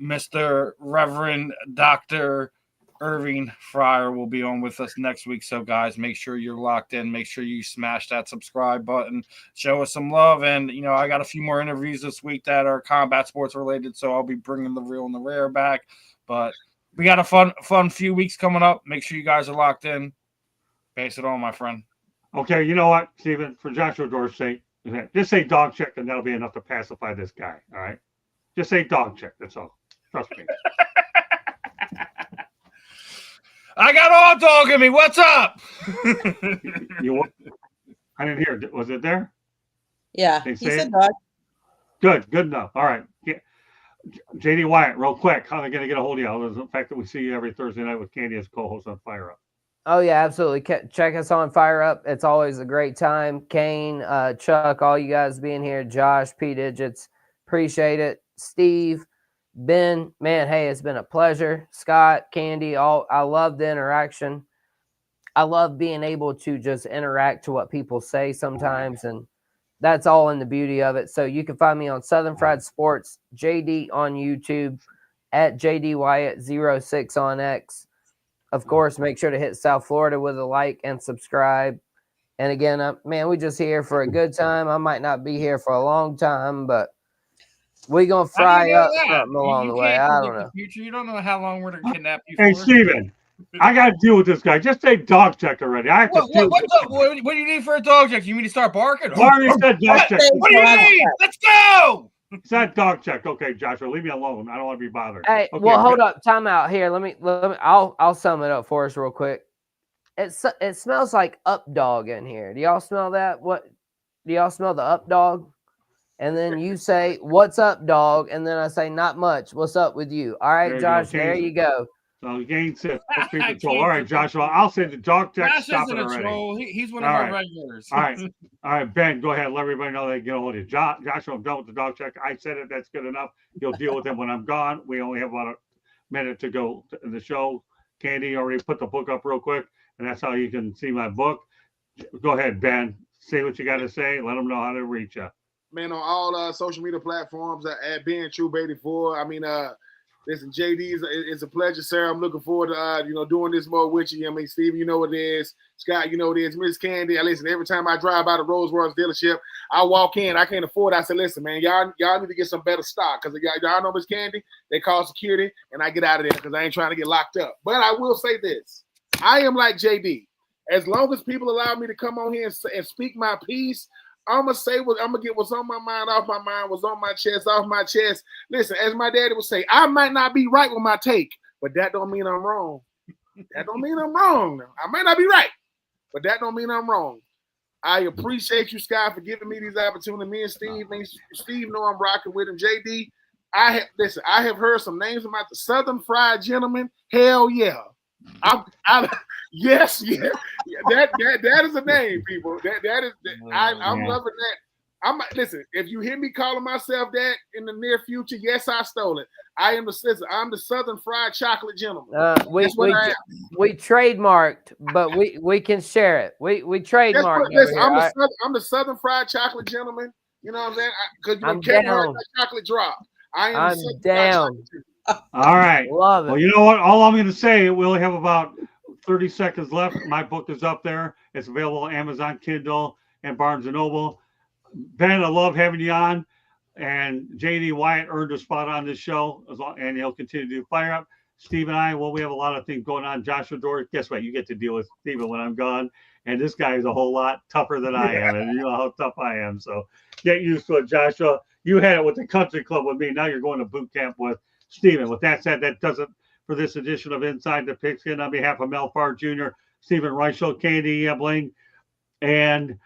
Mr. Reverend Dr. Irving Fryer will be on with us next week. So, guys, make sure you're locked in. Make sure you smash that subscribe button. Show us some love. And, I got a few more interviews this week that are combat sports related. So I'll be bringing the real and the rare back. But we got a fun few weeks coming up. Make sure you guys are locked in. Pass it on, my friend. Okay, you know what, Steven? For Joshua Door's sake, just say dog check, and that'll be enough to pacify this guy. All right? Just say dog check. That's all. Trust me. I got all dog in me. What's up? I didn't hear. Was it there? Yeah, he said dog. Good enough. All right. JD Wyatt, real quick. How are they going to get a hold of you? Other than the fact that we see you every Thursday night with Candy as co-host on Fire Up. Oh, yeah, absolutely. Check us on Fire Up. It's always a great time. Kane, Chuck, all you guys being here. Josh, P. Digits. Appreciate it. Steve. Ben, man, hey, it's been a pleasure. Scott, Candy, I love the interaction. I love being able to just interact to what people say sometimes, and that's all in the beauty of it. So you can find me on Southern Fried Sports, JD on YouTube, at JD Wyatt 06 on X. Of course, make sure to hit South Florida with a like and subscribe. And again, man, we just here for a good time. I might not be here for a long time, but we're going to fry up something along the way. I don't know. Future. You don't know how long we're going to kidnap you Hey, for. Steven, I got to deal with this guy. Just say dog check already. What do you need for a dog check? You mean to start barking? I already said dog check. What do you need? Let's go! He said dog check. Okay, Joshua, leave me alone. I don't want to be bothered. Hey, okay, well, hold up. Time out here. Let me. I'll sum it up for us real quick. It smells like up dog in here. Do y'all smell that? Do y'all smell the up dog? And then you say, "What's up, dog?" And then I say, "Not much. What's up with you?" All right, Josh. There you go. So Gaines said, "All right, Joshua. I'll say the dog check. Josh Stop it isn't a already." troll. He's one of our regulars. All right, Ben. Go ahead. Let everybody know they get a hold of you. Joshua, I'm done with the dog check. I said it. That's good enough. You'll deal with him when I'm gone. We only have about a minute to go in the show. Candy already put the book up real quick, and that's how you can see my book. Go ahead, Ben. Say what you got to say. Let them know how to reach you. Man, on all social media platforms at being True 84. I mean, listen, JD, it's a pleasure, sir. I'm looking forward to doing this more with you. I mean, Steve, you know what it is. Scott, you know what it is. Miss Candy, listen, every time I drive by the Rolls Royce dealership, I walk in. I can't afford it. I said, listen, man, y'all need to get some better stock because y'all know Miss Candy. They call security, and I get out of there because I ain't trying to get locked up. But I will say this. I am like JD. As long as people allow me to come on here and speak my piece, I'm gonna get what's on my mind, off my mind, what's on my chest, off my chest. Listen, as my daddy would say, I might not be right with my take, but that don't mean I'm wrong. That don't mean I'm wrong. I might not be right, but that don't mean I'm wrong. I appreciate you, Scott, for giving me these opportunities. Me and Steve, Steve know I'm rocking with him. JD, I have heard some names about the Southern Fried Gentleman. Hell yeah. Yes. That is a name, people. I'm loving that. Listen. If you hear me calling myself that in the near future, yes, I stole it. I'm the Southern Fried Chocolate Gentleman. We trademarked, but we can share it. We trademarked. Listen, I'm the Southern Fried Chocolate Gentleman. You know what I'm saying? Because you can't have that chocolate drop. I'm down. All right. Love it. Well, you know what? All I'm going to say, we only have about 30 seconds left. My book is up there. It's available on Amazon Kindle and Barnes & Noble. Ben, I love having you on. And JD Wyatt earned a spot on this show, and he'll continue to do Fire Up. Steve and I, well, we have a lot of things going on. Joshua Dore, guess what? You get to deal with Steven when I'm gone. And this guy is a whole lot tougher than I am. And you know how tough I am. So get used to it, Joshua. You had it with the country club with me. Now you're going to boot camp with Steven. With that said, that does it for this edition of Inside the Pigskin. On behalf of Mel Farr Jr., Stephen Reichel, Candy Ebling, and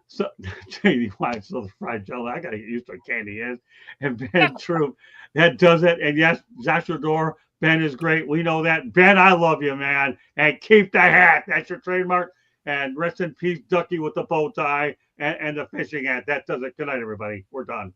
so JD White, so the fried jello. I gotta get used to what candy is. And Ben Troop, that does it. And yes, Joshua Dore, Ben is great. We know that. Ben, I love you, man. And keep the hat. That's your trademark. And rest in peace, Ducky with the bow tie and the fishing hat. That does it. Good night, everybody. We're done.